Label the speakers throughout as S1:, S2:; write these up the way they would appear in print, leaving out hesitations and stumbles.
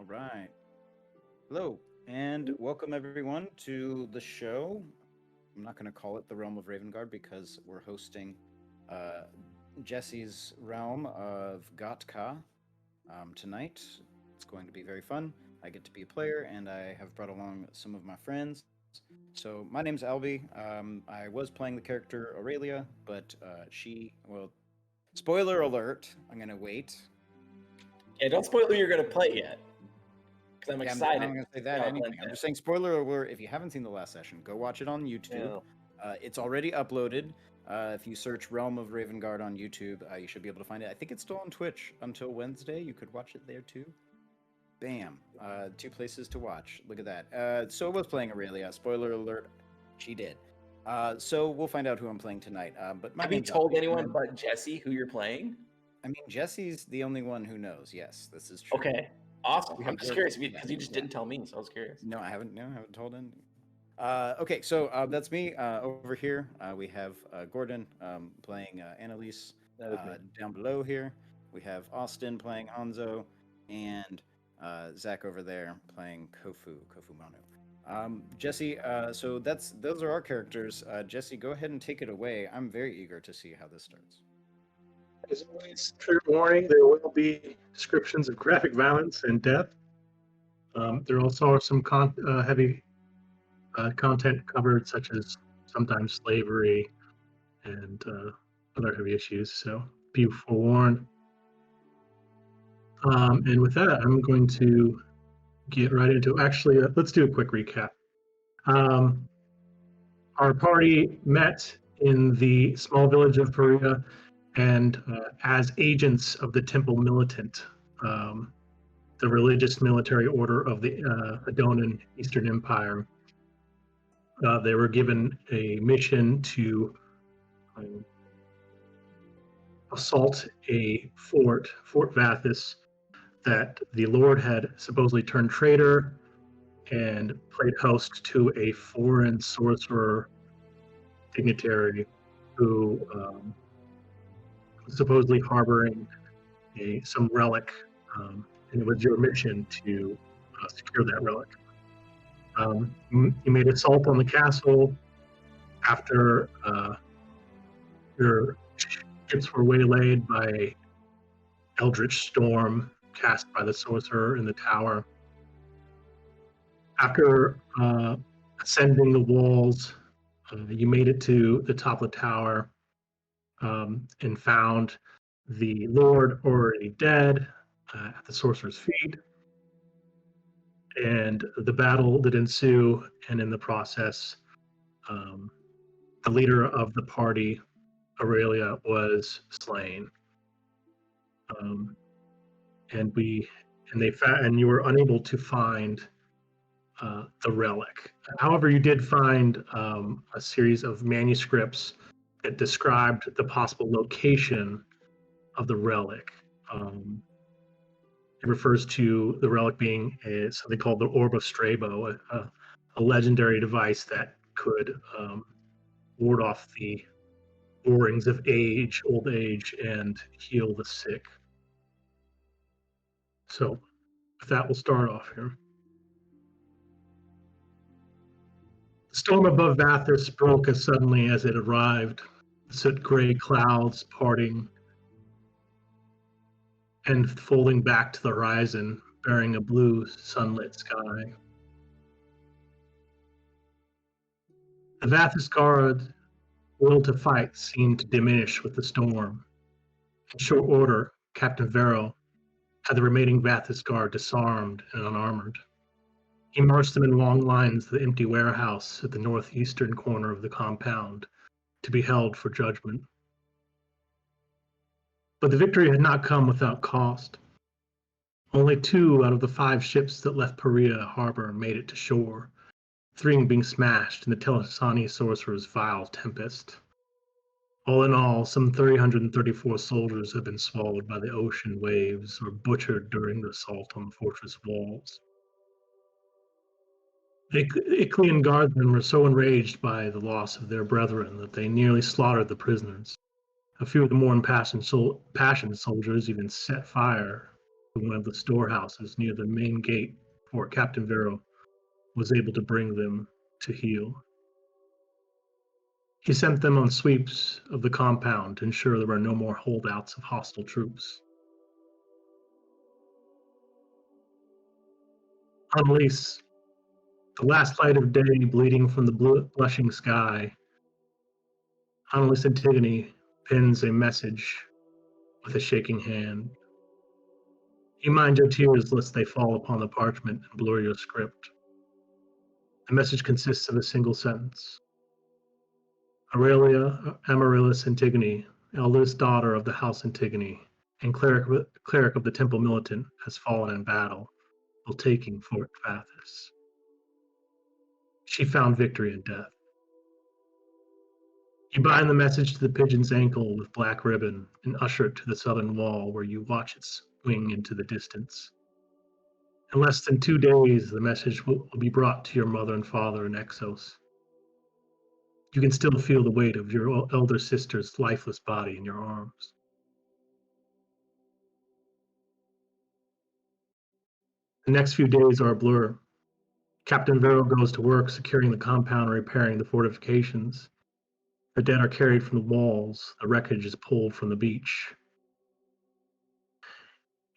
S1: All right. Hello, and welcome everyone to the show. I'm not going to call it the Realm of Ravengard because we're hosting uh, Jesse's Realm of Gat'Ka tonight. It's going to be very fun. I get to be a player, and I have brought along some of my friends. So, my name's Albie. I was playing the character Aurelia, but spoiler alert, I'm going to wait.
S2: Yeah, don't spoil who you're going to play yet, because I'm
S1: Yeah,
S2: excited.
S1: I'm going to say that anything. I'm just saying, spoiler alert, if you haven't seen the last session, go watch it on YouTube. It's already uploaded. If you search Realm of Ravengard on YouTube, you should be able to find it. I think it's still on Twitch until Wednesday. You could watch it there too. Bam. Two places to watch. Look at that. So I was playing Aurelia. Spoiler alert, she did. So we'll find out who I'm playing tonight. But
S2: have you told anyone but Jesse who you're playing?
S1: I mean, Jesse's the only one who knows. Yes, this is true.
S2: Okay, awesome. I'm just curious because you just didn't tell me, so I was curious.
S1: No, I haven't. No, I haven't told anyone. Okay, so that's me. Over here, we have Gordon playing Annalise. Down below here, we have Austin playing Hanzo, and Zach over there playing Kofu Manu. Jesse, so those are our characters. Jesse, go ahead and take it away. I'm very eager to see how this starts.
S3: As always, trigger warning, there will be descriptions of graphic violence and death. There also are some heavy content covered, such as sometimes slavery and other heavy issues, so be forewarned. And with that, I'm going to get right into it. Actually, let's do a quick recap. Our party met in the small village of Perea, and as agents of the Temple Militant, the religious military order of the Adonan Eastern Empire, they were given a mission to assault a Fort Vathis, that the Lord had supposedly turned traitor and played host to a foreign sorcerer dignitary who was supposedly harboring some relic, and it was your mission to secure that relic. You made assault on the castle after your ships were waylaid by eldritch storm cast by the sorcerer in the tower. After ascending the walls, you made it to the top of the tower and found the Lord already dead at the sorcerer's feet. And the battle did ensue, and in the process, the leader of the party, Aurelia, was slain. And you were unable to find the relic. However, you did find a series of manuscripts that described the possible location of the relic. It refers to the relic being something called the Orb of Strabo, a legendary device that could ward off the borings of old age, and heal the sick. So, with that, we'll start off here. The storm above Vathis broke as suddenly as it arrived, soot gray clouds parting and folding back to the horizon, bearing a blue sunlit sky. The Vathis guard will to fight seemed to diminish with the storm. In short order, Captain Vero had the remaining Vathis guard disarmed and unarmored. He marched them in long lines to the empty warehouse at the northeastern corner of the compound to be held for judgment. But the victory had not come without cost. Only 2 out of the 5 ships that left Perea harbor made it to shore, 3 being smashed in the Telasani sorcerer's vile tempest. All in all, some 334 soldiers have been swallowed by the ocean waves or butchered during the assault on the fortress walls. The Iclian guardsmen were so enraged by the loss of their brethren that they nearly slaughtered the prisoners. A few of the more impassioned soldiers even set fire to one of the storehouses near the main gate before Captain Vero was able to bring them to heel. He sent them on sweeps of the compound to ensure there were no more holdouts of hostile troops. Annalise, the last light of day bleeding from the blushing sky, Annalise Antigone pins a message with a shaking hand. You mind your tears lest they fall upon the parchment and blur your script. The message consists of a single sentence. Aurelia Amaryllis Antigone, eldest daughter of the House Antigone, and cleric of the Temple Militant, has fallen in battle while taking Fort Vathis. She found victory in death. You bind the message to the pigeon's ankle with black ribbon and usher it to the southern wall where you watch it swing into the distance. In less than 2 days, the message will be brought to your mother and father in Exos. You can still feel the weight of your elder sister's lifeless body in your arms. The next few days are a blur. Captain Vero goes to work securing the compound and repairing the fortifications. The dead are carried from the walls. The wreckage is pulled from the beach.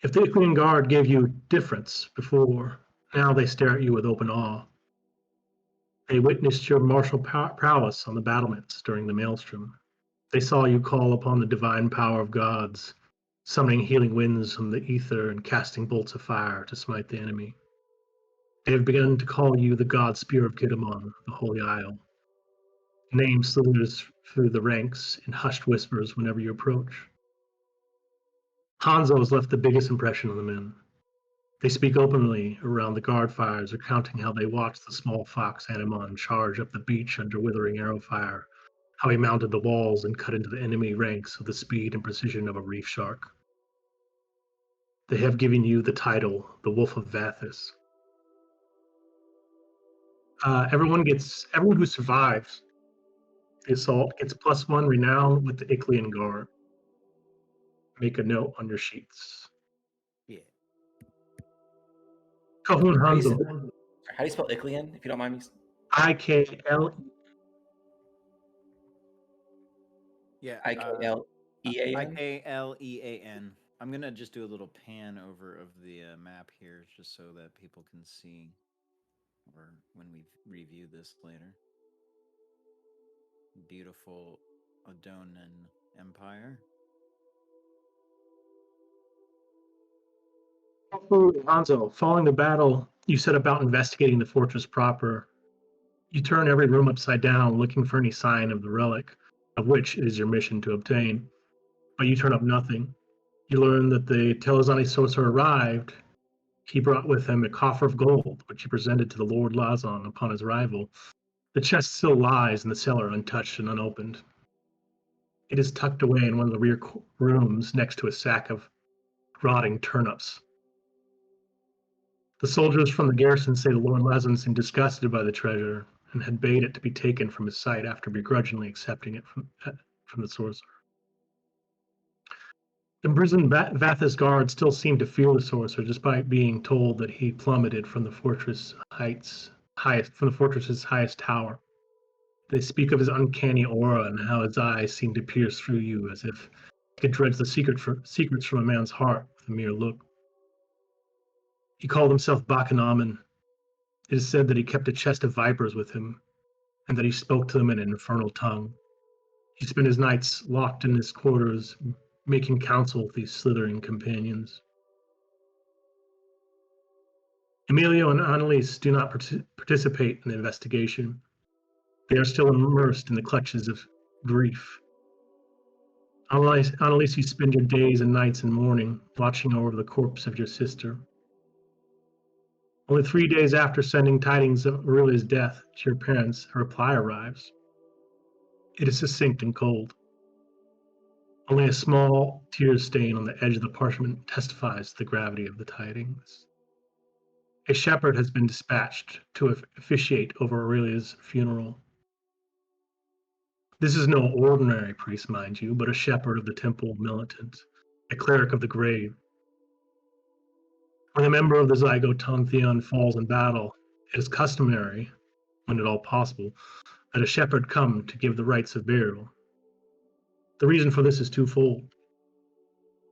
S3: If the Ichnean Guard gave you difference before, now they stare at you with open awe. They witnessed your martial prowess on the battlements during the Maelstrom. They saw you call upon the divine power of gods, summoning healing winds from the ether and casting bolts of fire to smite the enemy. They have begun to call you the Godspear of Kitamon, the Holy Isle. The name slithers through the ranks in hushed whispers whenever you approach. Hanzo has left the biggest impression on the men. They speak openly around the guard fires, recounting how they watched the small fox Animon charge up the beach under withering arrow fire, how he mounted the walls and cut into the enemy ranks with the speed and precision of a reef shark. They have given you the title, the Wolf of Vathis. Everyone who survives the assault gets +1 renown with the Ichnean Guard. Make a note on your sheets.
S1: Yeah.
S3: Calhoun
S2: How do you
S3: Hanzo.
S2: How do you spell Ichnean, if you don't mind me?
S3: IKL.
S1: Yeah.
S2: Iklean?
S1: Iklean. I'm gonna just do a little pan over of the map here, just so that people can see, or when we review this later. Beautiful Adonan Empire.
S3: Hanzo, following the battle, you set about investigating the fortress proper. You turn every room upside down, looking for any sign of the relic, of which it is your mission to obtain. But you turn up nothing. You learn that the Telazani sorcerer arrived. He brought with him a coffer of gold, which he presented to the Lord Lazon upon his arrival. The chest still lies in the cellar untouched and unopened. It is tucked away in one of the rear rooms next to a sack of rotting turnips. The soldiers from the garrison say the Lord Lazon seemed disgusted by the treasure and had bade it to be taken from his sight after begrudgingly accepting it from the sorcerer. The imprisoned Vathis guards still seem to fear the sorcerer, despite being told that he plummeted from the fortress's highest tower. They speak of his uncanny aura and how his eyes seem to pierce through you, as if he could dredge the secrets from a man's heart with a mere look. He called himself Bakanaman. It is said that he kept a chest of vipers with him, and that he spoke to them in an infernal tongue. He spent his nights locked in his quarters, making counsel with these slithering companions. Emilio and Annalise do not participate in the investigation. They are still immersed in the clutches of grief. Annalise, you spend your days and nights and mourning, watching over the corpse of your sister. Only 3 days after sending tidings of Aurelia's death to your parents, a reply arrives. It is succinct and cold. Only a small tear stain on the edge of the parchment testifies to the gravity of the tidings. A shepherd has been dispatched to officiate over Aurelia's funeral. This is no ordinary priest, mind you, but a shepherd of the Temple Militant, a cleric of the grave. When a member of the Zygotontheon falls in battle, it is customary, when at all possible, that a shepherd come to give the rites of burial. The reason for this is twofold.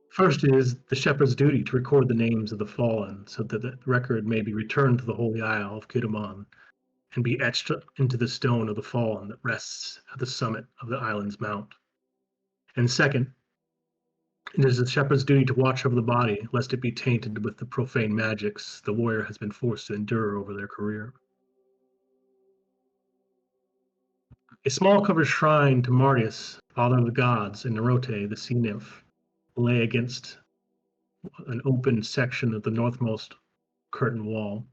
S3: First, it is the shepherd's duty to record the names of the fallen so that the record may be returned to the holy isle of Kitamon and be etched into the stone of the fallen that rests at the summit of the island's mount. And second, it is the shepherd's duty to watch over the body, lest it be tainted with the profane magics the warrior has been forced to endure over their career. A small covered shrine to Martius, father of the gods, and Nerote, the sea nymph, lay against an open section of the northmost curtain wall.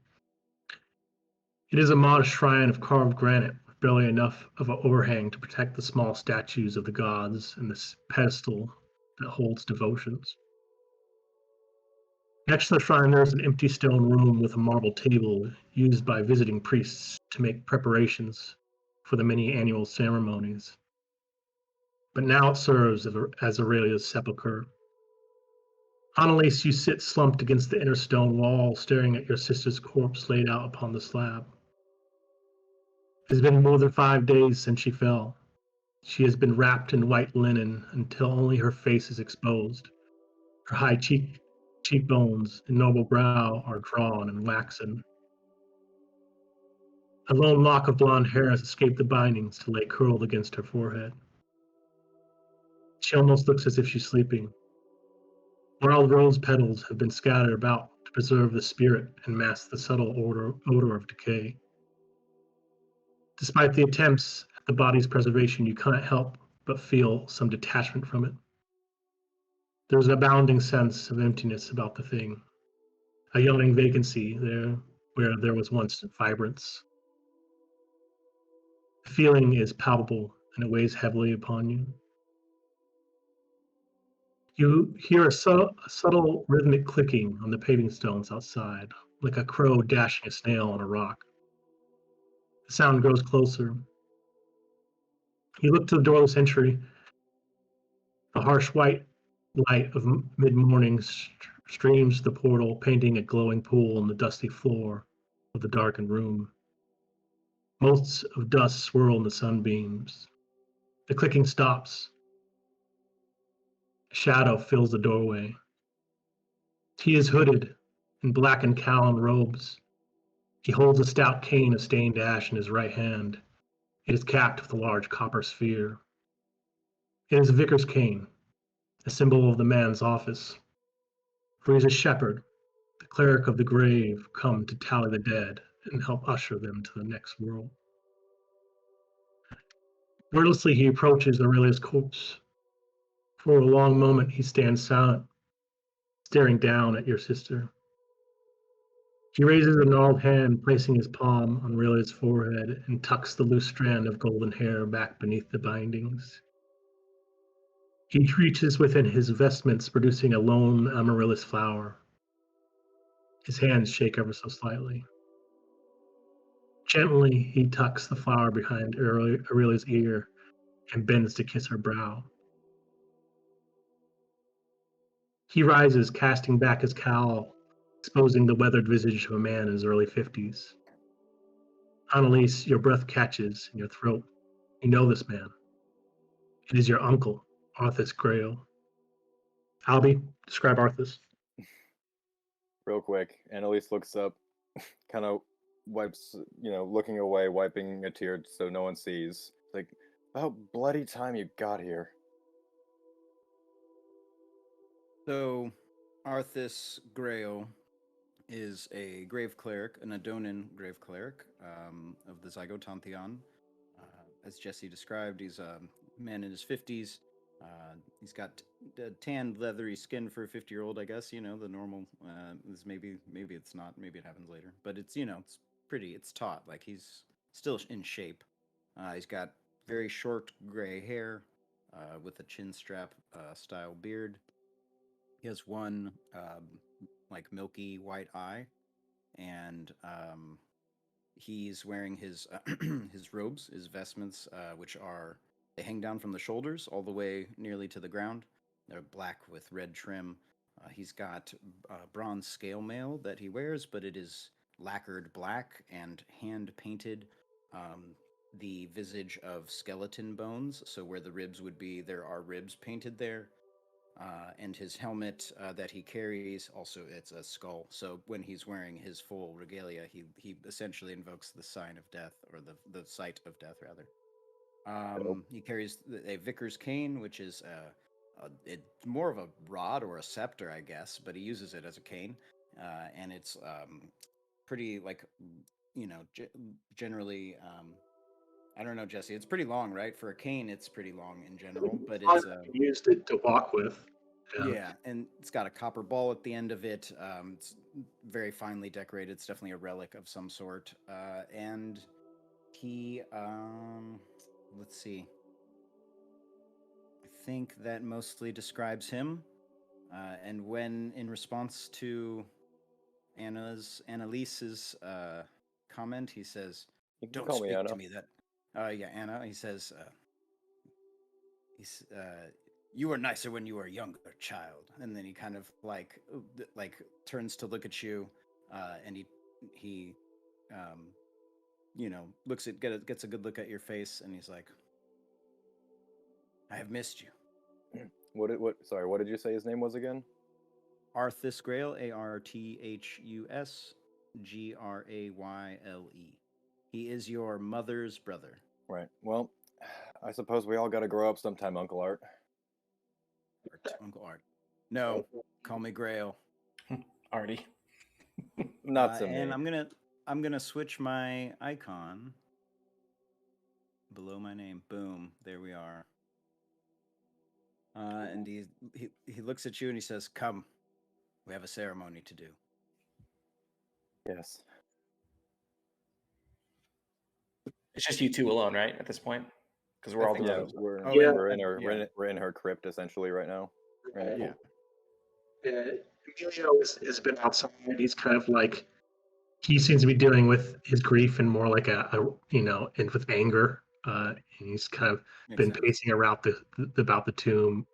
S3: It is a modest shrine of carved granite, with barely enough of an overhang to protect the small statues of the gods and the pedestal that holds devotions. Next to the shrine, there is an empty stone room with a marble table used by visiting priests to make preparations for the many annual ceremonies. But now it serves as Aurelia's sepulchre. Annalise, you sit slumped against the inner stone wall, staring at your sister's corpse laid out upon the slab. It has been more than 5 days since she fell. She has been wrapped in white linen until only her face is exposed. Her high cheekbones and noble brow are drawn and waxen. A lone lock of blonde hair has escaped the bindings to lay curled against her forehead. She almost looks as if she's sleeping. Wild rose petals have been scattered about to preserve the spirit and mask the subtle odor of decay. Despite the attempts at the body's preservation, you cannot help but feel some detachment from it. There is an abounding sense of emptiness about the thing, a yawning vacancy there where there was once vibrance. The feeling is palpable and it weighs heavily upon you. You hear a subtle rhythmic clicking on the paving stones outside, like a crow dashing a snail on a rock. The sound grows closer. You look to the doorless entry. The harsh white light of mid-morning streams the portal, painting a glowing pool on the dusty floor of the darkened room. Motes of dust swirl in the sunbeams. The clicking stops. A shadow fills the doorway. He is hooded in black and cowled robes. He holds a stout cane of stained ash in his right hand. It is capped with a large copper sphere. It is a vicar's cane, a symbol of the man's office. For he is a shepherd, the cleric of the grave, come to tally the dead and help usher them to the next world. Wordlessly, he approaches Aurelia's corpse. For a long moment, he stands silent, staring down at your sister. He raises a gnarled hand, placing his palm on Aurelia's forehead, and tucks the loose strand of golden hair back beneath the bindings. He reaches within his vestments, producing a lone amaryllis flower. His hands shake ever so slightly. Gently, he tucks the flower behind Aurelia's ear and bends to kiss her brow. He rises, casting back his cowl, exposing the weathered visage of a man in his early 50s. Annalise, your breath catches in your throat. You know this man. It is your uncle, Arthas Grail. Albie, describe Arthas.
S4: Real quick, Annalise looks up, kind of wipes, looking away, wiping a tear so no one sees. Like, about bloody time you got here.
S1: So, Arthas Grail is a grave cleric, an Adonin grave cleric of the Zygotontheon. As Jesse described, he's a man in his 50s. He's got tanned, leathery skin for a 50-year-old, I guess. The normal is maybe it's not. Maybe it happens later. But it's, it's pretty. It's taut. Like, he's still in shape. He's got very short gray hair with a chin strap style beard. He has one like milky white eye, and he's wearing his his robes, his vestments, which they hang down from the shoulders all the way nearly to the ground. They're black with red trim, He's got bronze scale mail that he wears, but it is lacquered black and hand painted. The visage of skeleton bones, so where the ribs would be, there are ribs painted there. And his helmet that he carries, also it's a skull. So when he's wearing his full regalia, he essentially invokes the sign of death, or the sight of death, rather. He carries a vicar's cane, which is it's more of a rod or a scepter, I guess, but he uses it as a cane, and it's pretty like generally. I don't know, Jesse. It's pretty long, right? For a cane, it's pretty long in general, but it's
S3: used it to walk with.
S1: yeah, and it's got a copper ball at the end of it. It's very finely decorated. It's definitely a relic of some sort. And he, let's see. I think that mostly describes him. And when, in response to Annalise's comment, he says,
S4: You can
S1: "Don't
S4: call me
S1: speak
S4: Anna.
S1: to me that." Yeah, Anna. He says, he's "You were nicer when you were a younger child." And then he kind of like turns to look at you, and he looks at gets a good look at your face, and he's like, "I have missed you."
S4: Sorry, what did you say his name was again?
S1: Arthas Grayle, Arthusgrayle. He is your mother's brother.
S4: Right. Well, I suppose we all got to grow up sometime, Uncle Art.
S1: Uncle Art. No, call me Grayle.
S2: Artie.
S4: Not to
S1: And
S4: me.
S1: I'm gonna switch my icon below my name. Boom, there we are. And he looks at you and he says, "Come, we have a ceremony to do."
S4: Yes.
S2: It's just you two alone, right? At this point, because we're all
S1: think
S2: doing.
S1: so.
S4: We're
S1: Oh,
S3: Yeah.
S4: we're in her
S1: yeah.
S4: we're in her crypt essentially right now. Right.
S1: Yeah.
S3: Emilio has been outside. He's kind of like, he seems to be dealing with his grief and more like and with anger. And he's kind of
S1: Makes
S3: been
S1: sense.
S3: pacing around about the tomb,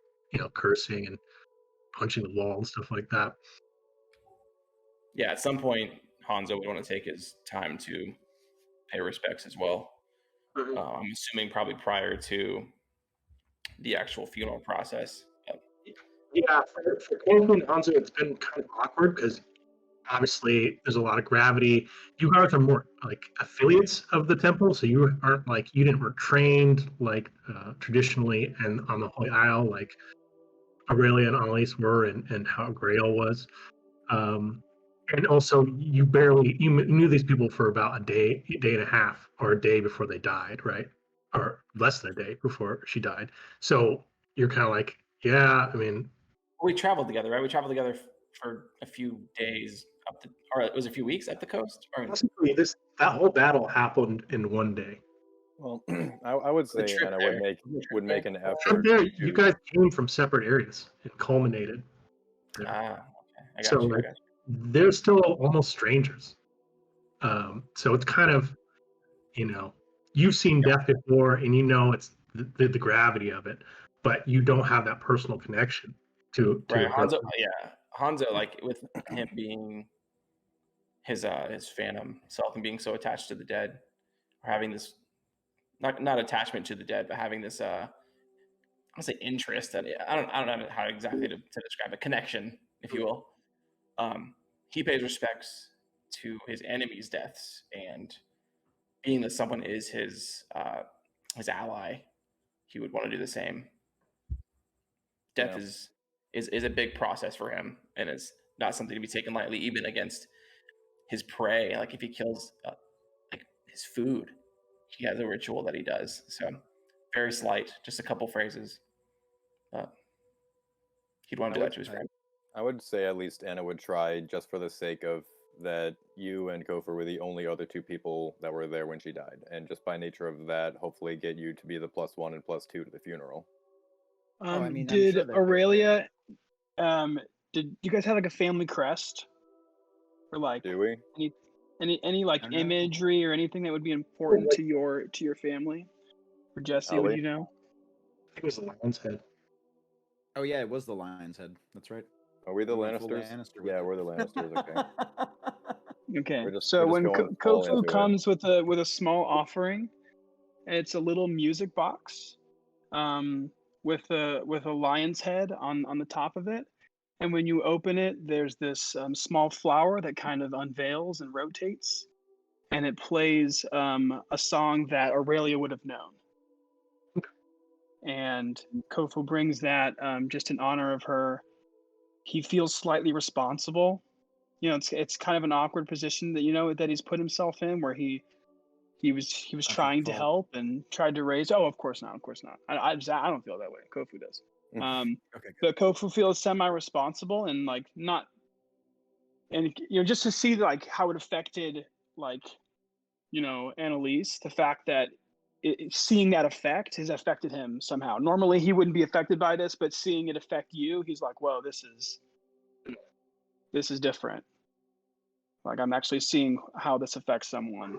S3: cursing and punching the wall and stuff like that.
S2: Yeah, at some point, Hanzo would want to take his time to pay respects as well. I'm assuming probably prior to the actual funeral process.
S3: Yeah, for Kofu and Hanzo, it's been kind of awkward because obviously there's a lot of gravity. You guys are more like affiliates of the temple, so you aren't like, you didn't were trained like traditionally and on the Holy Isle like Aurelia and Annalise were, and how Grail was. And also, you knew these people for about a day and a half, or a day before they died, right? Or less than a day before she died. So you're kind of like, yeah, I mean,
S2: We traveled together, right? We traveled together for a few days or it was a few weeks up the coast. Or
S3: basically that whole battle happened in one day.
S4: Well, I would
S2: The
S4: say
S2: trip
S4: Anna
S2: there.
S4: would make an
S3: From
S4: effort.
S3: there, you guys came from separate areas and culminated there.
S2: Okay. I got
S3: So
S2: you.
S3: like, they're still almost strangers. So it's kind of, you've seen death before, and it's the gravity of it, but you don't have that personal connection to
S2: Right,
S3: a person.
S2: Hanzo, like with him being his phantom self and being so attached to the dead, or having this not attachment to the dead, but having this I don't say interest that I don't know how exactly to describe a connection, if you will. He pays respects to his enemies' deaths, and being that someone is his ally, he would want to do the same. Death is a big process for him, and it's not something to be taken lightly, even against his prey. Like if he kills like his food, he has a ritual that he does. So very slight, just a couple phrases. He'd want to do that to his friend.
S4: I would say at least Anna would try, just for the sake of that you and Gopher were the only other two people that were there when she died, and just by nature of that, hopefully get you to be the +1 and +2 to the funeral.
S1: I mean, I'm
S5: did
S1: sure they're
S5: Aurelia? Did you guys have like a family crest, or like
S4: Do we?
S5: any like
S1: I don't know.
S5: imagery or anything that would be important to your family? For Jesse, would
S4: Ali?
S5: you know?
S3: I think it was the lion's head.
S1: Oh yeah, it was the lion's head. That's right.
S4: Are we the
S1: We went full
S4: Lannisters?
S1: Lannister with
S4: Yeah,
S1: it.
S4: we're the Lannisters. Okay.
S5: Okay,
S4: We're just
S5: so when
S4: going all
S5: Kofu
S4: into it.
S5: comes with a small offering, it's a little music box, with a lion's head on the top of it, and when you open it, there's this small flower that kind of unveils and rotates, and it plays a song that Aurelia would have known. And Kofu brings that just in honor of her. He feels slightly responsible. You know, it's kind of an awkward position that he's put himself in, where he was
S1: Not your
S5: trying to
S1: fault.
S5: help and tried to raise. Oh, of course not. I don't feel that way. Kofu does.
S1: Okay, good.
S5: But Kofu feels semi-responsible and like not, and just to see like how it affected like Annalise. The fact that seeing that effect has affected him somehow. Normally he wouldn't be affected by this, but seeing it affect you, he's like, whoa, this is different. Like I'm actually seeing how this affects someone.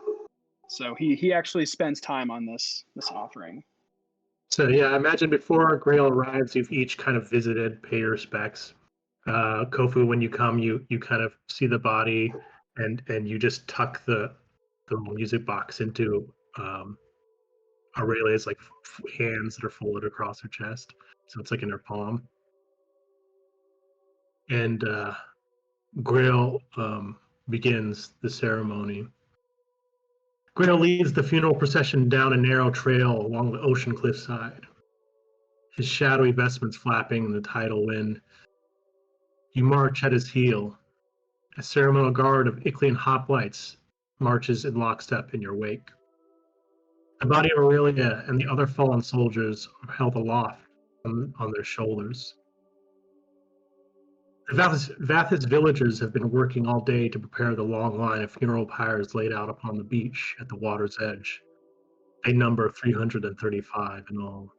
S5: So he actually spends time on this offering.
S3: So yeah, I imagine before Grail arrives, you've each kind of visited, pay your respects. Kofu, when you come, you kind of see the body, and you just tuck the music box into Aurelia's like hands that are folded across her chest, so it's like in her palm. And Grail begins the ceremony. Grail leads the funeral procession down a narrow trail along the ocean cliffside, his shadowy vestments flapping in the tidal wind. You march at his heel. A ceremonial guard of Iclian hoplites marches in lockstep in your wake. The body of Aurelia and the other fallen soldiers are held aloft on their shoulders. The Vathis villagers have been working all day to prepare the long line of funeral pyres laid out upon the beach at the water's edge. They number 335 in all.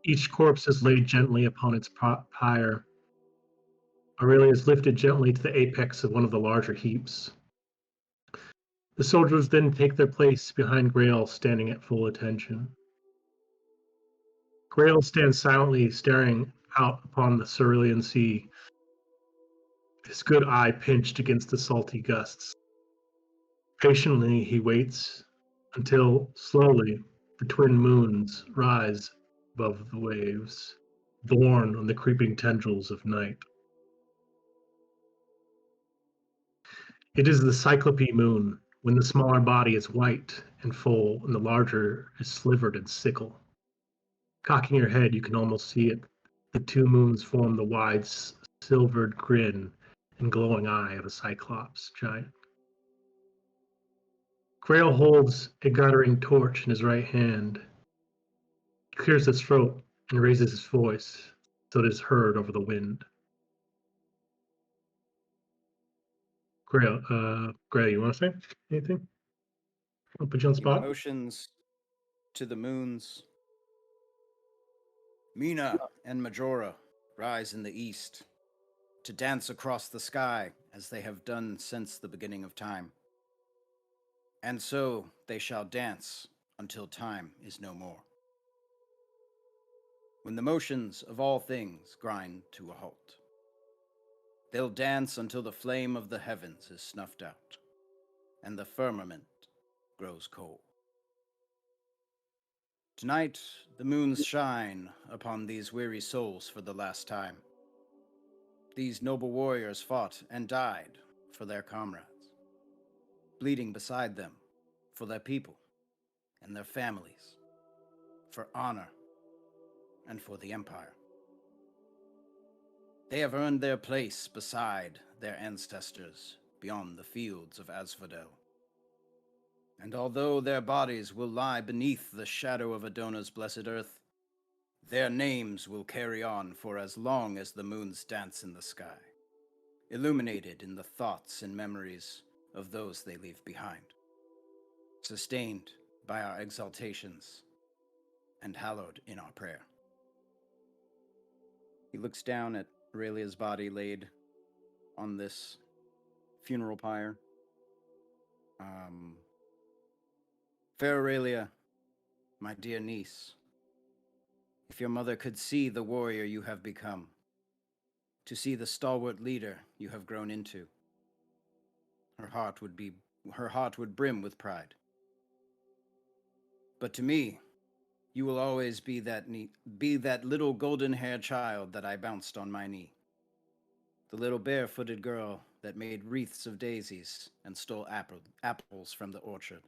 S3: Each corpse is laid gently upon its pyre. Aurelia is lifted gently to the apex of one of the larger heaps. The soldiers then take their place behind Grail, standing at full attention. Grail stands silently staring out upon the cerulean sea, his good eye pinched against the salty gusts. Patiently he waits until, slowly, the twin moons rise above the waves, borne on the creeping tendrils of night. It is the Cyclope moon, when the smaller body is white and full, and the larger is slivered and sickle. Cocking your head, you can almost see it. The two moons form the wide, silvered grin and glowing eye of a cyclops giant. Grail holds a guttering torch in his right hand. He clears his throat and raises his voice so it is heard over the wind. Grail, you want to say anything? I'll put you on the
S1: He
S3: spot.
S1: motions to the moons. Mina and Majora rise in the east to dance across the sky as they have done since the beginning of time. And so they shall dance until time is no more. When the motions of all things grind to a halt, they'll dance until the flame of the heavens is snuffed out and the firmament grows cold. Tonight, the moons shine upon these weary souls for the last time. These noble warriors fought and died for their comrades, bleeding beside them for their people and their families, for honor and for the Empire. They have earned their place beside their ancestors beyond the fields of Asphodel. And although their bodies will lie beneath the shadow of Adona's blessed earth, their names will carry on for as long as the moons dance in the sky, illuminated in the thoughts and memories of those they leave behind, sustained by our exaltations and hallowed in our prayer. He looks down at Aurelia's body laid on this funeral pyre. Fair Aurelia, my dear niece, if your mother could see the warrior you have become, to see the stalwart leader you have grown into. Her heart would brim with pride. But to me, you will always be that little golden-haired child that I bounced on my knee. The little barefooted girl that made wreaths of daisies and stole apples from the orchard.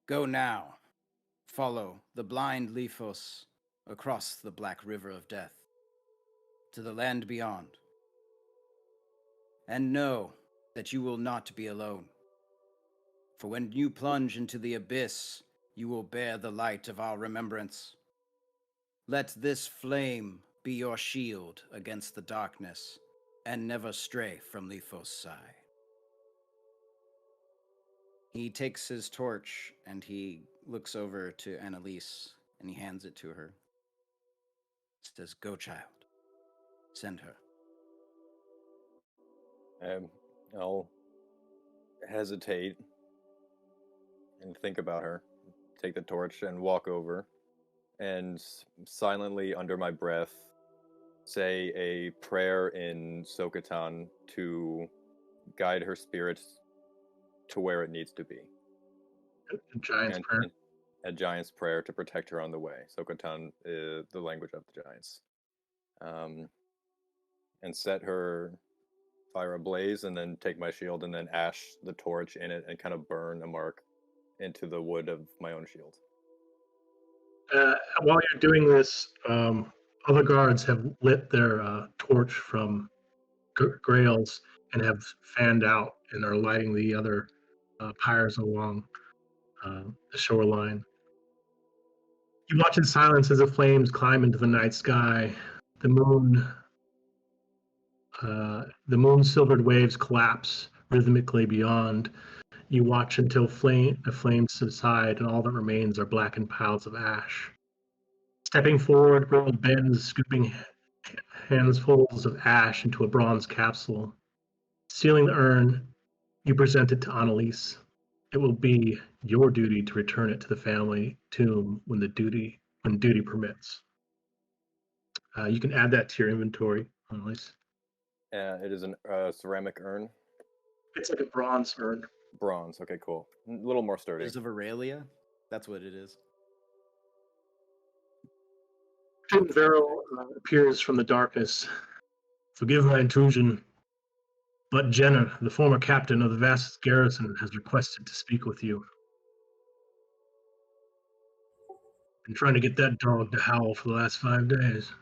S1: Go now, follow the blind Lifos across the black river of death, to the land beyond. And know that you will not be alone. For when you plunge into the abyss, you will bear the light of our remembrance. Let this flame be your shield against the darkness, and never stray from Lifos' side. He takes his torch and he looks over to Annalise and he hands it to her. Says, "Go, child. Send her."
S4: I'll hesitate and think about her, take the torch and walk over, and silently under my breath say a prayer in Sokatan to guide her spirit to where it needs to be.
S3: A giant's prayer.
S4: A giant's prayer to protect her on the way. Sokatan is the language of the giants. And set her fire ablaze, and then take my shield and then ash the torch in it and kind of burn a mark into the wood of my own shield.
S3: While you're doing this, other guards have lit their torch from grails and have fanned out and are lighting the other pyres along the shoreline. You watch in silence as the flames climb into the night sky. The moon-silvered waves collapse rhythmically beyond. You watch until the flames subside, and all that remains are blackened piles of ash. Stepping forward, Will bends, scooping handfuls of ash into a bronze capsule. Sealing the urn, you present it to Annalise. It will be your duty to return it to the family tomb when duty permits. You can add that to your inventory, Annalise.
S4: It is a ceramic urn.
S3: It's like a bronze urn.
S4: Bronze. Okay, cool. A little more sturdy.
S1: Is of Aurelia? That's what it is.
S3: Vero appears from the darkness. "Forgive my intrusion, but Jenna, the former captain of the vast garrison, has requested to speak with you. Been trying to get that dog to howl for the last 5 days."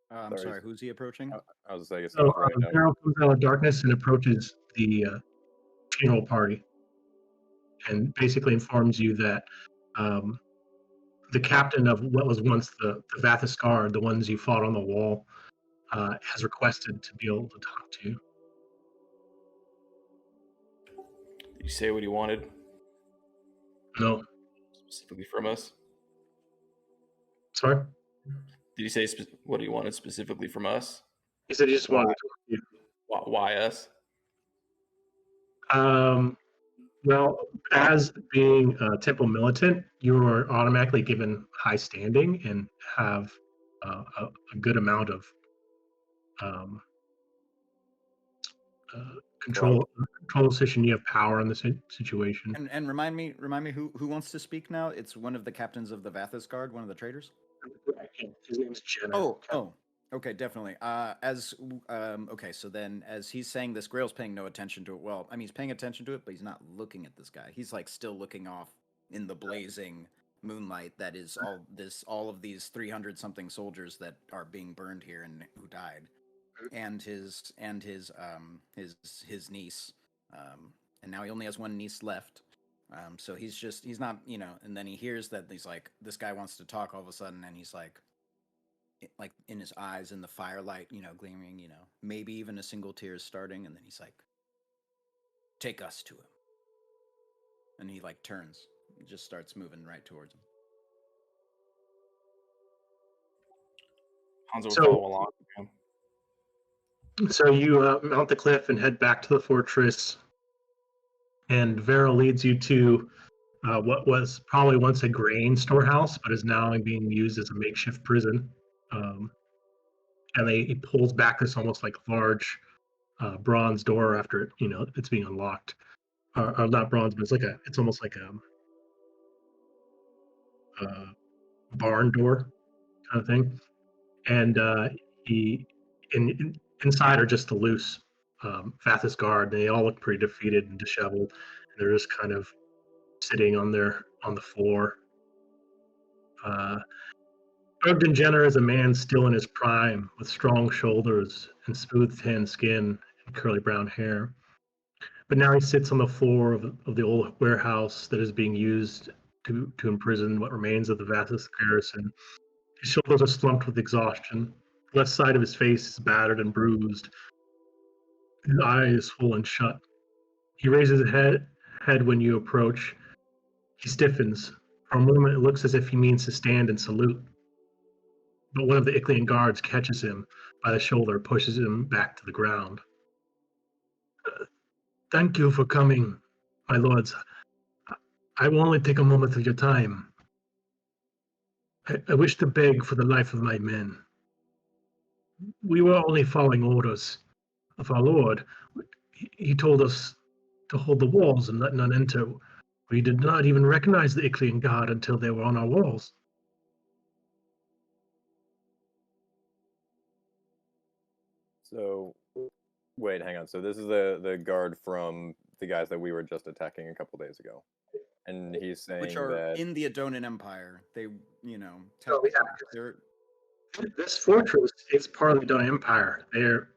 S1: I'm sorry, who's he approaching?
S4: I was saying,
S3: So Vero comes out of darkness and approaches the funeral party, and basically informs you that the captain of what was once the Vathis Guard, the ones you fought on the wall, has requested to be able to talk to you.
S2: Did you say what he wanted
S3: No.
S2: specifically from us?
S3: Sorry?
S2: Did you say what he wanted specifically from us?
S3: He said he just wanted to talk to you.
S2: Why us?
S3: Well, as being a temple militant, you are automatically given high standing and have a good amount of control position. You have power in the situation.
S1: And remind me who wants to speak now? It's one of the captains of the Vathis Guard, one of the traders.
S3: His name's Jenna.
S1: Oh, okay, definitely. Okay, so then as he's saying this, Grail's paying no attention to it. Well, I mean, he's paying attention to it, but he's not looking at this guy. He's like still looking off in the blazing moonlight that is all of these 300 something soldiers that are being burned here and who died, and his niece, and now he only has one niece left. So he's not, and then he hears that he's like, this guy wants to talk all of a sudden, and he's like in his eyes in the firelight, gleaming, maybe even a single tear is starting, and then he's like, "Take us to him." And he like turns, just starts moving right towards him.
S2: Hanzo will follow along.
S3: So you mount the cliff and head back to the fortress, and Vera leads you to what was probably once a grain storehouse, but is now being used as a makeshift prison. And he pulls back this almost like large bronze door after it's being unlocked. Or not bronze, but it's almost like a barn door kind of thing. And he inside are just the loose Vathis guard. They all look pretty defeated and disheveled. And they're just kind of sitting on the floor. Ogden Jenner is a man still in his prime, with strong shoulders and smooth tan skin and curly brown hair. But now he sits on the floor of the old warehouse that is being used to imprison what remains of the Vathis garrison. His shoulders are slumped with exhaustion. The left side of his face is battered and bruised. His eye is swollen shut. He raises his head when you approach. He stiffens. For a moment, it looks as if he means to stand and salute. But one of the Iclian guards catches him by the shoulder, pushes him back to the ground. Thank you for coming, my lords. I will only take a moment of your time. I wish to beg for the life of my men. We were only following orders of our lord. He told us to hold the walls and let none enter. We did not even recognize the Iclian guard until they were on our walls.
S4: So, wait, hang on. So this is the guard from the guys that we were just attacking a couple days ago, and he's saying
S1: Which are
S4: that
S1: in the Adonan Empire. They, they're
S3: This fortress is part of the Adonan Empire.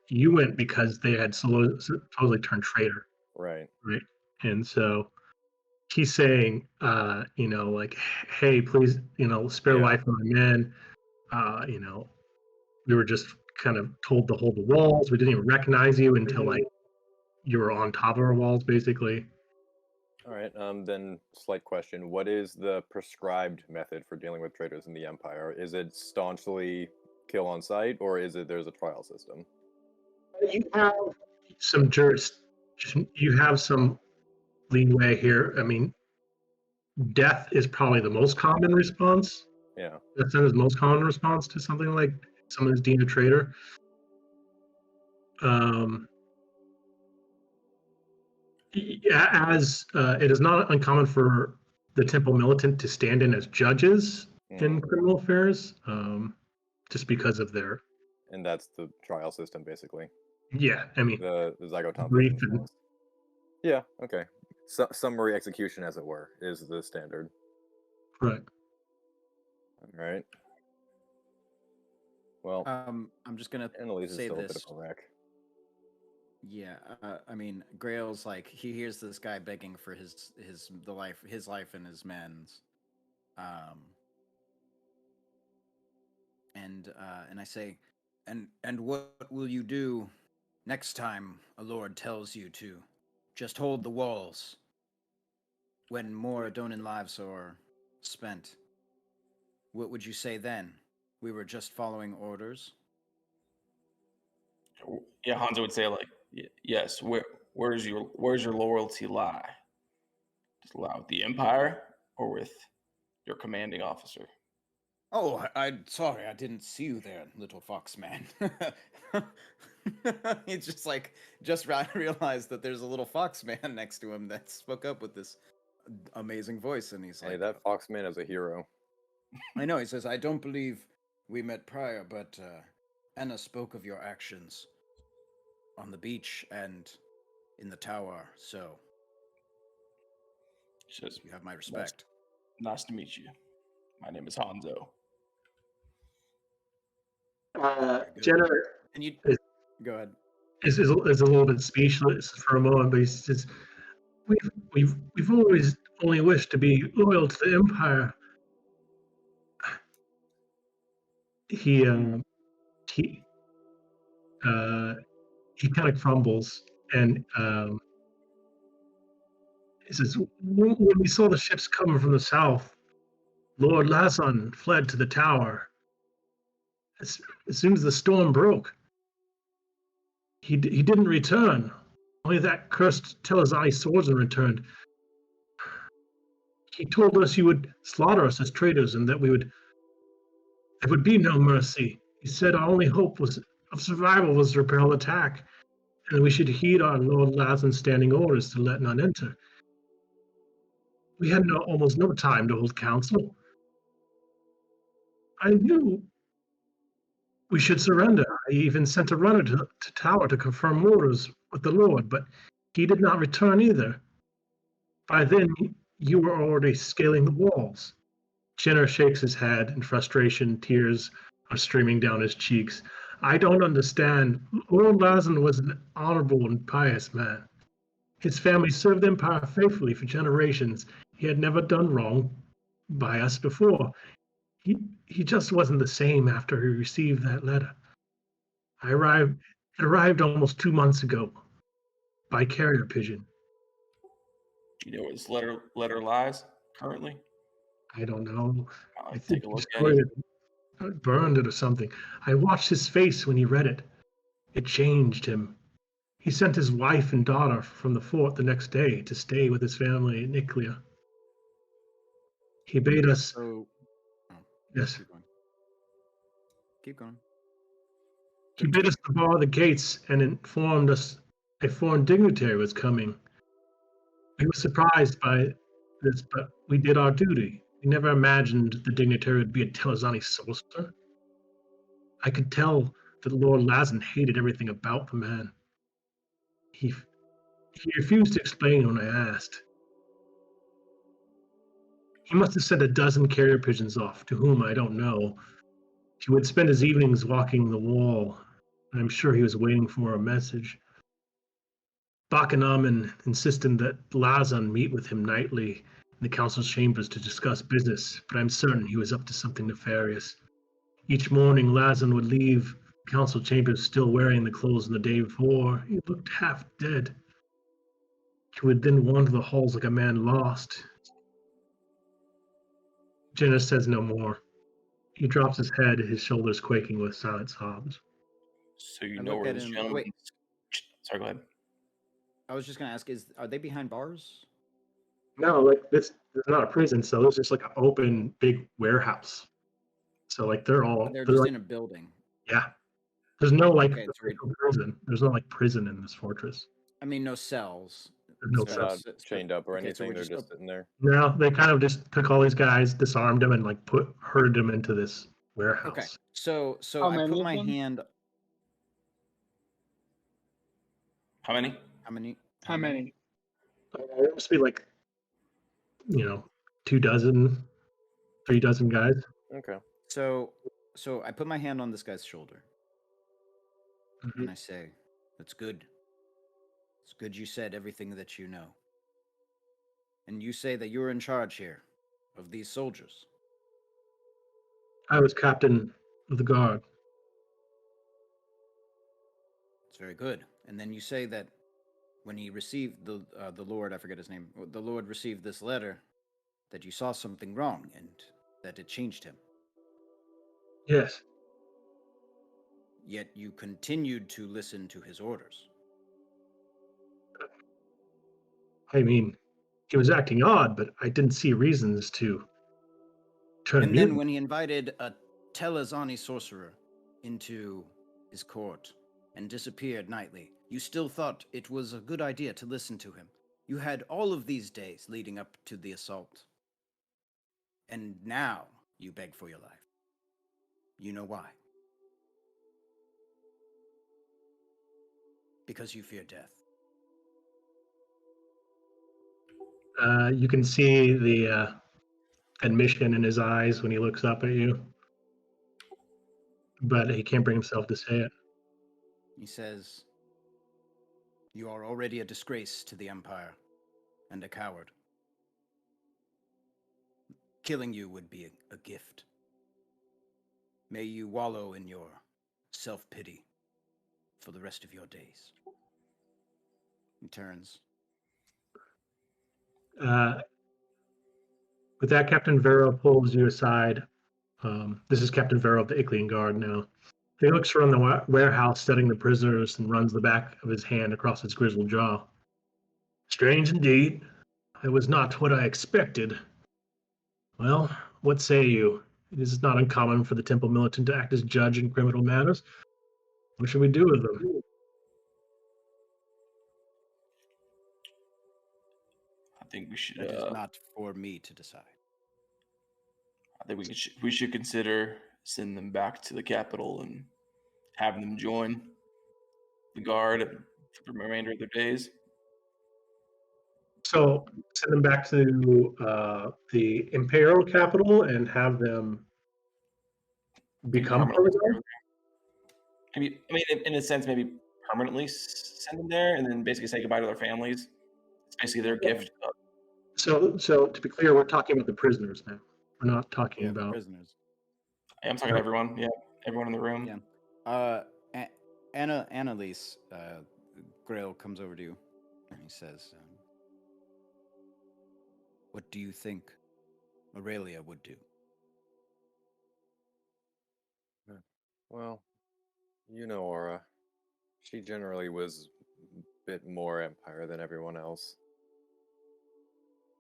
S3: You went because they had supposedly turned traitor,
S4: right.
S3: and so he's saying, hey, please, spare life of my men. We were just kind of told to hold the walls. We didn't even recognize you until you were on top of our walls, basically.
S4: All right. Then, slight question: what is the prescribed method for dealing with traitors in the Empire? Is it staunchly kill on sight, or is it there's a trial system?
S3: You have some you have some leeway here. I mean, death is probably the most common response.
S4: Yeah.
S3: That's the most common response to something like someone who's deemed a traitor. As it is not uncommon for the temple militant to stand in as judges in criminal affairs, just because of their.
S4: And that's the trial system, basically.
S3: Yeah, I mean
S4: the Zygotomp. Yeah. Okay. Summary execution, as it were, is the standard.
S3: Right.
S4: All right. Well,
S1: I'm just gonna
S4: Annalise
S1: say
S4: is still
S1: this.
S4: a bit of a wreck.
S1: Yeah, I mean, Grail's like he hears this guy begging for his life and his men's, and I say, and what will you do next time a lord tells you to just hold the walls when more Adonan lives are spent? What would you say then? We were just following orders?
S2: Yeah, Hanzo would say like, yes. Where's your loyalty lie? Does it lie with the Empire or with your commanding officer?
S1: Oh, I'm sorry, I didn't see you there, little fox man. He's just realized that there's a little fox man next to him that spoke up with this amazing voice, and he's
S4: Hey,
S1: like,
S4: that fox man is a hero.
S1: I know, he says, I don't believe we met prior, but Anna spoke of your actions on the beach and in the tower, so
S2: She says,
S1: you have my respect.
S2: Nice to meet you. My name is Hanzo.
S3: Jenner
S1: And you go ahead.
S3: Is a little bit speechless for a moment, but he says, "We've always only wished to be loyal to the Empire." He kind of crumbles, and he says, "When we saw the ships coming from the south, Lord Lasson fled to the tower. As soon as the storm broke, he didn't return. Only that cursed Telazani swordsman returned. He told us you would slaughter us as traitors and that there would be no mercy. He said our only hope of survival was to repel attack, and we should heed our Lord Lazen's standing orders to let none enter. We had almost no time to hold council. I knew we should surrender. I even sent a runner to Tower to confirm orders with the Lord, but he did not return either. By then, you were already scaling the walls. Jenner shakes his head in frustration. Tears are streaming down his cheeks. I don't understand. Lord Lazen was an honorable and pious man. His family served the Empire faithfully for generations. He had never done wrong by us before. He just wasn't the same after he received that letter. It arrived almost 2 months ago by carrier pigeon.
S2: Do you know where this letter lies currently?
S3: I don't know.
S2: I'll
S3: I
S2: take
S3: think
S2: a
S3: he
S2: look at
S3: destroyed
S2: it.
S3: it, burned it or something. I watched his face when he read it. It changed him. He sent his wife and daughter from the fort the next day to stay with his family in Iclia. He bade us.
S1: So,
S3: Yes.
S1: Keep going.
S3: He bid us to bar the gates and informed us a foreign dignitary was coming. We were surprised by this, but we did our duty. We never imagined the dignitary would be a Telazani sorcerer. I could tell that Lord Lazen hated everything about the man. He refused to explain when I asked. He must have sent a dozen carrier pigeons off, to whom I don't know. He would spend his evenings walking the wall, and I'm sure he was waiting for a message. Bakanaman insisted that Lazan meet with him nightly in the council's chambers to discuss business, but I'm certain he was up to something nefarious. Each morning, Lazan would leave council chambers still wearing the clothes of the day before. He looked half dead. He would then wander the halls like a man lost. Jenna says no more. He drops his head, his shoulders quaking with silent sobs.
S2: So you
S1: I
S2: know
S1: look
S2: where
S1: at
S2: this
S1: him-
S2: gentleman...
S1: wait.
S2: Sorry, go ahead.
S1: I was just gonna ask: are they behind bars?
S3: No, like this is not a prison, so it's just like an open big warehouse. So like they're
S1: They're just
S3: like,
S1: in a building.
S3: yeah. There's no like
S1: Okay, so
S3: official prison. There's no like prison in this fortress.
S1: I mean, no cells.
S3: There's no
S1: So-
S4: They're
S3: cells.
S4: not chained up or
S1: okay, so
S4: anything.
S1: we're
S4: They're
S1: just
S4: just sitting there.
S3: No, they kind of just took all these guys, disarmed them, and like herded them into this warehouse.
S1: Okay, so
S5: How
S1: I
S5: many
S1: put
S5: of
S1: my
S5: them?
S1: hand.
S2: How many?
S1: How many?
S5: How many?
S3: It must be like, 2 dozen, 3 dozen guys.
S4: Okay.
S1: So I put my hand on this guy's shoulder
S3: Mhm.
S1: and I say, "That's good. It's good you said everything that you know. And you say that you're in charge here of these soldiers.
S3: I was captain of the guard.
S1: It's very good. And then you say that when he received the Lord, I forget his name, the Lord received this letter, that you saw something wrong and that it changed him.
S3: Yes.
S1: Yet you continued to listen to his orders.
S3: I mean, he was acting odd, but I didn't see reasons to turn
S1: And
S3: mute.
S1: then when he invited a Telazani sorcerer into his court and disappeared nightly, you still thought it was a good idea to listen to him. You had all of these days leading up to the assault. And now you beg for your life. You know why? Because you fear death.
S3: You can see the admission in his eyes when he looks up at you, but he can't bring himself to say it.
S1: He says, "You are already a disgrace to the Empire and a coward. Killing you would be a gift. May you wallow in your self-pity for the rest of your days." He turns.
S3: With that, Captain Vero pulls you aside. This is Captain Vero of the Iclian Guard now. He looks around the warehouse, studying the prisoners, and runs the back of his hand across his grizzled jaw. Strange indeed. It was not what I expected. Well, what say you? It is not uncommon for the temple militant to act as judge in criminal matters. What should we do with them?
S2: I think we should.
S1: That is not for me to decide.
S2: I think we should consider sending them back to the capital and having them join the guard for the remainder of their days.
S3: So send them back to the imperial capital and have them become part of the guard?
S2: Maybe, I mean, in a sense, maybe permanently send them there, and then basically say goodbye to their families. It's basically their gift.
S3: So to be clear, we're talking about the prisoners now. We're not talking
S1: The
S3: about
S1: prisoners.
S2: I'm talking to everyone. Yeah, everyone in the room.
S1: Yeah. Annalise, Grail comes over to you, and he says, "What do you think Aurelia would do?"
S4: Well, you know Aura. She generally was a bit more Empire than everyone else.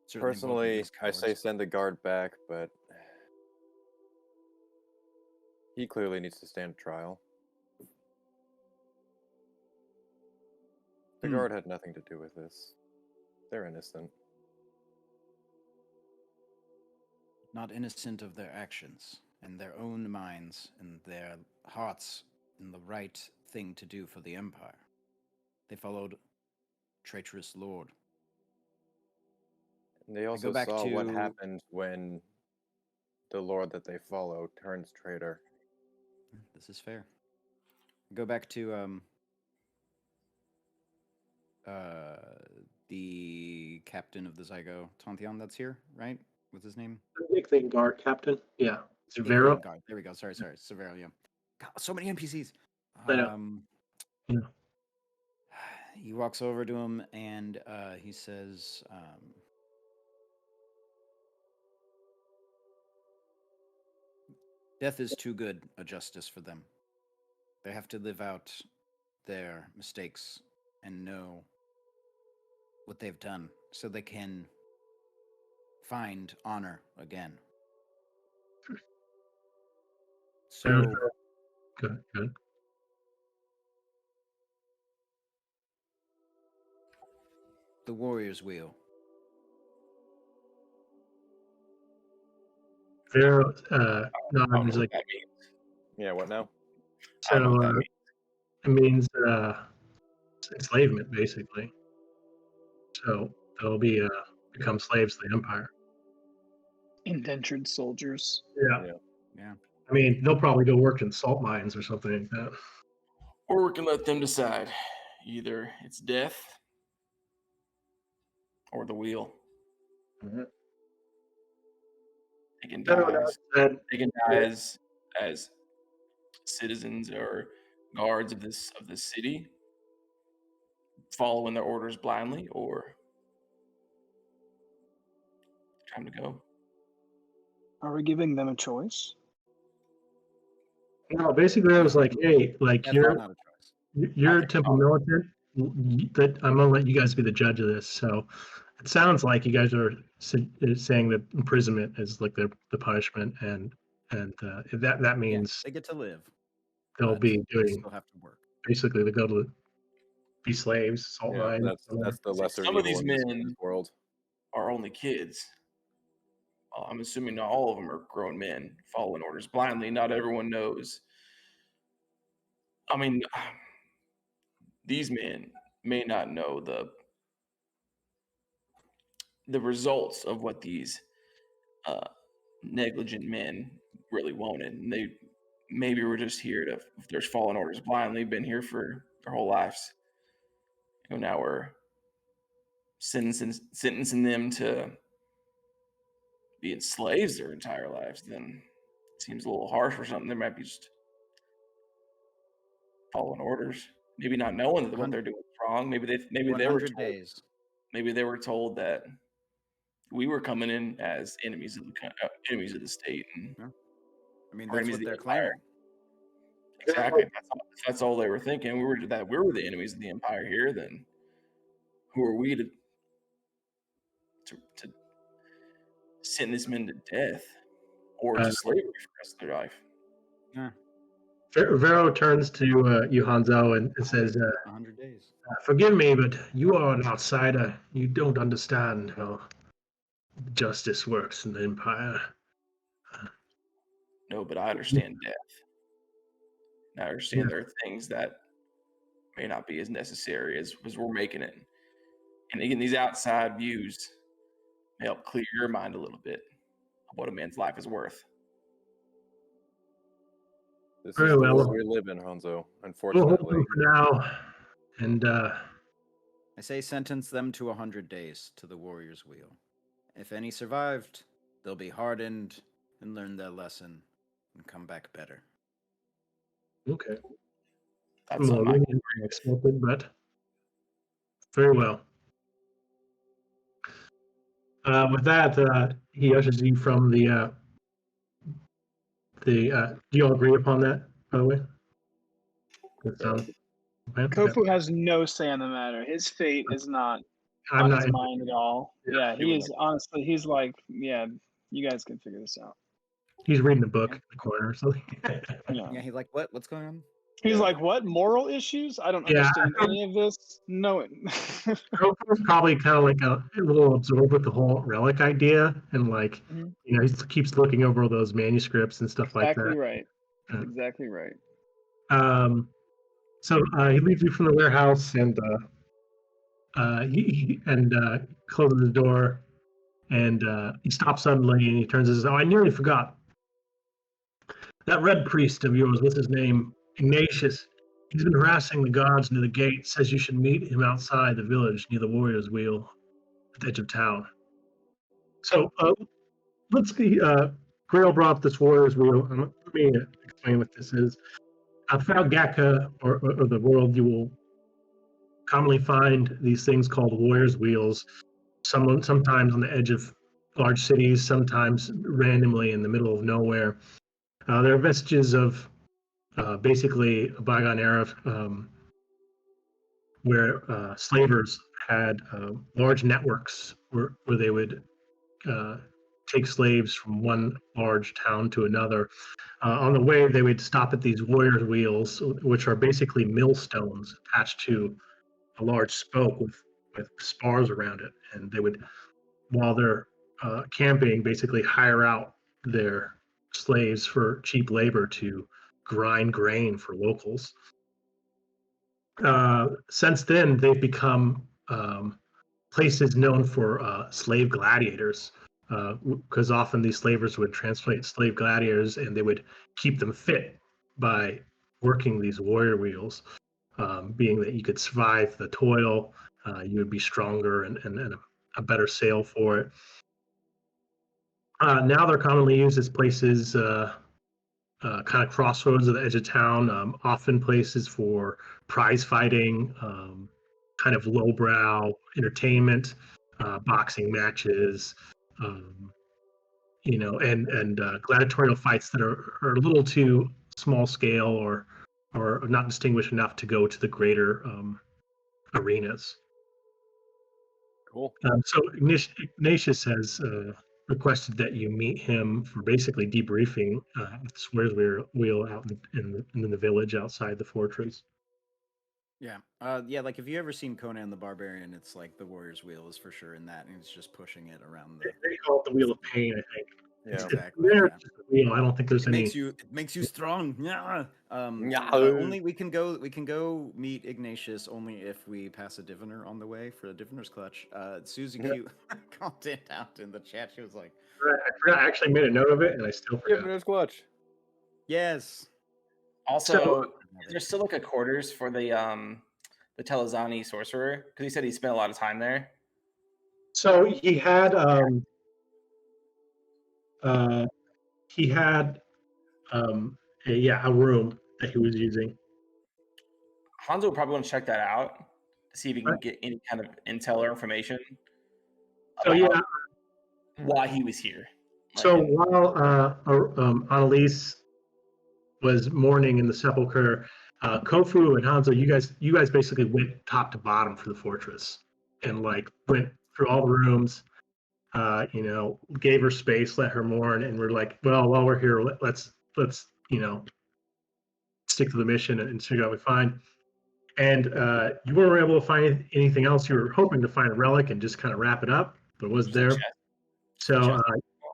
S1: Certainly both of
S4: Personally,
S1: these
S4: I say
S1: cowards.
S4: send the guard back, but he clearly needs to stand trial. The guard had nothing to do with this. They're innocent.
S1: Not innocent of their actions and their own minds and their hearts in the right thing to do for the Empire. They followed traitorous Lord.
S4: And they also
S1: back
S4: saw what
S1: to-
S4: happened when the Lord that they follow turns traitor.
S1: This is fair. Go back to the captain of the Zygo, Tontian, that's here, right? What's his name?
S3: nickname guard captain. Yeah,
S1: Nickname
S3: Severo.
S1: guard. There we go. Sorry, Severo. Yeah. God, so many NPCs.
S3: I know. Yeah.
S1: He walks over to him and he says, "Death is too good a justice for them. They have to live out their mistakes and know what they've done so they can find honor again." So
S3: Good.
S1: the warrior's wheel.
S3: Severo
S2: I don't know
S3: nods
S2: what
S3: like
S2: that means.
S4: Yeah, what now?
S2: I don't know what that
S3: so.
S2: means.
S3: It means enslavement, basically. So they'll be become slaves to the Empire.
S5: Indentured soldiers.
S3: Yeah.
S1: Yeah.
S3: I mean, they'll probably go work in salt mines or something like that.
S2: Or we can let them decide. Either it's death or the wheel.
S3: Mhm.
S2: They can
S3: Severo
S2: die.
S3: nods that
S2: They can die as citizens or guards of this city, following their orders blindly, or time to go.
S5: Are we giving them a choice?
S3: no, basically I was like, hey, like
S1: That's
S3: you're
S1: not a choice.
S3: you're temple militant. That I'm gonna let you guys be the judge of this. So it sounds like you guys are saying that imprisonment is like the punishment, and that
S1: Yeah,
S3: means
S1: they get to live.
S3: they'll
S1: but
S3: be
S1: they
S3: doing
S1: still have to work.
S3: basically they go to be slaves, salt
S4: Yeah,
S3: mines.
S4: that's the lesser
S2: Some of
S4: evil
S2: these
S4: in this
S2: men
S4: world.
S2: are only kids. I'm assuming not all of them are grown men following orders blindly. Not everyone knows. I mean, these men may not know the results of what these negligent men really wanted. And they maybe were just here to, if they're following orders blindly, been here for their whole lives. Now we're sentencing them to being slaves their entire lives. Then it seems a little harsh or something. They might be just following orders, maybe not knowing that what they're doing is wrong. Maybe they were
S1: 100
S2: told,
S1: days.
S2: maybe they were told that we were coming in as enemies of the state and
S1: I mean,
S2: or
S1: that's
S2: enemies
S1: what
S2: of the
S1: they're
S2: empire.
S1: claiming.
S2: Exactly. That's all they were thinking. We were the enemies of the empire here. Then who are we to sentenced men to death or to slavery for the rest of their life.
S3: Vero turns to you, Hanzo, and says,
S1: 100 days.
S3: "Forgive me, but you are an outsider. You don't understand how justice works in the Empire."
S2: No, but I understand death. And I understand there are things that may not be as necessary as we're making it. And again, these outside views may help clear your mind a little bit of what a man's life is worth.
S4: This
S3: Very
S4: is the
S3: well.
S4: world we live in, Hanzo.
S3: We'll hold
S4: Unfortunately,
S3: them for now, and
S1: I say sentence them to 100 days to the warrior's wheel. If any survived, they'll be hardened and learn their lesson and come back better.
S3: okay.
S2: That's
S3: More
S2: something
S3: lenient than expected, but very well. With that, he ushers you from the. Do you all agree upon that? By the way, that sounds. Okay.
S5: Kofu has no say in the matter. His fate is not
S3: I'm
S5: on
S3: not.
S5: his mind at all.
S3: Yeah,
S5: Yeah, he is honestly. He's like, yeah, you guys can figure this out.
S3: He's reading a book in the corner or something.
S5: Yeah.
S1: Yeah, he's like, what's going on?
S5: He's
S4: Yeah.
S5: like, what moral issues? I don't
S3: Yeah,
S5: understand any of this. No.
S3: Goku's probably kind of like a little absorbed with the whole relic idea, and like,
S5: Mhm.
S3: he keeps looking over all those manuscripts and stuff like
S5: Exactly
S3: that.
S5: right.
S3: Yeah.
S5: Exactly right.
S3: So he leaves you from the warehouse, and he closes the door, and he stops suddenly, and he turns and says, "Oh, I nearly forgot. That red priest of yours, what's his name? Ignatius. He's been harassing the guards near the gate. Says you should meet him outside the village near the warrior's wheel at the edge of town." So let's see. Grail brought up this warrior's wheel. Let me explain what this is. Throughout Gat'Ka, or the world, you will commonly find these things called warrior's wheels. Sometimes on the edge of large cities, sometimes randomly in the middle of nowhere. They're vestiges of basically a bygone era where slavers had large networks where they would take slaves from one large town to another. On the way, they would stop at these warriors' wheels, which are basically millstones attached to a large spoke with spars around it. And they would, while they're camping, basically hire out their slaves for cheap labor to grind grain for locals. Since then, they've become places known for slave gladiators, because often these slavers would translate slave gladiators, and they would keep them fit by working these warrior wheels, being that you could survive the toil, you would be stronger and a better sail for it. Now they're commonly used as places, kind of crossroads at the edge of town, often places for prize fighting, kind of lowbrow entertainment, boxing matches, and gladiatorial fights that are a little too small scale or not distinguished enough to go to the greater arenas.
S4: cool.
S3: So Ignatius has requested that you meet him for basically debriefing at the Swears Wheel out in the village outside the fortress.
S1: Yeah. Yeah, like if you ever seen Conan the Barbarian, it's like the warrior's wheel is for sure in that, and he's just pushing it around the.
S3: They call it the Wheel of Pain, I think.
S4: Yeah.
S1: Exactly.
S3: There,
S1: Yeah.
S3: just a wheel. I don't think there's
S1: It
S3: any.
S1: makes you strong. Yeah.
S4: Yeah.
S1: Only we can go meet Ignatius only if we pass a diviner on the way for a diviner's clutch. Susie
S4: Yeah.
S1: Q commented out in the chat. She was like,
S3: I forgot. I actually made a note of it, and I still
S4: Yeah,
S3: forgot.
S4: there's clutch.
S1: "Yes."
S2: Also, is there still like a quarters for the Telazani sorcerer? Because he said he spent a lot of time there.
S3: So he had a room that he was using.
S2: Hanzo will probably want to check that out to see if he can get any kind of intel or information
S3: So
S2: about why he was here.
S3: So while Annalise was mourning in the sepulcher, Kofu and Hanzo, you guys basically went top to bottom for the fortress, and like went through all the rooms, gave her space, let her mourn, and we're like, well, while we're here, let's stick to the mission and figure out what we find. And you weren't able to find anything else. You were hoping to find a relic and just kind of wrap it up, but it wasn't there. So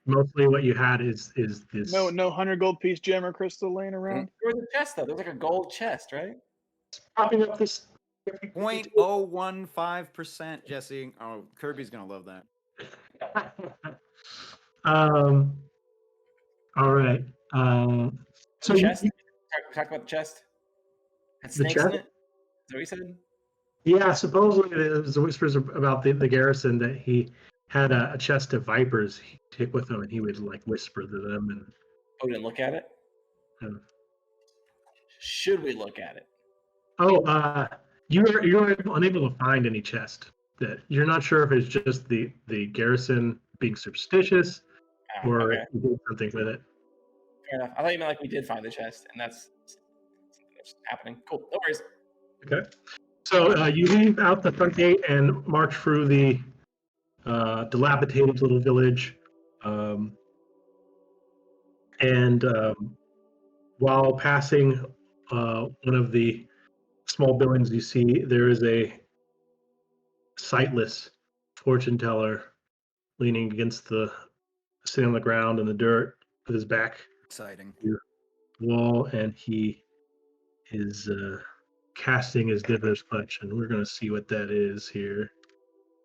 S3: mostly what you had is this.
S5: No 100 gold piece gem or crystal laying around.
S2: There was a chest though. There's like a gold chest, right?
S3: Popping up this
S1: 0.015%, Jesse. Oh, Kirby's gonna love that.
S3: All right. So
S2: chest. Talk about the chest. Had snakes in it. Is that what you said?
S3: Yeah, supposedly there's whispers about the garrison that he had a chest of vipers he'd take with him, and he would like whisper to them. And
S2: we didn't look at it. Should we look at it?
S3: You were unable to find any chest. That you're not sure if it's just the garrison being superstitious, or you did something with it.
S2: Fair enough. I thought you meant like we did find the chest, and that's happening. Cool. No worries.
S3: Okay. So you leave out the front gate and march through the dilapidated little village. While passing one of the small buildings, you see there is a sightless fortune teller leaning against sitting on the ground in the dirt with his back
S1: Exciting.
S3: to the wall, and he is casting his diviners clutch, and we're going to see what that is here.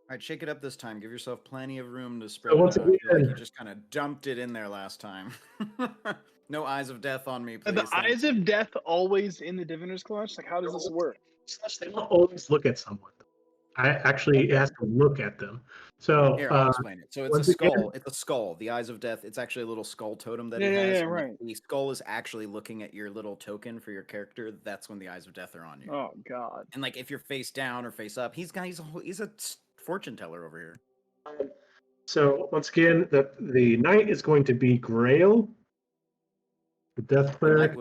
S1: All right, shake it up this time. Give yourself plenty of room to spread
S3: once
S1: it out. I feel like
S3: again-
S1: you just kind of dumped it in there last time. No eyes of death on me,
S5: Are
S1: please.
S5: the eyes of death always in the diviner's clutch? Like, how does this work?
S3: They don't always look at someone. It has to look at them. So
S1: Here, I'll explain it. So it's a
S3: once again-
S1: skull. It's a skull. The eyes of death. It's actually a little skull totem that he
S5: Yeah,
S1: has.
S5: yeah,
S1: and
S5: right.
S1: The skull is actually looking at your little token for your character. That's when the eyes of death are on you.
S5: Oh God.
S1: And like if you're face down or face up, he's a fortune teller over here.
S3: So once again, the knight is going to be Grail, the death cleric.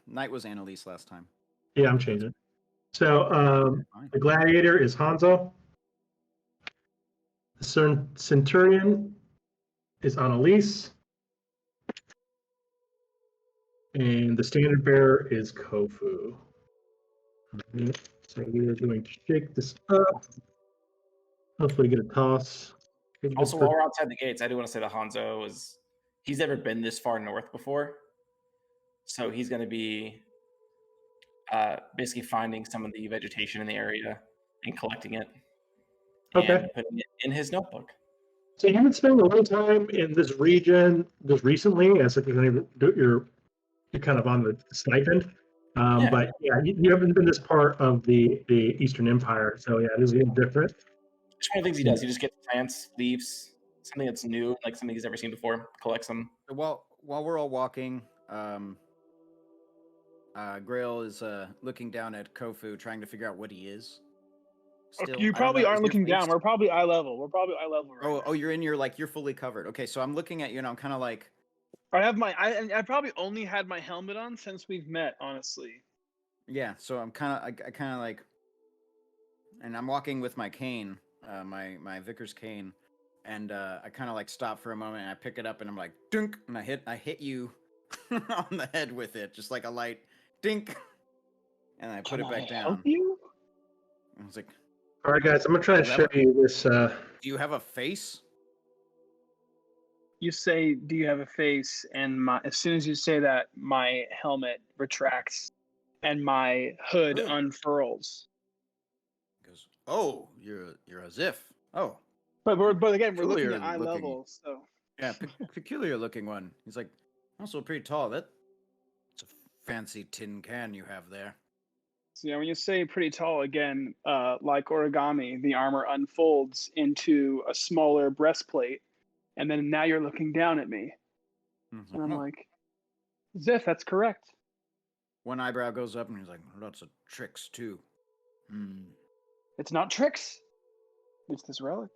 S1: Knight was Annalise last time.
S3: Yeah, I'm changing. So
S1: Fine.
S3: the gladiator is Hanzo. The centurion is Annalise. And the standard bearer is Kofu. So we are going to shake this up. Hopefully get a toss.
S2: Also, while we're outside the gates, I do want to say that Hanzo he's never been this far north before. So he's going to be basically finding some of the vegetation in the area and collecting it.
S3: Okay.
S2: And putting it in his notebook.
S3: So you've been spending a little time in this region just recently, as if you're kind of on the stipend.
S2: Yeah.
S3: But yeah, you haven't been this part of the Eastern Empire, so yeah, it is a little different.
S2: Just one of the things he does. He just gets plants, leaves, something that's new, like something he's never seen before, collects them.
S1: So while we're all walking, Grail is looking down at Kofu, trying to figure out what he is. Still,
S5: You
S1: I don't
S5: probably
S1: know,
S5: aren't
S1: is your
S5: looking
S1: face-
S5: down. We're probably eye level. Right now.
S1: You're in your you're fully covered. Okay, so I'm looking at you and I'm kind of like,
S5: I probably only had my helmet on since we've met, honestly.
S1: yeah. So I'm kind of like, and I'm walking with my cane, my Vickers cane, and I kind of like stop for a moment and I pick it up and I'm like, dunk, and I hit you on the head with it, just like a light dink, and I put it back down.
S5: Help you?
S1: I was like,
S3: All right, guys, I'm gonna try to show you this.
S1: do you have a face?
S5: You say, "Do you have a face?" And as soon as you say that, my helmet retracts, and my hood
S1: Ugh.
S5: unfurls.
S1: He goes, oh, you're as if. Oh,
S5: But again, we're looking
S1: Peculiar
S5: at eye
S1: looking.
S5: level, so
S1: yeah, peculiar looking one. He's like, also pretty tall. It's a fancy tin can you have there.
S5: So yeah, when you say pretty tall, again, like origami, the armor unfolds into a smaller breastplate, and then now you're looking down at me, and I'm
S1: Oh.
S5: like, Ziff, that's correct.
S1: One eyebrow goes up, and he's like, lots of tricks too. Hmm.
S5: It's not tricks. It's this relic.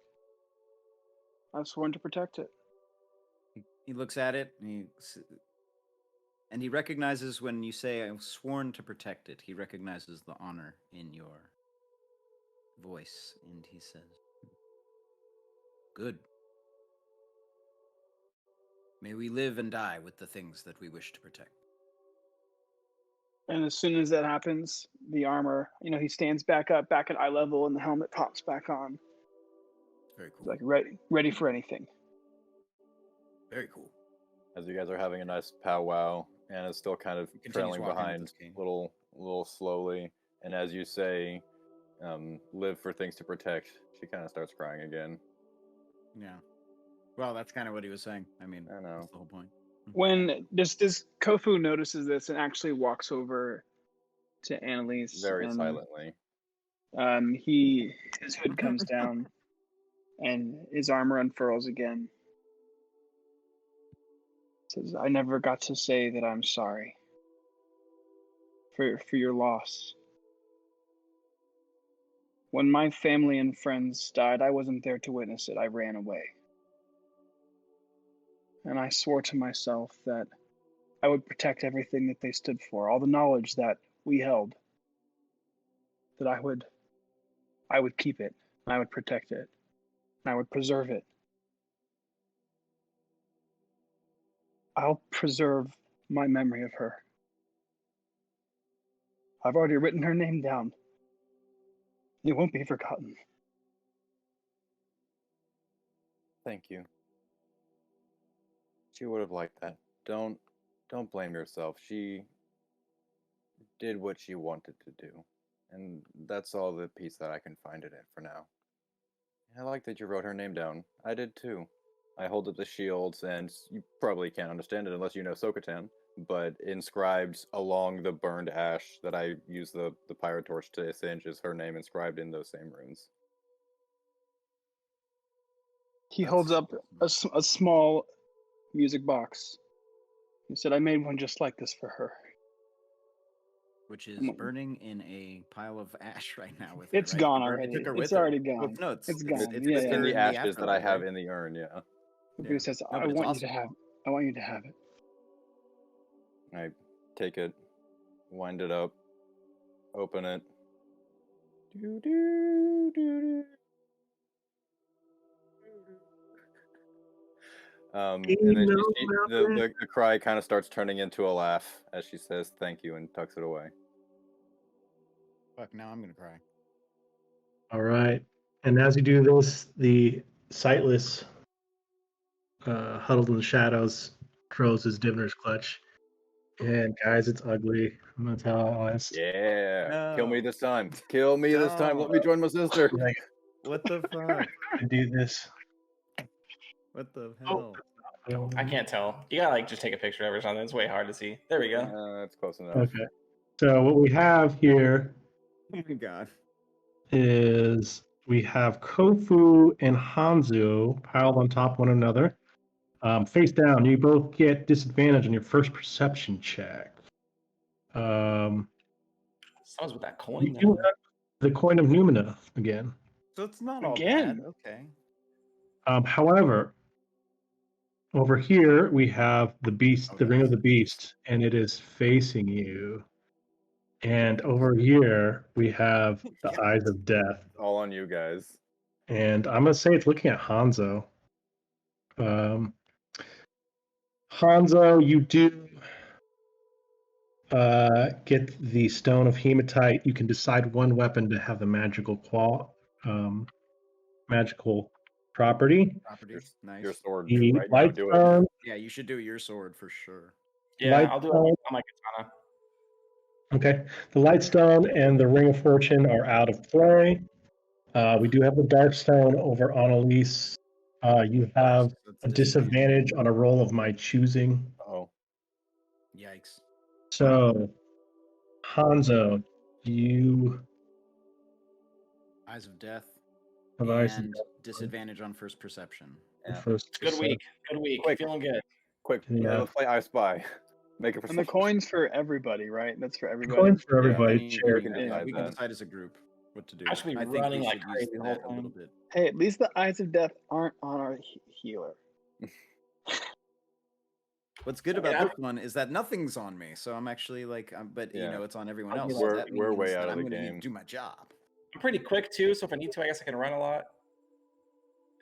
S5: I've sworn to protect it.
S1: He looks at it, and he recognizes when you say, "I've sworn to protect it." He recognizes the honor in your voice, and he says, "Good. May we live and die with the things that we wish to protect.
S5: And as soon as that happens, the armor, he stands back up, back at eye level, and the helmet pops back on.
S1: Very cool.
S5: Like ready for anything.
S1: Very cool.
S4: As you guys are having a nice powwow, Anna's still kind of
S1: Continues
S4: trailing
S1: walking with
S4: behind,
S1: this cane.
S4: little slowly. And as you say, live for things to protect, she kind of starts crying again.
S1: Yeah. Well, that's kind of what he was saying. I mean,
S4: I know.
S1: that's the whole point.
S5: When this Kofu notices this and actually walks over to Annalise.
S4: Very
S5: and,
S4: silently.
S5: His hood comes down and his armor unfurls again. Says, I never got to say that I'm sorry for your loss. When my family and friends died, I wasn't there to witness it. I ran away. And I swore to myself that I would protect everything that they stood for, all the knowledge that we held, that I would keep it, and I would protect it, and I would preserve it. I'll preserve my memory of her. I've already written her name down. It won't be forgotten.
S4: Thank you. She would have liked that. Don't blame yourself. She did what she wanted to do. And that's all the peace that I can find in it for now. I like that you wrote her name down. I did too. I hold up the shields, and you probably can't understand it unless you know Sokotan, but inscribed along the burned ash that I use the pirate torch to singe is her name inscribed in those same runes.
S5: He holds up a small music box. He said, I made one just like this for her.
S1: Which is burning in a pile of ash right now with
S5: It's
S1: her, right?
S5: gone
S1: It
S5: already.
S1: took her
S5: It's
S1: with her.
S5: already gone.
S1: Well, no, it's
S5: gone.
S1: It's
S5: Yeah,
S1: with
S5: yeah.
S4: In
S1: her
S4: the ashes that I
S1: afterlife,
S4: have
S1: right?
S4: in the urn, yeah.
S5: He says,
S1: No,
S5: I
S1: but it's
S5: want you
S1: awesome.
S5: to have it. I want you to have it.
S4: I take it, wind it up, open it. And then the cry kind of starts turning into a laugh as she says thank you and tucks it away.
S1: Fuck, now I'm gonna cry.
S3: All right. And as you do this, the sightless, huddled in the shadows, throws his diviner's clutch. And guys, it's ugly. I'm gonna tell you honest.
S4: Yeah. Kill me
S1: No.
S4: this time. Kill me this time. Let me join my sister.
S3: Like,
S1: What the fuck?
S3: I do this.
S1: What the hell?
S2: I can't tell. You gotta just take a picture of it or something. It's way hard to see. There we go.
S4: That's close enough.
S3: Okay. So what we have here
S1: Oh my god.
S3: is we have Kofu and Hanzo piled on top of one another. Face down, you both get disadvantage on your first perception check.
S2: Someone's with that coin.
S3: You do have the coin of Numina again.
S1: So it's not all
S5: Again?
S1: bad. Okay.
S3: However, over here we have the beast, the ring of the beast, and it is facing you. And over here we have the eyes of death.
S4: All on you guys.
S3: And I'm gonna say it's looking at Hanzo. Hanzo, you do get the stone of hematite. You can decide one weapon to have the magical magical property.
S1: Nice.
S4: Your sword,
S3: The
S4: right?
S3: light
S4: Do
S3: stone,
S1: Yeah, you should do your sword for sure.
S2: Yeah,
S3: light
S2: I'll do it
S3: stone.
S2: on my katana.
S3: Okay, the light stone and the ring of fortune are out of play. We do have the dark stone over on Elise. You have
S1: That's
S3: a disadvantage on a roll of my choosing.
S4: Oh.
S1: Yikes.
S3: So, Hanzo, you
S1: Eyes of death
S3: have eyes of
S1: and
S3: death.
S1: disadvantage on first perception.
S3: The
S4: Yeah.
S3: first
S2: Good week. Good week.
S4: Quick.
S2: Feeling good.
S4: Quick,
S3: Yeah.
S4: let's play I Spy. Make a
S5: And the
S4: perception.
S5: coin's for everybody, right? That's for everybody.
S3: Coins for
S1: Yeah,
S3: everybody.
S1: I mean,
S3: Share.
S4: we can
S1: yeah,
S4: decide
S1: we can
S4: that.
S1: decide as a group what to do.
S2: I should be
S1: think
S2: running
S1: we
S2: like
S1: should
S2: crazy
S1: use
S2: the whole
S1: that a little
S2: time.
S1: bit.
S5: Hey, at least the eyes of death aren't on our healer.
S1: What's good about
S2: Yeah.
S1: this one is that nothing's on me, so I'm actually like, but you
S4: Yeah.
S1: know, it's on everyone
S2: I'll
S1: else.
S2: be
S1: So
S2: like-
S1: that
S4: We're way
S1: means
S4: out
S1: that
S4: of the
S1: I'm gonna
S4: game.
S1: do my job.
S2: I'm pretty quick too, so if I need to, I guess I can run a lot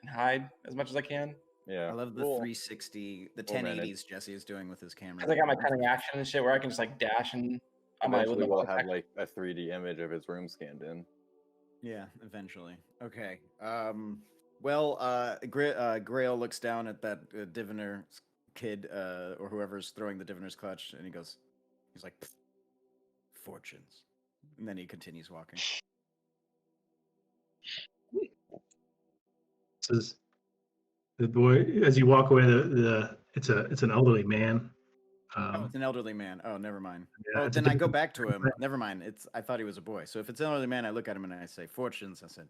S2: and hide as much as I can.
S4: Yeah.
S1: I love the
S2: Cool.
S1: 360, the
S4: Oh, man,
S1: 1080s Jesse is doing with his camera.
S2: Because I got my cutting action and shit where I can just like dash and on my with
S4: Eventually,
S2: my
S4: we'll
S2: backpack.
S4: have like a 3D image of his room scanned in.
S1: Yeah, eventually. Okay. Well, Grail looks down at that diviner kid, or whoever's throwing the diviner's clutch, and he's like, fortunes. And then he continues walking.
S3: Says the boy as you walk away. It's an elderly man.
S1: Oh, it's an elderly man. Oh, never mind.
S3: Yeah,
S1: Oh,
S3: it's a
S1: then I go
S3: different-
S1: back to him. Never mind. I thought he was a boy. So if it's an elderly man, I look at him and I say, fortunes. I said,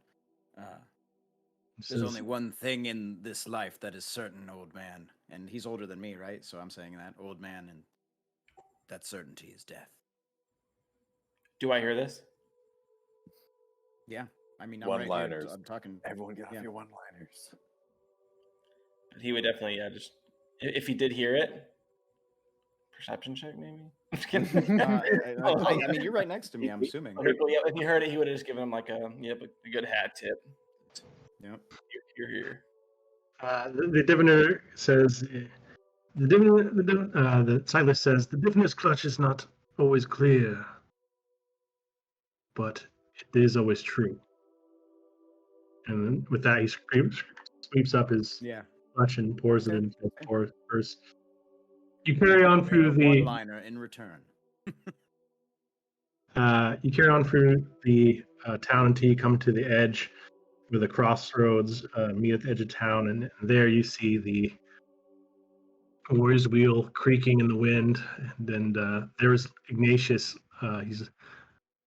S1: there's
S3: says,
S1: only one thing in this life that is certain, old man. And he's older than me, right? So I'm saying that, old man, and that certainty is death.
S2: Do I hear this?
S1: Yeah. I mean, I'm right here.
S4: One-liners.
S1: I'm talking.
S4: Everyone get off
S1: Yeah.
S4: your one-liners.
S2: He would definitely, just if he did hear it, perception check maybe. I'm just kidding.
S1: I mean, you're right next to me. I'm assuming.
S2: Okay, cool. Yeah, if he heard it, he would have just given him like a good hat tip.
S1: Yep.
S2: You're here.
S3: the diviner says the Silas says the diviner's clutch is not always clear, but it is always true. And then with that, he sweeps up his
S1: Yeah.
S3: clutch and pours it
S1: Okay,
S3: into the
S1: okay.
S3: purse. You carry on through the
S1: one-liner in return.
S3: You carry on through the town until you come to the edge where the crossroads meet at the edge of town, and there you see the warrior's wheel creaking in the wind, and there's Ignatius. He's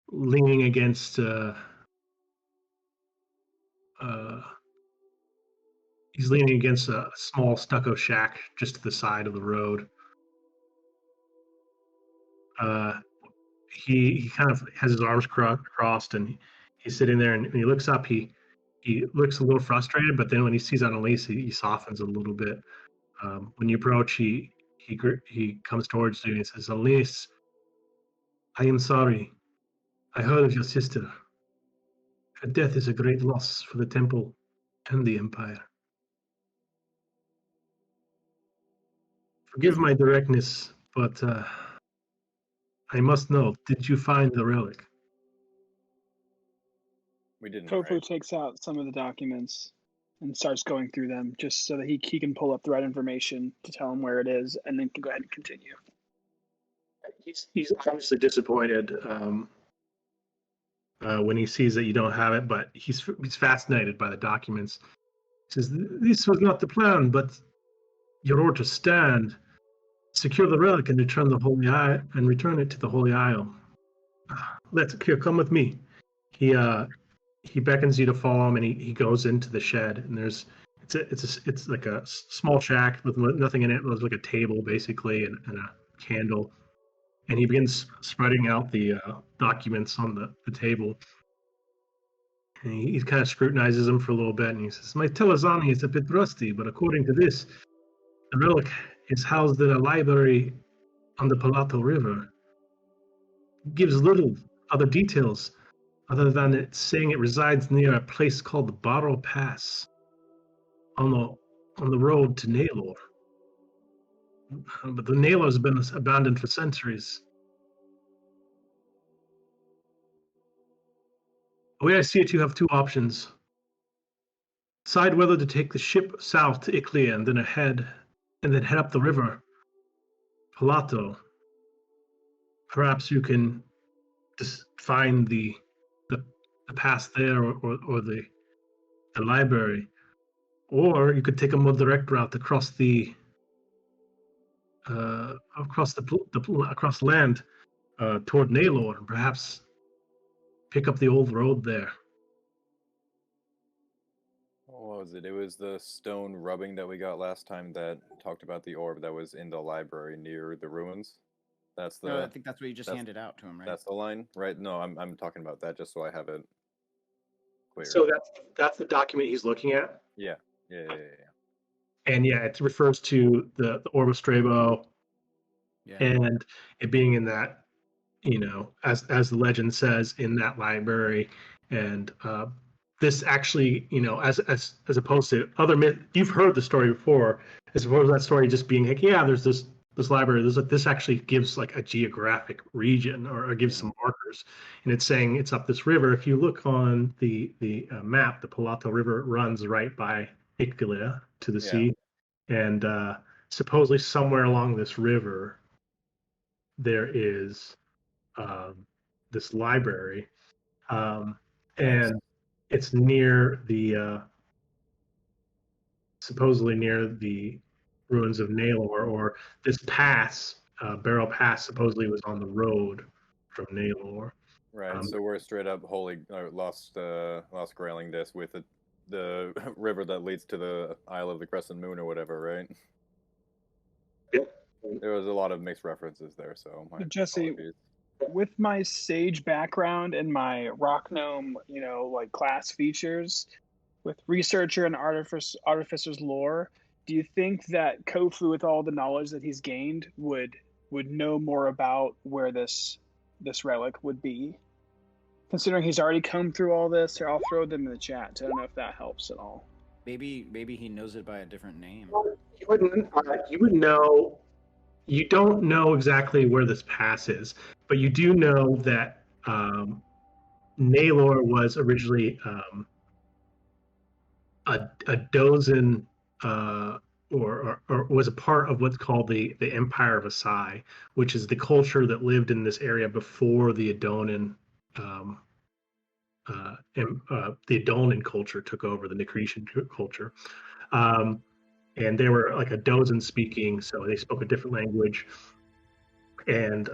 S3: leaning against a small stucco shack just to the side of the road. He kind of has his arms crossed, and he's sitting there, and when he looks up, he looks a little frustrated, but then when he sees Annalise, he softens a little bit. When you approach, he comes towards you and he says, "Annalise, I am sorry. I heard of your sister. Her death is a great loss for the temple and the empire. Forgive my directness, but I must know, did you find the relic?"
S4: We didn't.
S5: Kofu
S4: Right?
S5: takes out some of the documents and starts going through them just so that he can pull up the right information to tell him where it is, and then can go ahead and continue.
S3: He's obviously disappointed when he sees that you don't have it, but he's fascinated by the documents. He says, "This was not the plan, but your orders stand. Secure the relic and return it to the Holy Isle. Here, come with me." He beckons you to follow him, and he goes into the shed. And it's like a small shack with nothing in it. It was like a table basically, and a candle. And he begins spreading out the documents on the table. And he kind of scrutinizes them for a little bit, and he says, "My Telazani is a bit rusty, but according to this, the relic is housed in a library on the Palato River. It gives little other details other than it saying it resides near a place called the Barrow Pass on the road to Naylor. But the Naylor has been abandoned for centuries. The way I see it, you have two options. Decide whether to take the ship south to Iclia and then head up the river, Palato. Perhaps you can just find the pass there, or the library, or you could take a more direct route across land toward Naylor, and perhaps pick up the old road there."
S4: What was it? It was the stone rubbing that we got last time that talked about the orb that was in the library near the ruins. That's the.
S1: No, I think that's what you just
S4: that's-
S1: handed out to him, right?
S4: That's the line, right? No, I'm talking about that just so I have it clear.
S3: So that's the document he's looking at.
S4: Yeah.
S3: And yeah, it refers to the Orb of Strabo,
S1: Yeah.
S3: and it being in that, as the legend says, in that library. And this actually, as opposed to other myth, you've heard the story before, as opposed to that story just being like, yeah, there's this library. This actually gives like a geographic region or gives some markers, and it's saying it's up this river. If you look on the map, the Palato River runs right by Ictlia to the sea, and supposedly somewhere along this river there is this library, and it's near the supposedly near the ruins of Nailor, or this pass, Barrel Pass, supposedly was on the road from Nailor.
S4: Right. So we're straight up lost grailing this with the river that leads to the Isle of the Crescent Moon or whatever, right?
S3: Yep.
S4: There was a lot of mixed references there, so my
S5: Jesse,
S4: apologies.
S5: with my sage background and my rock gnome, like class features, with researcher and artificer's lore, do you think that Kofu, with all the knowledge that he's gained, would know more about where this relic would be? Considering he's already come through all this, or I'll throw them in the chat. I don't know if that helps at all.
S1: Maybe he knows it by a different name.
S3: You would know. You don't know exactly where this pass is, but you do know that Nailor was originally a dozen, or was a part of what's called the Empire of Asai, which is the culture that lived in this area before the Adonan. The Adonan culture took over the Necretian culture. And they were like a dozen speaking, so they spoke a different language. And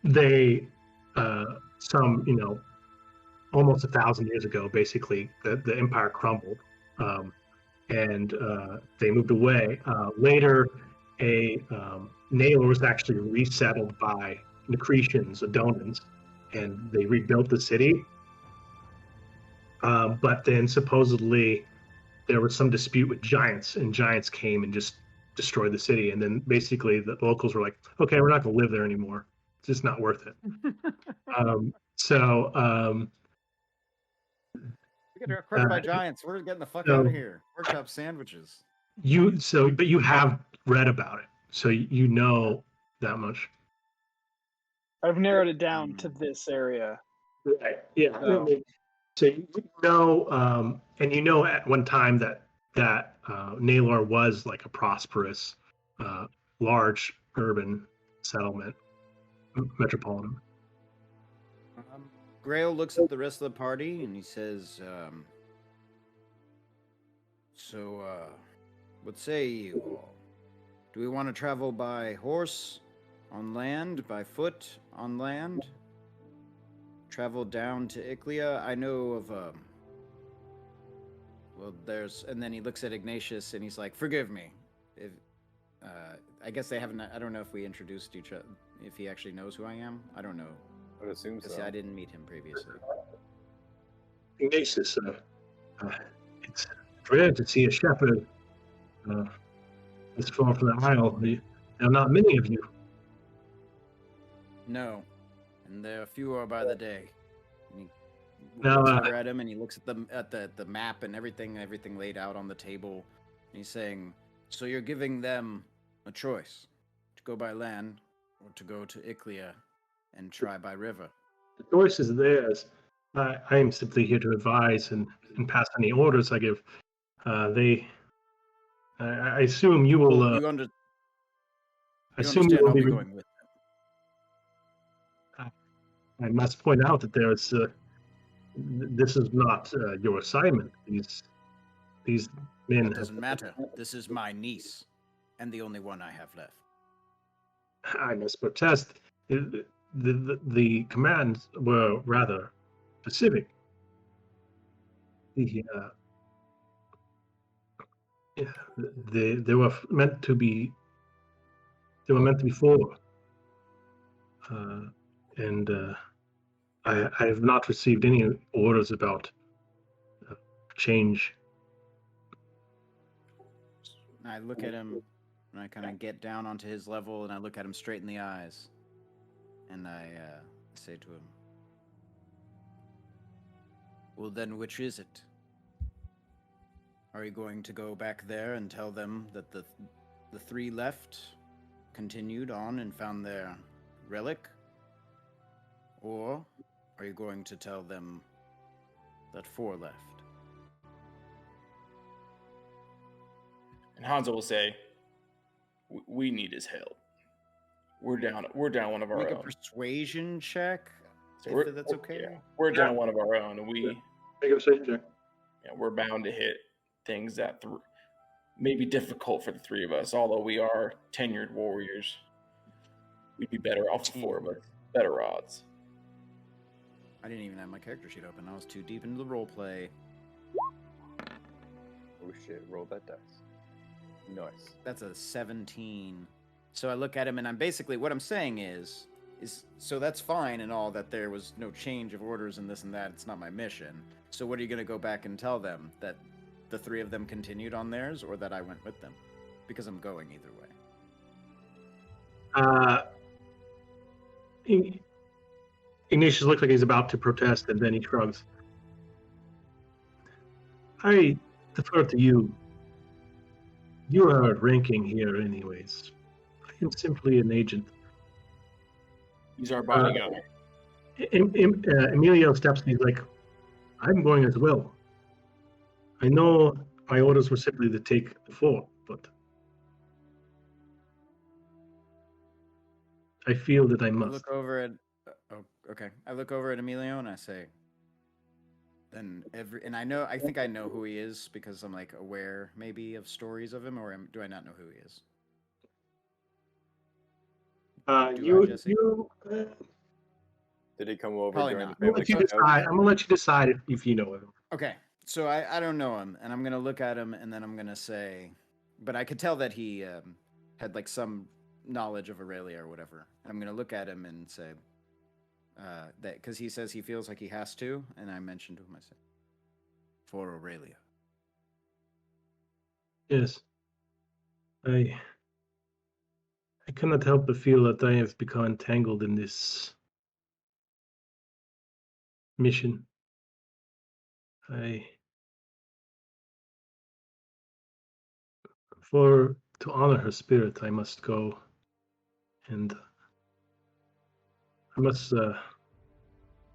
S3: they, almost 1,000 years ago, basically, the empire crumbled, and they moved away. Later, Nailor was actually resettled by Necretians, Adonans, and they rebuilt the city. But then supposedly there was some dispute with giants, and giants came and just destroyed the city. And then basically the locals were like, okay, we're not going to live there anymore. It's just not worth it.
S1: We get crushed by giants. We're getting the fuck out of here. Pork chop sandwiches.
S3: But you have read about it, so you know that much.
S5: I've narrowed it down to this area.
S3: Right. Yeah. So you know, and you know at one time that Nailor was like a prosperous, large urban settlement, metropolitan.
S1: Grail looks at the rest of the party and he says, what say you all? Do we want to travel by horse, on land, by foot, on land? Travel down to Ictlia? I know of, and then he looks at Ignatius and he's like, forgive me. If, I guess they haven't, I don't know if we introduced each other, if he actually knows who I am. I don't know.
S4: I would assume so.
S1: I didn't meet him previously.
S3: Ignatius, it's rare to see a shepherd this far from the Isle. There are not many of you.
S1: No, and there are fewer by the day. And he
S3: Now,
S1: looks over at him, and he looks at the map and everything laid out on the table. And he's saying, "So you're giving them a choice to go by land or to go to Ictlia and try by river."
S3: The choice is theirs. I am simply here to advise and pass any orders I give. I assume you will.
S1: Well,
S3: I assume you
S1: understand
S3: will
S1: I'll
S3: be
S1: be going with them.
S3: I must point out that there is. This is not your assignment. These men.
S1: It doesn't matter. This is my niece, and the only one I have left.
S3: I must protest. The commands were rather specific. They were meant to be. They were meant to be four. And I have not received any orders about change.
S1: I look at him, and I kind of get down onto his level, and I look at him straight in the eyes, and I say to him, Well, then which is it? Are you going to go back there and tell them that the three left continued on and found their relic? Or are you going to tell them that 4 left?
S2: And Hanzo will say, "We need his help. We're down one of our
S1: Make a
S2: own.
S1: persuasion check,
S2: So
S1: if that's okay.
S2: Yeah, we're down one of our own, and
S3: Make a persuasion check.
S2: we're bound to hit things that may be difficult for the 3 of us. Although we are tenured warriors, we'd be better off with 4 of us. Better odds."
S1: I didn't even have my character sheet open. I was too deep into the role play.
S4: Oh shit, roll that dice. Nice.
S1: That's a 17. So I look at him and I'm basically, what I'm saying is so that's fine and all that there was no change of orders and this and that. It's not my mission. So what are you going to go back and tell them? That the 3 of them continued on theirs or that I went with them? Because I'm going either way.
S3: Ignatius looks like he's about to protest, and then he shrugs. I defer to you. You are ranking here anyways. I am simply an agent.
S2: He's our bodyguard.
S3: Emilio steps and he's like, I'm going as well. I know my orders were simply to take the fort, but I feel that I
S1: I
S3: must.
S1: look over at okay. I look over at Emilio and I say, then I think I know who he is because I'm like aware maybe of stories of him, or do I not know who he is?
S4: Did he come over
S1: Probably
S4: during
S1: not.
S4: the
S3: I'm
S4: family
S3: gonna let you
S4: cookout?
S3: decide. I'm gonna let you decide if you know him.
S1: Okay, so I don't know him, and I'm gonna look at him, and then I'm gonna say, but I could tell that he had like some knowledge of Aurelia or whatever. And I'm gonna look at him and say that because he says he feels like he has to, and I mentioned to him, I said, for Aurelia.
S3: Yes. I cannot help but feel that I have become entangled in this mission. To honor her spirit, I must go, and I must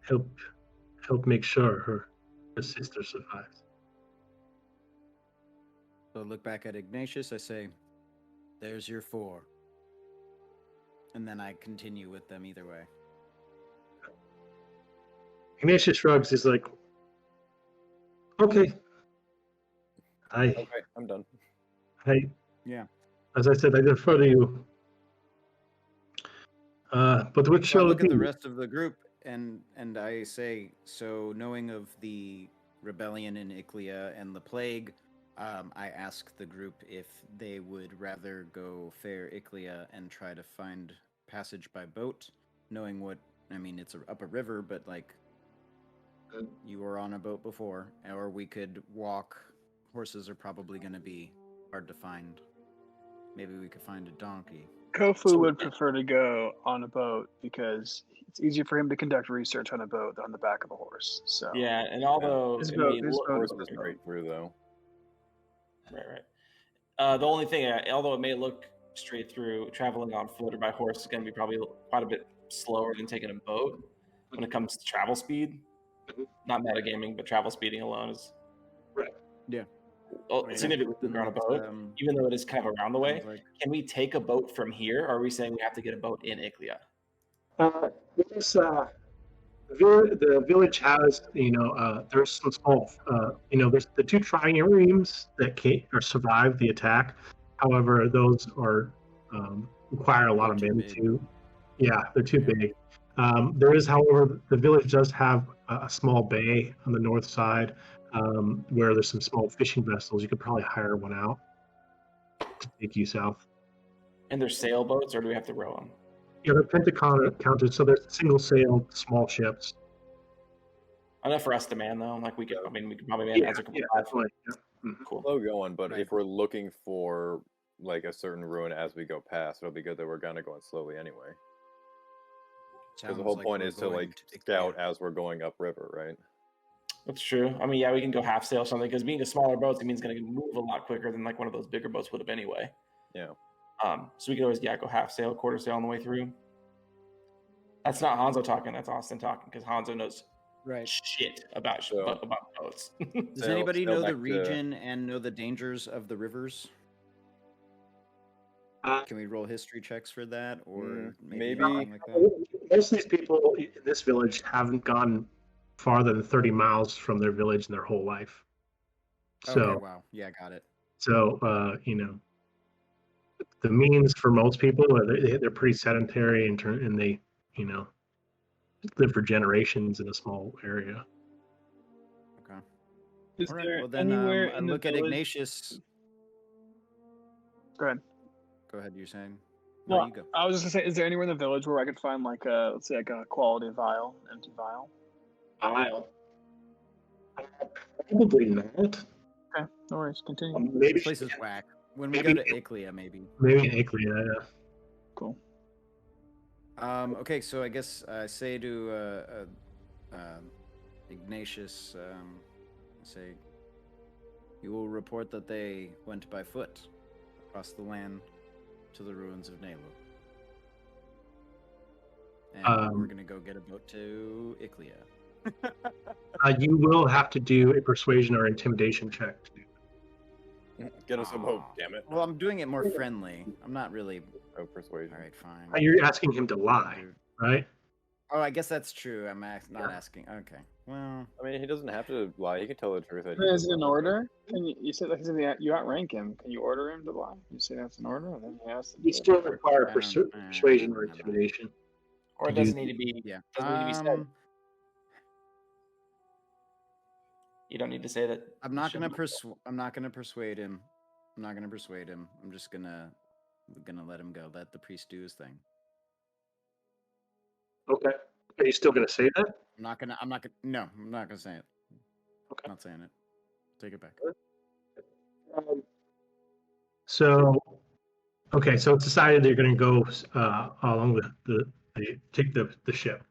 S3: help make sure her sister survives.
S1: So I look back at Ignatius, I say, there's your 4. And then I continue with them either way.
S3: Ignatius shrugs. He's like, okay.
S4: Okay, I'm done.
S1: Yeah.
S3: As I said, I defer to you. But which
S1: So I
S3: shall
S1: look
S3: it
S1: at the
S3: be?
S1: rest of the group and I say, so knowing of the rebellion in Iclia and the plague, I ask the group if they would rather go fair Iclia and try to find passage by boat, knowing what, I mean, it's up a river, but like you were on a boat before, or we could walk. Horses are probably going to be hard to find. Maybe we could find a donkey.
S5: Kofu would prefer to go on a boat because it's easier for him to conduct research on a boat than on the back of a horse. So
S2: Yeah, and although
S5: his
S2: it
S5: boat,
S2: may
S5: his
S2: look-
S5: boat
S4: Horse
S5: is
S4: was
S5: his boat.
S4: straight through though.
S2: Right. The only thing, although it may look straight through, traveling on foot or by horse is going to be probably quite a bit slower than taking a boat when it comes to travel speed. Not metagaming, but travel speeding alone is significantly quicker on a boat, even though it is kind of around the way.
S1: Like,
S2: Can we take a boat from here, or are we saying we have to get a boat in Iclia?
S3: The village has, there's some small, there's the 2 triremes that survived the attack. However, those are require a lot of men to. Yeah, they're too big. There is, however, the village does have a small bay on the north side where there's some small fishing vessels. You could probably hire one out to take you south.
S2: And there's sailboats, or do we have to row them?
S3: Yeah, they're pentacounted, so there's single-sailed small ships.
S2: Enough for us to man, though. Like we could probably man as a couple of.
S3: Definitely. Yeah.
S2: Cool.
S4: Slow going, but
S1: Right.
S4: if we're looking for like a certain ruin as we go past, it'll be good that we're gonna go slowly anyway. Because the whole point is to like scout as we're going upriver, right?
S2: That's true. I mean, yeah, we can go half sail or something because being a smaller boat, it means it's going to move a lot quicker than like one of those bigger boats would have anyway.
S4: Yeah.
S2: So we could always go half sail, quarter sail on the way through. That's not Hanzo talking. That's Austin talking because Hanzo knows shit about boats.
S1: Does anybody know the region and know the dangers of the rivers? Can we roll history checks for that, or maybe anything like that?
S3: Most of these people in this village haven't gone farther than 30 miles from their village in their whole life. So,
S1: okay, wow. Yeah, got it.
S3: So, the means for most people, they're pretty sedentary and they, live for generations in a small area.
S1: Okay.
S5: Is
S1: All right,
S5: there
S1: well then,
S5: anywhere
S1: I
S5: in the
S1: look at
S5: village-
S1: Ignatius.
S5: Go ahead.
S1: Go ahead, you're saying? No,
S5: Well,
S1: you go.
S5: I was just gonna say, is there anywhere in the village where I could find like a, let's say, like a quality vial, empty vial?
S3: Vial? Probably not.
S5: Okay, no worries. Continue.
S3: Maybe
S1: This place is whack. When we go to Iclea, maybe.
S3: Maybe in Iclea, yeah.
S5: Cool.
S1: Okay, so I guess I say to Ignatius, say, you will report that they went by foot across the land to the ruins of Nalu. And we're going to go get a boat to Iclea.
S3: You will have to do a persuasion or intimidation check.
S4: Get us a boat, damn it.
S1: Well, I'm doing it more friendly. I'm not really...
S4: No persuasion.
S1: All right, fine.
S3: You're asking him to lie, right?
S1: Oh, I guess that's true. I'm not asking. Okay. Well,
S4: I mean, he doesn't have to lie. He can tell the truth.
S5: Is it an order? Can you said like you outrank him? Can you order him to lie? You say that's an order, and then he has to.
S3: You still require persuasion or intimidation.
S2: Or it doesn't need to be.
S1: yeah.
S2: Doesn't need to be said. You don't need to say that.
S1: I'm not gonna persuade him. I'm not gonna persuade him. I'm just gonna let him go. Let the priest do his thing.
S3: Okay. Are you still gonna say that?
S1: I'm not gonna say it.
S3: Okay.
S1: I'm not saying it. Take it back.
S3: So it's decided they're going to go along with take the ship.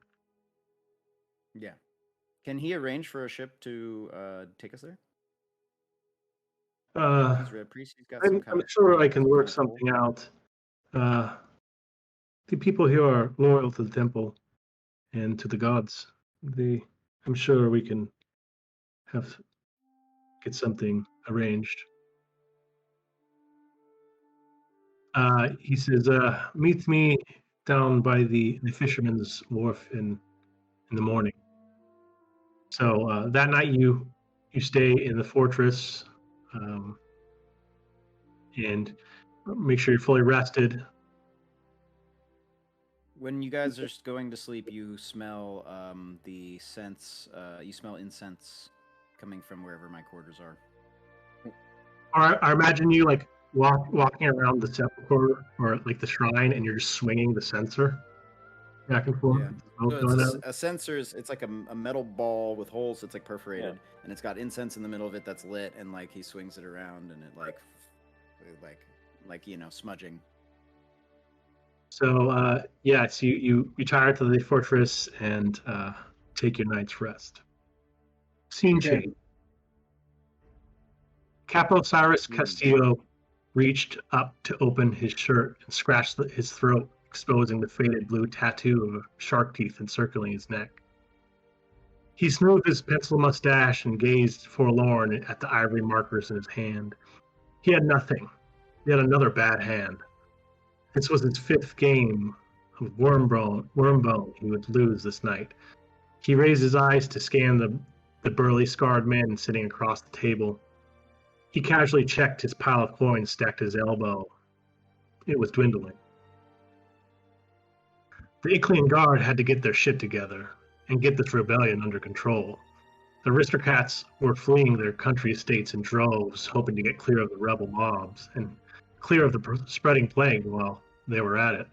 S1: Yeah. Can he arrange for a ship to take us there? He's a priest. He's got
S3: I'm sure I can work something out. The people here are loyal to the temple and to the gods. I'm sure we can get something arranged. He says, meet me down by the fisherman's wharf in the morning. So that night you stay in the fortress and make sure you're fully rested.
S1: When you guys are going to sleep, you smell the scents. You smell incense coming from wherever my quarters are.
S3: I imagine you like walking around the sepulchre or like the shrine, and you're just swinging the censer back and forth.
S1: Yeah. So a censer is like a metal ball with holes. It's like perforated, and it's got incense in the middle of it that's lit, and like he swings it around, and it like smudging.
S3: So so you retire to the fortress and take your night's rest. Scene change. Capo Cyrus Castillo reached up to open his shirt and scratched his throat, exposing the faded blue tattoo of shark teeth encircling his neck. He smoothed his pencil mustache and gazed forlorn at the ivory markers in his hand. He had nothing. He had another bad hand. This was his fifth game of wormbone he would lose this night. He raised his eyes to scan the burly, scarred man sitting across the table. He casually checked his pile of coins stacked at his elbow. It was dwindling. The Iclean Guard had to get their shit together and get this rebellion under control. The aristocrats were fleeing their country estates in droves, hoping to get clear of the rebel mobs and clear of the spreading plague while they were at it.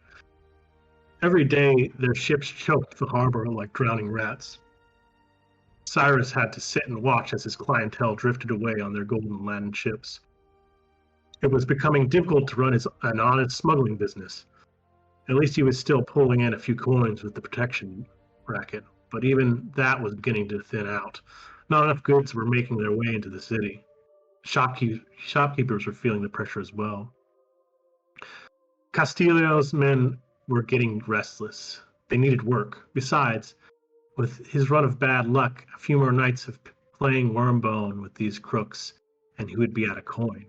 S3: Every day, their ships choked the harbor like drowning rats. Cyrus had to sit and watch as his clientele drifted away on their golden-laden ships. It was becoming difficult to run an honest smuggling business. At least he was still pulling in a few coins with the protection racket, but even that was beginning to thin out. Not enough goods were making their way into the city. Shopkeepers were feeling the pressure as well. Castillo's men were getting restless. They needed work. Besides, with his run of bad luck, a few more nights of playing wormbone with these crooks, and he would be out of coin.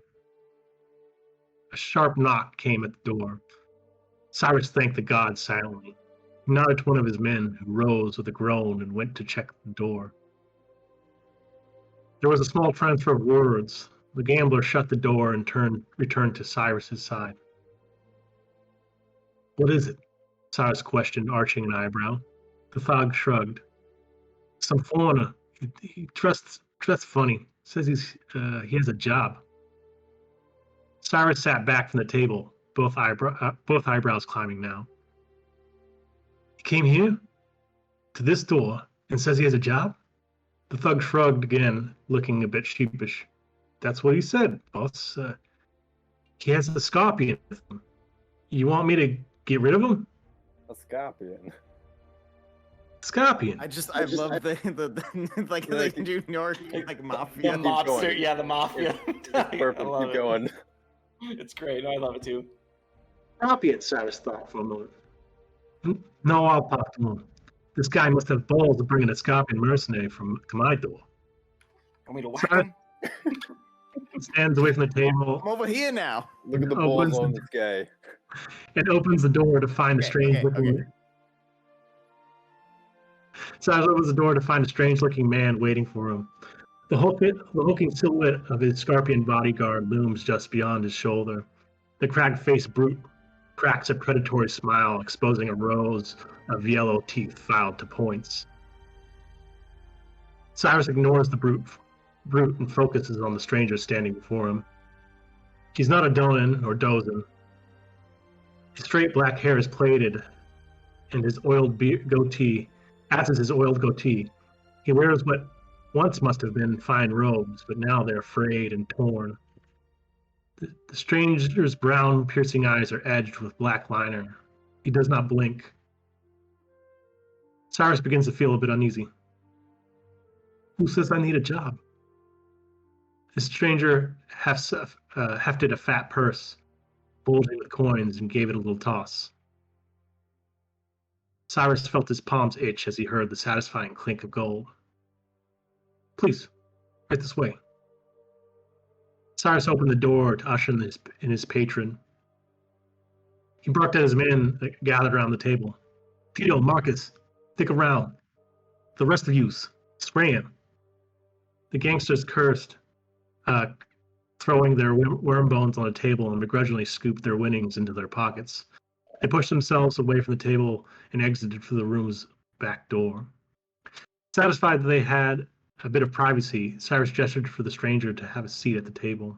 S3: A sharp knock came at the door. Cyrus thanked the gods silently. He nodded to one of his men, who rose with a groan and went to check the door. There was a small transfer of words. The gambler shut the door and returned to Cyrus's side. "What is it?" Cyrus questioned, arching an eyebrow. The thug shrugged. "Some foreigner. He dressed funny. Says he has a job." Cyrus sat back from the table, both eyebrows climbing now. "He came here, to this door, and says he has a job?" The thug shrugged again, looking a bit sheepish. "That's what he said, boss. He has a scorpion with him. You want me to get rid of him?"
S4: A scorpion.
S3: Scorpion.
S1: I love the like the New York like mafia.
S2: The mobster, yeah, the mafia.
S4: It's perfect.
S2: I love
S4: Keep
S2: it.
S4: going.
S2: It's great. I love it too.
S3: Scorpion, Cyrus thought for a moment. "No, I'll talk to him. This guy must have balls to bring in a scorpion mercenary to my door."
S2: Want me to whack
S3: Sorry.
S2: him?
S3: He stands away from the table
S1: I'm over here now.
S4: Look at the
S3: Oh,
S4: balls
S3: what's
S4: on
S3: the-
S4: this guy.
S3: and opens the door to find a
S1: Okay,
S3: strange-looking.
S1: okay.
S3: Cyrus opens the door to find a strange-looking man waiting for him. The hulking silhouette of his scorpion bodyguard looms just beyond his shoulder. The cracked-faced brute cracks a predatory smile, exposing a rows of yellow teeth filed to points. Cyrus ignores the brute and focuses on the stranger standing before him. He's not a Donan or Dozin. His straight black hair is plaited, and his oiled goatee, as is his oiled goatee. He wears what once must have been fine robes, but now they're frayed and torn. The stranger's brown, piercing eyes are edged with black liner. He does not blink. Cyrus begins to feel a bit uneasy. "Who says I need a job?" The stranger hefted a fat purse, bulging with coins, and gave it a little toss. Cyrus felt his palms itch as he heard the satisfying clink of gold. "Please, right this way." Cyrus opened the door to usher in his patron. He barked at his men that gathered around the table. "Tito, Marcus, stick around. The rest of yous, scram." The gangsters cursed, throwing their worm bones on the table and begrudgingly scooped their winnings into their pockets. They pushed themselves away from the table and exited through the room's back door. Satisfied that they had a bit of privacy, Cyrus gestured for the stranger to have a seat at the table.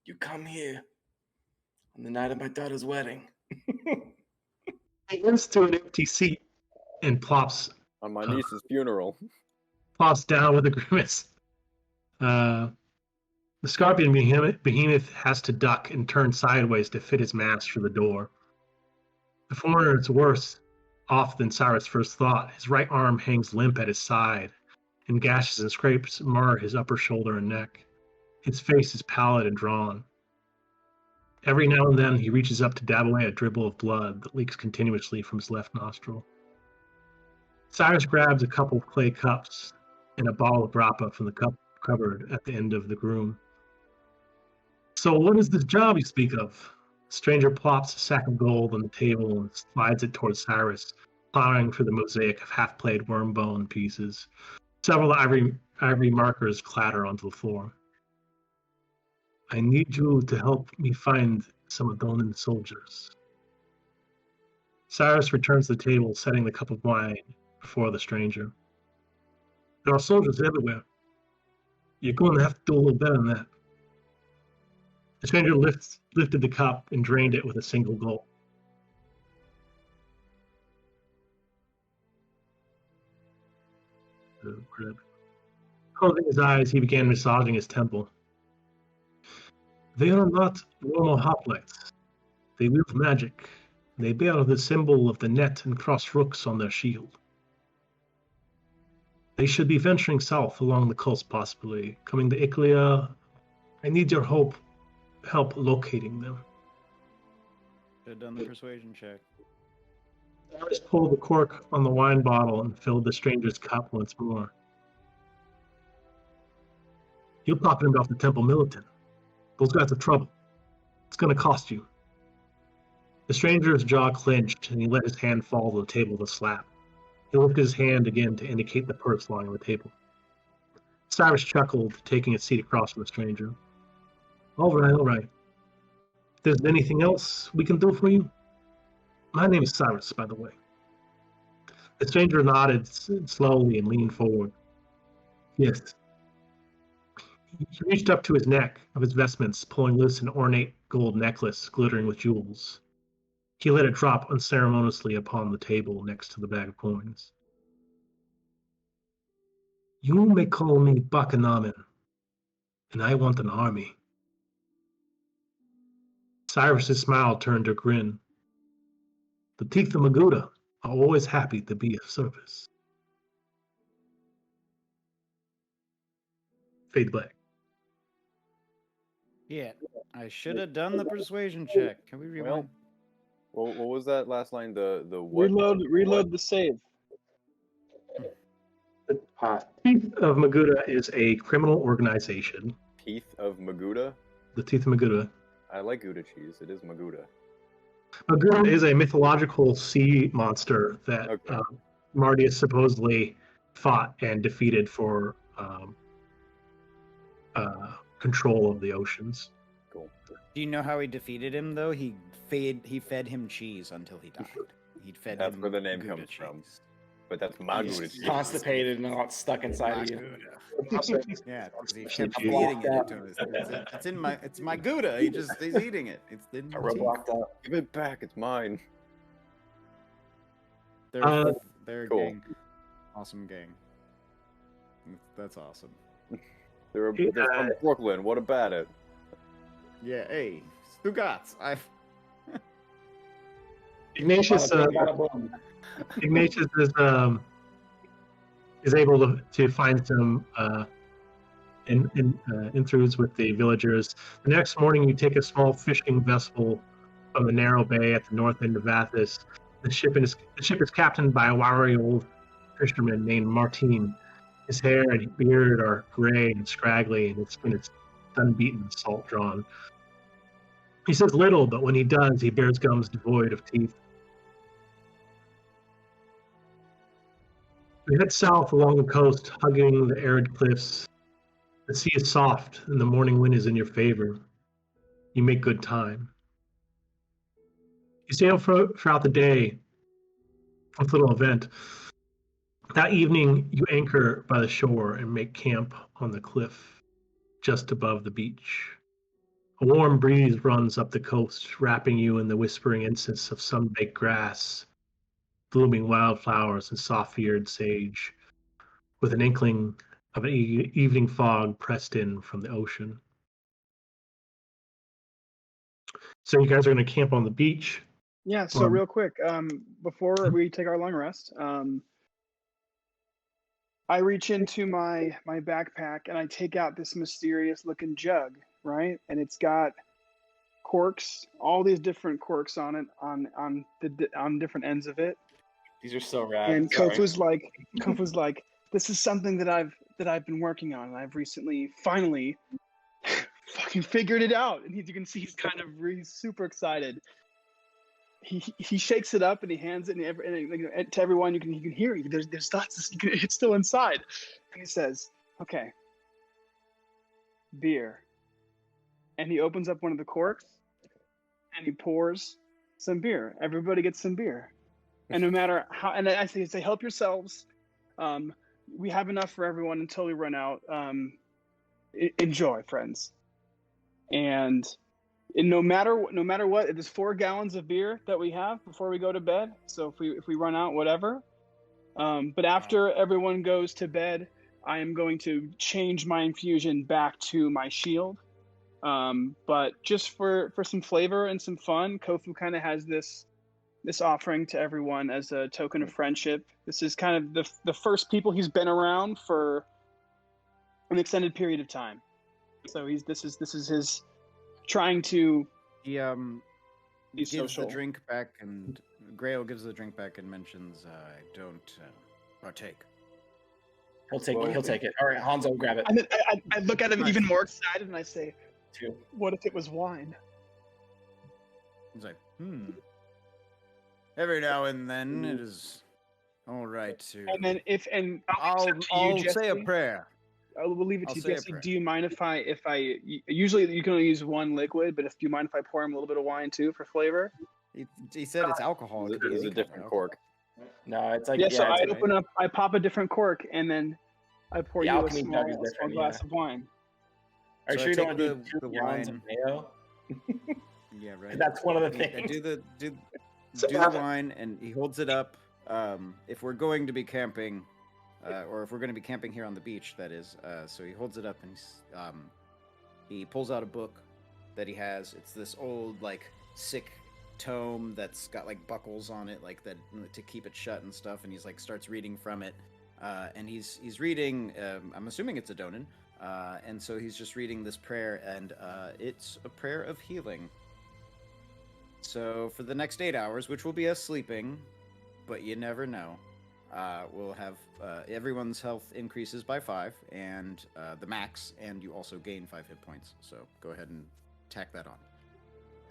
S2: You come here on the night of my daughter's wedding.
S3: He turns to an empty seat and plops
S4: On my niece's funeral.
S3: down with a grimace. The scorpion behemoth has to duck and turn sideways to fit his mass through the door. The foreigner is worse off than Cyrus first thought. His right arm hangs limp at his side, and gashes and scrapes mar his upper shoulder and neck. His face is pallid and drawn. Every now and then he reaches up to dab away a dribble of blood that leaks continuously from his left nostril. Cyrus grabs a couple of clay cups and a bottle of grappa from the cupboard at the end of the room. "So what is this job you speak of?" The stranger plops a sack of gold on the table and slides it towards Cyrus, plowing through the mosaic of half-played worm bone pieces. Several ivory markers clatter onto the floor. "I need you to help me find some Adonan soldiers." Cyrus returns to the table, setting the cup of wine before the stranger. "There are soldiers everywhere. You're going to have to do a little better than that." The stranger lifted the cup and drained it with a single gulp. Closing his eyes, he began massaging his temple. "They are not normal hoplites. They wield magic. They bear the symbol of the net and cross rooks on their shield." They should be venturing south along the coast, possibly coming to Iclia. I need your help locating them.
S1: Should have done the persuasion check.
S3: Cyrus pulled the cork on the wine bottle and filled the stranger's cup once more. You're talking about the Temple Militant. Those guys are trouble. It's going to cost you. The stranger's jaw clenched, and he let his hand fall to the table with a slap. He lifted his hand again to indicate the purse lying on the table. Cyrus chuckled, taking a seat across from the stranger. All right. If there's anything else we can do for you? My name is Cyrus, by the way. The stranger nodded slowly and leaned forward. Yes. He reached up to his neck of his vestments, pulling loose an ornate gold necklace glittering with jewels. He let it drop unceremoniously upon the table next to the bag of coins. You may call me Bakanamen, and I want an army. Cyrus's smile turned to a grin. The teeth of Maguda are always happy to be of service. Fade black.
S1: Yeah, I should have done the persuasion check. Can we rewind?
S4: Well, what was that last line? The what?
S5: Reload the save.
S3: Teeth of Maguda is a criminal organization.
S4: Teeth of Maguda?
S3: The Teeth of Maguda.
S4: I like Gouda cheese. It is Maguda.
S3: Maguda is a mythological sea monster that Mardius supposedly fought and defeated for control of the oceans.
S4: Cool.
S1: Do you know how he defeated him, though? He fed him cheese until he died. He'd fed
S4: That's
S1: him
S4: where the name
S1: Gouda
S4: comes from.
S1: cheese.
S4: But that's my Gouda cheese.
S2: Constipated and all stuck inside of you.
S1: Yeah, because he kept feeding it to him. It's my Gouda. He's eating it. It's in
S2: I
S1: my teeth.
S2: blocked out.
S4: Give it back. It's mine.
S1: They're a
S4: cool.
S1: gang. Awesome gang. That's awesome.
S4: They're from Brooklyn. What about it?
S1: Yeah, hey, Stugats.
S3: Ignatius is able to find some intrudes with the villagers. The next morning, you take a small fishing vessel from the narrow bay at the north end of Athos. The ship is captained by a wiry old fisherman named Martin. His hair and beard are gray and scraggly, and his skin is sun-beaten and salt-drawn. He says little, but when he does, he bears gums devoid of teeth. We head south along the coast, hugging the arid cliffs. The sea is soft, and the morning wind is in your favor. You make good time. You sail throughout the day with little event. That evening, you anchor by the shore and make camp on the cliff just above the beach. A warm breeze runs up the coast, wrapping you in the whispering incense of sun-baked grass, blooming wildflowers and soft-eared sage, with an inkling of an evening fog pressed in from the ocean. So you guys are going to camp on the beach.
S5: Yeah, so real quick, before we take our long rest, I reach into my backpack and I take out this mysterious looking jug, right? And it's got corks, all these different corks on it, on different ends of it.
S2: These are so rad.
S5: And Kofu's like, this is something that I've been working on, and I've recently finally fucking figured it out. And you can see he's kind of he's super excited. He shakes it up and he hands it and to everyone. You can hear it. There's thoughts. It's still inside. And he says, "Okay, beer." And he opens up one of the corks and he pours some beer. Everybody gets some beer. And no matter how, and I say, help yourselves. We have enough for everyone until we run out. Enjoy, friends. And no matter what, there's 4 gallons of beer that we have before we go to bed. So if we run out, whatever. But after everyone goes to bed, I am going to change my infusion back to my shield. But just for some flavor and some fun, Kofu kind of has this this offering to everyone as a token of friendship. This is kind of the first people he's been around for an extended period of time. So this is his trying to
S1: He
S5: be
S1: gives
S5: social.
S1: the drink back, and Grail gives the drink back and mentions, "I don't partake."
S2: He'll take it. All right, Hanzo, grab it.
S5: And then I look at him
S1: Nice.
S5: even more excited, and I say,
S2: Two.
S5: "What if it was wine?"
S1: He's like, Every now and then it is all right to.
S5: And then
S1: I'll say a prayer.
S5: We'll leave it to
S1: I'll
S5: you,
S1: say a
S5: Jesse.
S1: prayer.
S5: Do you mind if I usually you can only use one liquid, but do you mind if I pour him a little bit of wine too for flavor?
S1: He said it's alcohol. It could be
S4: It's a
S1: any kind of
S4: different
S1: alcohol.
S4: cork.
S2: No, it's like
S5: Yeah, so I
S2: it's
S5: open up, I pop a different cork, and then I pour
S2: The
S5: you a
S2: alchemy
S5: small,
S2: jug is
S5: small
S2: different,
S5: glass
S2: yeah.
S5: of wine.
S2: Are you
S1: So
S2: sure
S1: I
S2: you don't
S1: take
S2: want to do
S1: the
S2: 2 gallons of
S1: wine.
S2: mayo?
S1: Yeah, right.
S2: That's one of the
S1: I
S2: things.
S1: do the
S5: So,
S1: wine, and he holds it up. If we're going to be camping, or if we're going to be camping here on the beach, that is. So he holds it up, and he pulls out a book that he has. It's this old, like, sick tome that's got like buckles on it, like that to keep it shut and stuff. And he's like starts reading from it, and he's reading. I'm assuming it's a Donin, and so he's just reading this prayer, and it's a prayer of healing. So for the next 8 hours, which will be us sleeping, but you never know, we'll have everyone's health increases by 5, and the max, and you also gain 5 hit points. So go ahead and tack that on.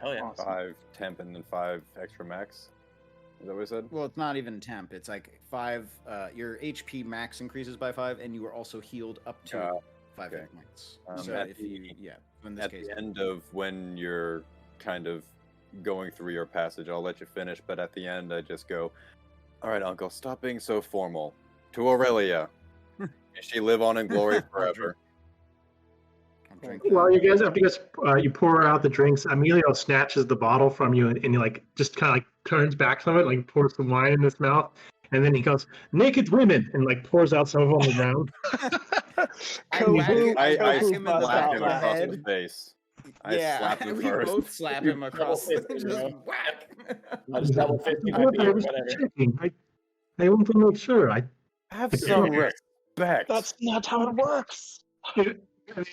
S2: Hell yeah.
S5: Awesome.
S4: 5 temp and then 5 extra max. Is that what I said?
S1: Well, it's not even temp. It's like 5. Your HP max increases by 5, and you are also healed up to 5
S4: okay.
S1: hit points.
S4: Um,
S1: So
S4: at
S1: if you, in this
S4: At
S1: case,
S4: the end of when you're kind of going through your passage, I'll let you finish, but at the end I just go, all right, Uncle, stop being so formal. To Aurelia. May she live on in glory forever.
S1: I'll drink
S3: Well,
S1: that.
S3: after you guys, you pour out the drinks. Emilio snatches the bottle from you, and he like just kind of like turns back from it, like pours some wine in his mouth, and then he goes, "Naked women," and like pours out some of them on the ground.
S1: I whack him
S4: I
S1: in the
S5: bust
S1: back
S5: out
S1: of the
S4: across
S1: head.
S4: his face. I
S1: Yeah,
S4: slap him
S1: we
S4: first.
S1: both slap
S2: You
S1: him across the
S2: double fist,
S1: just
S2: bro.
S1: whack.
S2: I'll just double 50
S3: I
S2: my beer,
S3: was
S2: whatever.
S3: checking. I want to make sure.
S4: Have
S3: It's
S4: some
S3: okay.
S4: respect.
S5: That's not how it works.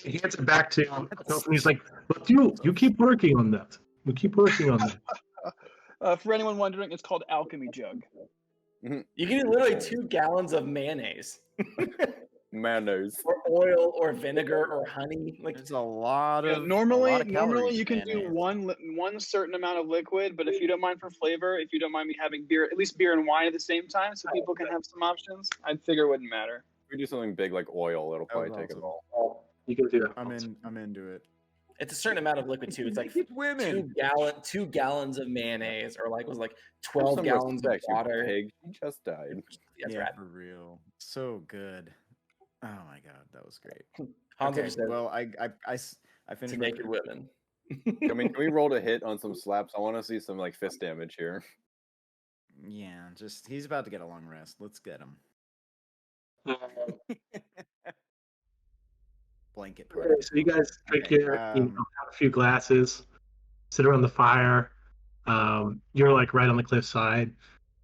S3: He hands it back to him, and he's like, "Look, you keep working on that. You keep working on that."
S5: For anyone wondering, it's called alchemy jug.
S2: You can do literally 2 gallons of mayonnaise,
S4: Mayonnaise.
S2: or oil, or vinegar, or honey. Like,
S1: There's a lot of
S5: Normally
S1: calories
S5: you
S1: in
S5: can do
S1: mayonnaise.
S5: one certain amount of liquid, but if you don't mind for flavor, if you don't mind me having beer, at least beer and wine at the same time, so people can have some options, I'd figure it wouldn't matter.
S4: If we do something big like oil, it'll probably take us
S1: awesome.
S4: all.
S3: You can do that.
S1: I'm into it.
S2: it's a certain amount of liquid too. It's like
S1: women.
S2: 2 gallons of mayonnaise, or like was like
S4: Have
S2: 12
S4: some
S2: gallons of
S4: respect, you
S2: water.
S4: pig. She just died.
S2: That's
S1: Yeah,
S2: right.
S1: for real. So good. Oh my god, that was great.
S2: Hanzo
S1: Okay,
S2: just said
S1: well, I
S2: to
S1: finished my
S2: naked women.
S4: I mean, can we roll to hit on some slaps? I want to see some like fist damage here.
S1: Yeah, just he's about to get a long rest. Let's get him. Blanket party.
S3: Okay, so you guys drink
S1: Okay,
S3: your, have a few glasses, sit around the fire. You're like right on the cliffside,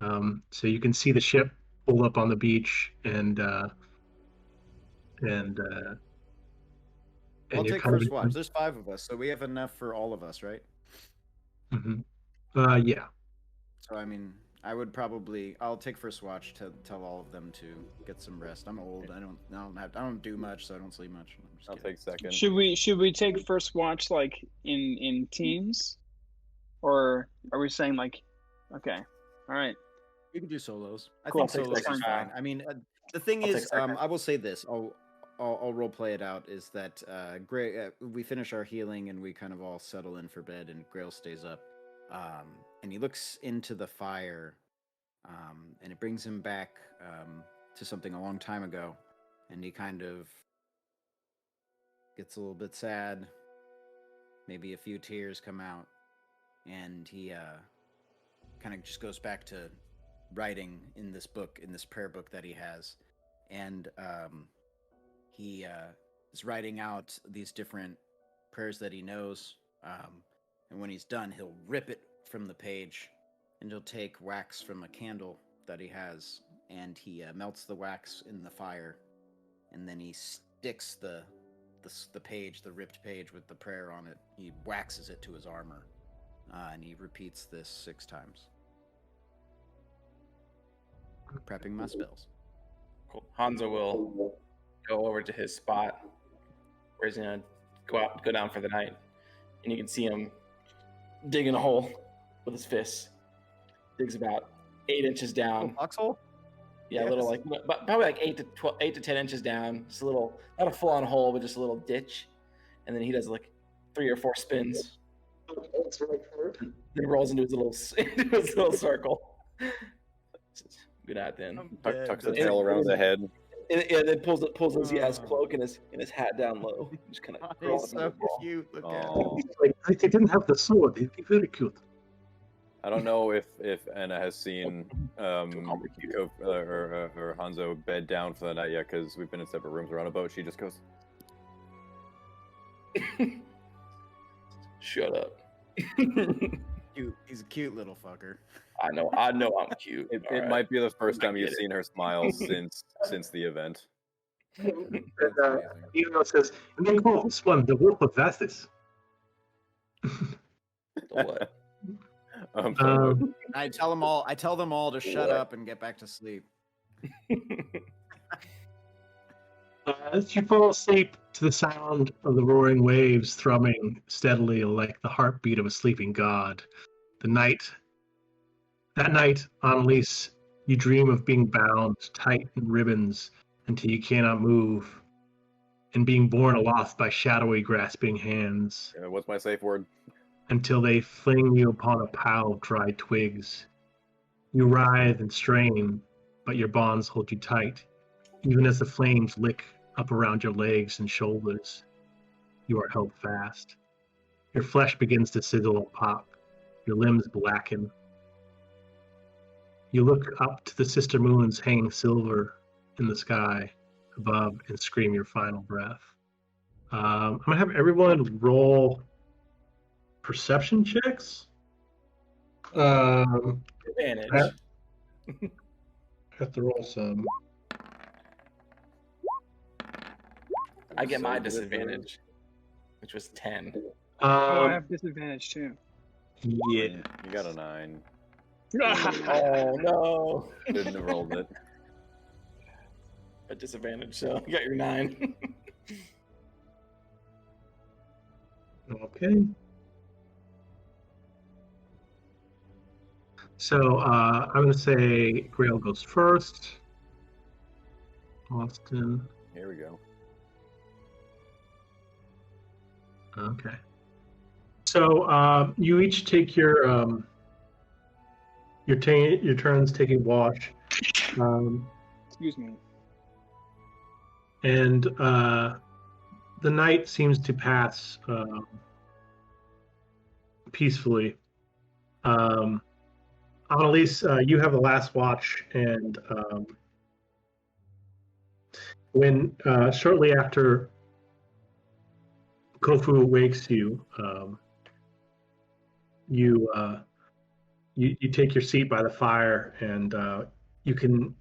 S3: so you can see the ship pull up on the beach, and
S1: I'll
S3: you're
S1: take
S3: kind
S1: first
S3: of
S1: watch. There's 5 of us, so we have enough for all of us, right?
S3: Yeah.
S1: So I mean, I'll take first watch to tell all of them to get some rest. I'm old. I don't do much, so I don't sleep much. I'm just
S4: I'll
S1: kidding.
S4: take second.
S5: Should we take first watch like in teams, or are we saying like, okay, all right?
S1: We can do solos. I
S5: Cool,
S1: think
S5: I'll take
S1: solos is
S5: second.
S1: fine. I mean, the thing
S2: I'll take
S1: is,
S2: second.
S1: I will say this. I'll role play it out. Is that we finish our healing and we kind of all settle in for bed, and Grail stays up, and he looks into the fire, and it brings him back to something a long time ago, and he kind of gets a little bit sad. Maybe a few tears come out, and he kind of just goes back to writing in this book, in this prayer book that he has, and he is writing out these different prayers that he knows, and when he's done, he'll rip it from the page, and he'll take wax from a candle that he has, and he melts the wax in the fire, and then he sticks the page, the ripped page with the prayer on it. He waxes it to his armor, and he repeats this 6 times. Prepping my spells.
S2: Cool. Hanzo will go over to his spot where he's gonna go down for the night, and you can see him digging a hole with his fists. Digs about 8 inches down.
S1: Foxhole?
S2: Yeah,
S1: Yes.
S2: a little probably like 8 to 10 inches down. Just a little, not a full-on hole, but just a little ditch. And then he does like 3 or 4 spins. Then rolls into his little circle. Good at then.
S4: Tucks the tail around the head.
S2: And then pulls his cloak and his hat down low. Just kind of
S1: He's so cute. Look at him.
S3: Like, they didn't have the sword. It'd be very cute.
S4: I don't know if Anna has seen or Hanzo bed down for the night yet, because we've been in separate rooms around a boat. She just goes,
S2: Shut up.
S1: Cute. He's a cute little fucker.
S2: I know I'm cute.
S4: It might be the first time you've seen her smile since the event.
S3: And Eno says, and they call this one the Wolf of Vastus.
S2: What?
S1: I tell them all to shut up and get back to sleep.
S3: As you fall asleep to the sound of the roaring waves thrumming steadily like the heartbeat of a sleeping god, that night, Annalise, you dream of being bound tight in ribbons until you cannot move, and being borne aloft by shadowy grasping hands
S4: What's my safe word?
S3: until they fling you upon a pile of dry twigs. You writhe and strain, but your bonds hold you tight, even as the flames lick up around your legs and shoulders. You are held fast. Your flesh begins to sizzle and pop. Your limbs blacken. You look up to the sister moons hanging silver in the sky above and scream your final breath. I'm going to have everyone roll perception checks.
S2: Advantage.
S3: I have to roll some.
S2: I get my disadvantage, which was 10.
S5: I have disadvantage too.
S3: Yeah.
S4: You got a 9.
S2: Oh no!
S4: Shouldn't have rolled it.
S2: A disadvantage, so you got your 9.
S3: Okay. So I'm going to say Grail goes first. Austin.
S4: Here we go.
S3: Okay. So you each take your turns taking watch,
S5: Excuse me.
S3: and the night seems to pass peacefully. Annalise, you have the last watch, and when shortly after Kofu wakes you, you take your seat by the fire, and you can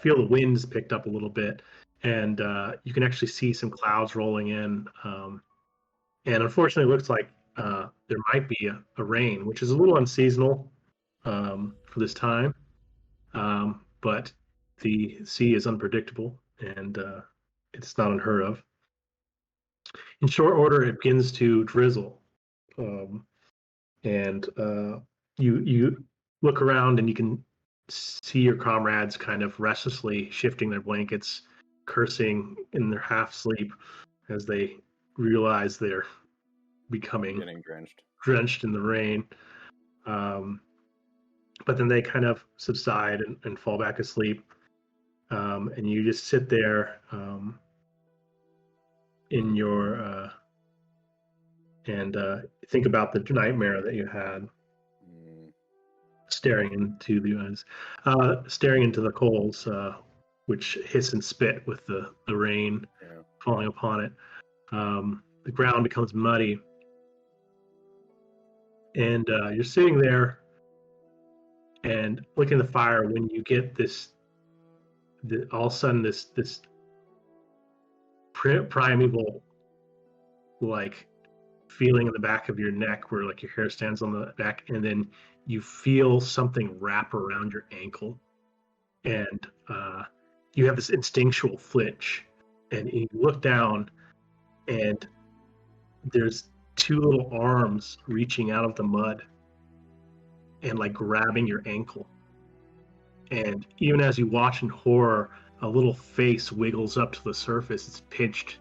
S3: feel the winds picked up a little bit, and you can actually see some clouds rolling in. And unfortunately, it looks like there might be a rain, which is a little unseasonal for this time. But the sea is unpredictable, and it's not unheard of. In short order, it begins to drizzle, and you look around and you can see your comrades kind of restlessly shifting their blankets, cursing in their half sleep as they realize they're becoming
S4: Getting
S3: drenched in the rain. But then they kind of subside and fall back asleep, and you just sit there in your and think about the nightmare that you had, staring into the coals, which hiss and spit with the rain falling upon it. The ground becomes muddy, and you're sitting there And looking at the fire, when you get this, all of a sudden this primeval like feeling in the back of your neck where like your hair stands on the back, and then you feel something wrap around your ankle, and you have this instinctual flinch, and you look down, and there's two little arms reaching out of the mud and like grabbing your ankle. And even as you watch in horror, a little face wiggles up to the surface. It's pinched,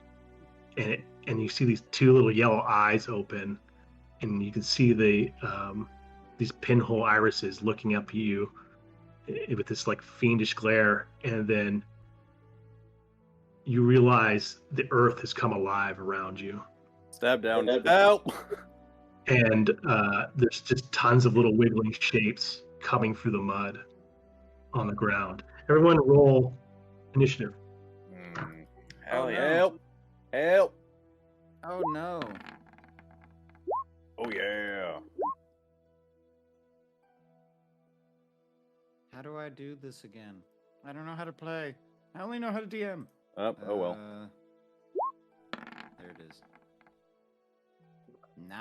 S3: and you see these two little yellow eyes open, and you can see these pinhole irises looking up at you with this like fiendish glare. And then you realize the earth has come alive around you.
S4: Stab down. Help!
S3: And there's just tons of little wiggling shapes coming through the mud on the ground. Everyone roll initiative.
S2: Hell yeah.
S4: Help! Help!
S1: Oh no.
S4: Oh yeah.
S1: How do I do this again? I don't know how to play. I only know how to DM.
S4: Oh well.
S1: There it is. 9.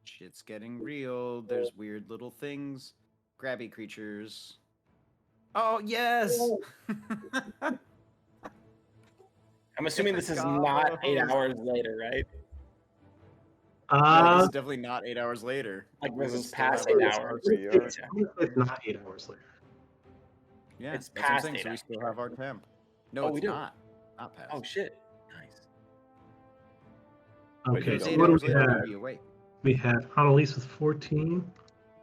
S1: Shit's getting real. There's weird little things. Grabby creatures. Oh, yes!
S2: I'm assuming this is not 8 hours later, right?
S1: No, this is definitely not 8 hours later.
S2: Like
S1: We
S2: this
S1: would
S2: is
S1: still
S2: past
S1: have
S2: 8
S1: our-
S2: hours.
S3: It's not 8 hours later.
S1: Yeah,
S2: It's
S1: that's what I'm
S2: past
S1: saying,
S2: 8
S1: so we still have our temp. No,
S2: Oh,
S1: it's
S2: we do?
S1: not. Not past.
S2: Oh shit! Nice.
S4: Wait,
S3: Okay,
S1: If it's
S3: so
S1: 8
S3: what do
S1: hours
S3: we
S1: later,
S3: have?
S1: we'll be awake.
S3: We have Annalise with 14.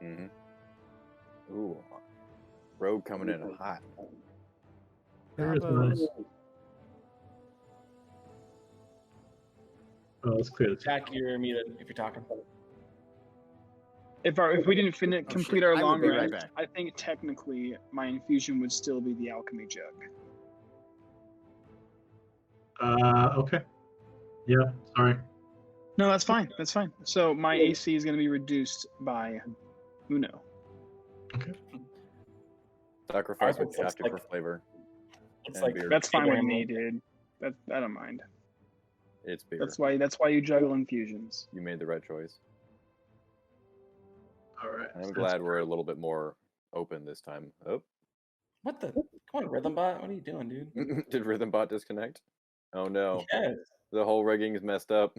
S4: Mm-hmm. Ooh. Rogue coming in hot.
S3: There's
S1: Bravo's.
S3: Oh, let's clear this.
S2: Jack, you're muted if you're talking.
S5: If we didn't complete our
S1: I will
S5: long
S1: be right
S5: rest,
S1: back.
S5: I think technically my infusion would still be the alchemy jug.
S3: Okay. Yeah, sorry.
S5: No, that's fine. That's fine. So my AC is going to be reduced by Uno.
S4: Sacrifice what
S2: It's
S4: you have to
S2: like-
S4: for flavor.
S2: It's
S4: And
S2: like
S4: beer.
S5: That's fine with
S2: Abraham
S5: me,
S2: Lincoln.
S5: dude. I don't mind.
S4: It's beer.
S5: That's why you juggle infusions.
S4: You made the right choice.
S3: All right.
S4: I'm glad we're a little bit more open this time. Oh,
S2: What the? Come on, Rhythm Bot. What are you doing, dude?
S4: did Rhythmbot disconnect? Oh no,
S2: Yes.
S4: the whole rigging is messed up.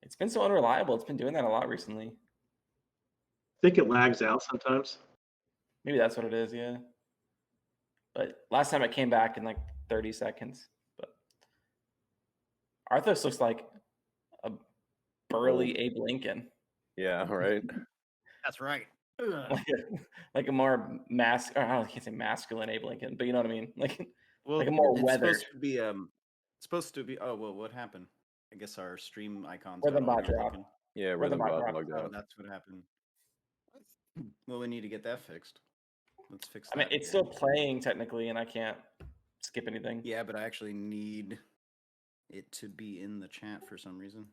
S2: It's been so unreliable. It's been doing that a lot recently.
S3: I think it lags out sometimes.
S2: Maybe that's what it is, yeah. But last time it came back in like 30 seconds. But Arthos looks like a burly Abe Lincoln.
S4: Yeah, right.
S1: That's right.
S2: Like a more I can't say masculine Abe Lincoln, but you know what I mean? Like
S1: Well,
S2: like a more
S1: it's
S2: weathered.
S1: supposed to be. Oh well, what happened? I guess our stream icons.
S2: Where the
S1: got all
S2: bot
S1: weird
S2: dropped.
S1: looking.
S4: Yeah,
S2: Where the
S4: Rhythmbot
S2: mic
S4: logged
S1: Oh,
S4: out.
S1: that's what happened. Well, we need to get that fixed. Let's fix
S2: I
S1: that.
S2: mean, it's
S1: again.
S2: still playing technically, and I can't skip anything.
S1: Yeah, but I actually need it to be in the chat for some reason.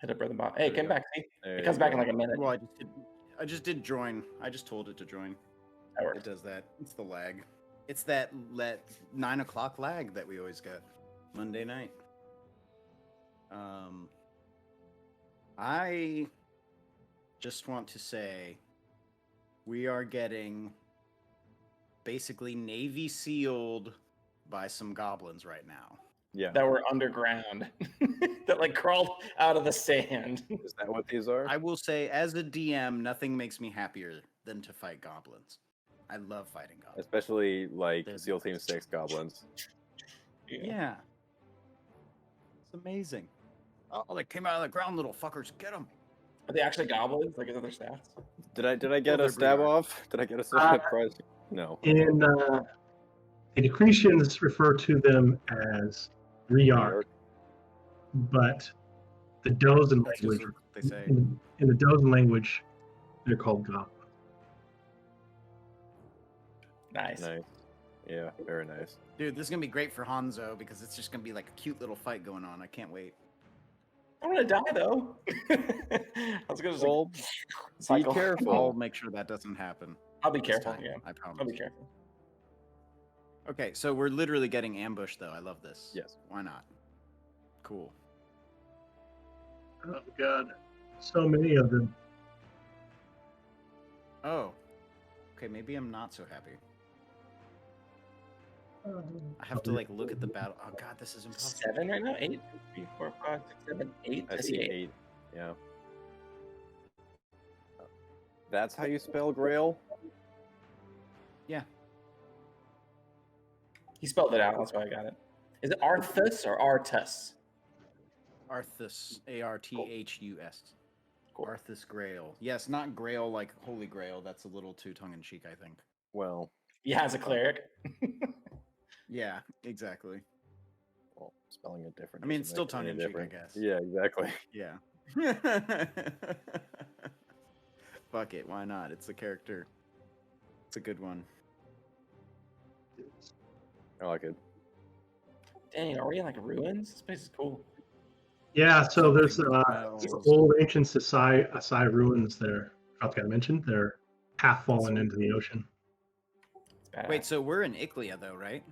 S2: Hit up Rhythm Bot. Hey,
S1: There we
S2: come
S1: go.
S2: back. See?
S4: There
S2: It
S4: you
S2: comes back in
S4: go.
S2: like a minute.
S1: Well, I just did join. I just told it to join.
S2: That
S1: It
S2: works.
S1: does that. It's the lag. It's that 9 o'clock lag that we always get Monday night. I just want to say we are getting basically Navy sealed by some goblins right now.
S4: Yeah.
S2: That were underground. That like crawled out of the sand.
S4: Is that what these are?
S1: I will say, as a DM, nothing makes me happier than to fight goblins. I love fighting goblins.
S4: Especially like
S1: There's
S4: SEAL
S1: no-
S4: Team 6 goblins.
S1: Yeah. It's amazing. Oh, they came out of the ground, little fuckers. Get them.
S2: Are they actually goblins? Like, is that their stats?
S4: Did I get
S1: they're
S4: a stab
S1: Briar.
S4: off? Did I get a stab prize? No.
S3: In the Decretians refer to them as Riark, but the Dozen
S1: That's just
S3: language,
S1: what they say.
S3: in the Dozen language, they're called goblins.
S2: Nice.
S4: Nice. Yeah, very nice.
S1: Dude, this is going to be great for Hanzo because it's just going to be like a cute little fight going on. I can't wait.
S2: I'm gonna die though. I was gonna just
S4: Well,
S2: cycle.
S4: be careful.
S1: I'll make sure that doesn't happen.
S2: I'll be
S1: this
S2: careful.
S1: time,
S2: Yeah,
S1: I promise.
S2: I'll be careful.
S1: Okay, so we're literally getting ambushed, though. I love this.
S4: Yes.
S1: Why not? Cool.
S3: Oh god, so many of them.
S1: Oh. Okay, maybe I'm not so happy. I have to like look at the battle. Oh god, this is impossible.
S2: 7 right now. 8, 3, 4, 5, 6, 7, 8.
S4: I see 8. Yeah. That's how you spell Grail?
S1: Yeah.
S2: He spelled it out. That's why I got it. Is it Arthus or Artus?
S1: Arthus. Arthus.
S2: Cool.
S1: Arthus Grail. Yes, not Grail like Holy Grail. That's a little too tongue-in-cheek, I think.
S4: Well,
S2: Yeah, as a cleric.
S1: Yeah, exactly.
S4: well, spelling it different.
S1: I mean, it's
S4: doesn't
S1: still
S4: make it any
S1: tongue-in-cheek, I
S4: different.
S1: guess.
S4: Yeah, exactly.
S1: Yeah. Fuck it, why not? It's a character. It's a good one.
S4: I like it.
S2: Dang, are we in like ruins? This place is cool.
S3: Yeah, so there's
S1: Smells.
S3: old ancient Asai ruins there. I forgot to mention they're half fallen into the ocean.
S2: It's badass.
S1: Wait, so we're in Iclia, though, right?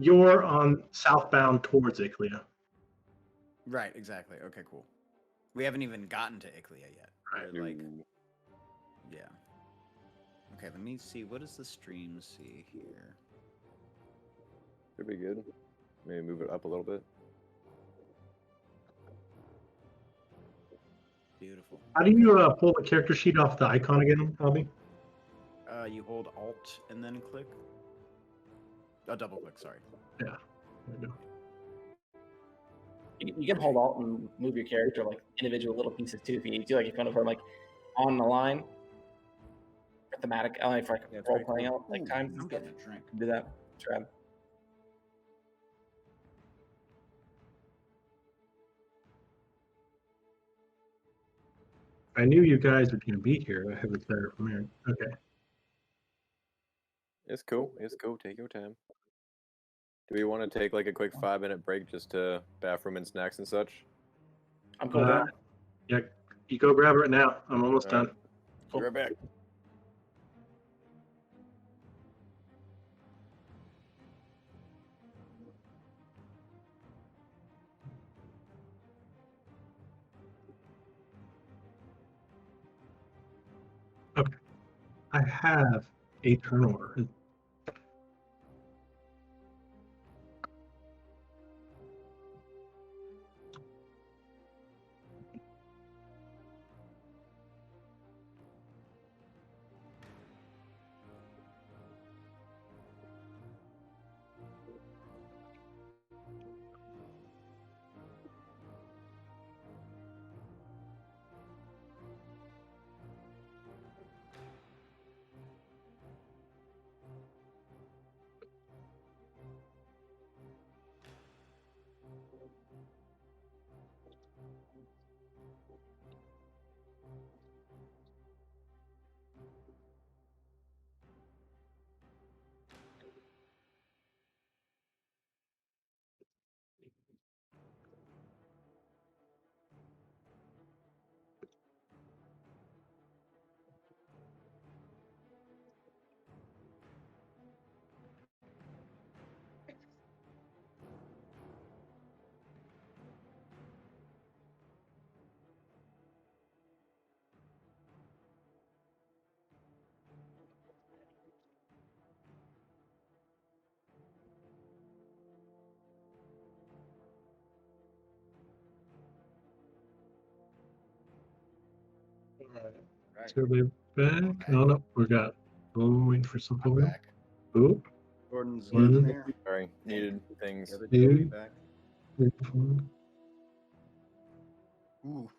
S3: You're on southbound towards Iclia.
S1: Right, exactly. Okay, cool. We haven't even gotten to Iclia yet.
S3: Right.
S1: We're, like,
S4: Ooh.
S1: yeah. Okay, let me see. What does the stream see here?
S4: Should be good. Maybe move it up a little bit.
S1: Beautiful.
S3: How do you pull the character sheet off the icon again, Bobby?
S1: You hold Alt and then click. Oh, double click, sorry.
S3: There we go.
S2: You can hold Alt and move your character like individual little pieces too if you need to. Like if you want to put like on the line for thematic, for like
S1: Yeah, it's
S2: role
S1: very
S2: playing
S1: cool.
S2: out like
S1: Ooh,
S2: times and
S1: I'm
S2: stuff.
S1: getting a drink.
S2: Do that. Try.
S3: I knew you guys were going to be here. I have it there from here. Okay.
S4: It's cool. It's cool. Take your time. Do we want to take like a quick 5-minute break just to bathroom and snacks and such?
S2: I'm cool with that.
S3: Yeah, you go grab it now. I'm almost
S4: All right.
S3: done.
S4: Be right back.
S3: I have a turn order.
S1: Right.
S3: So we're back. Oh no, we got. Oh, wait for something.
S1: I'm back.
S3: Ooh.
S1: Gordon's
S3: Gordon.
S1: in there.
S4: Sorry, needed things.
S1: The other two will be back. Ooh.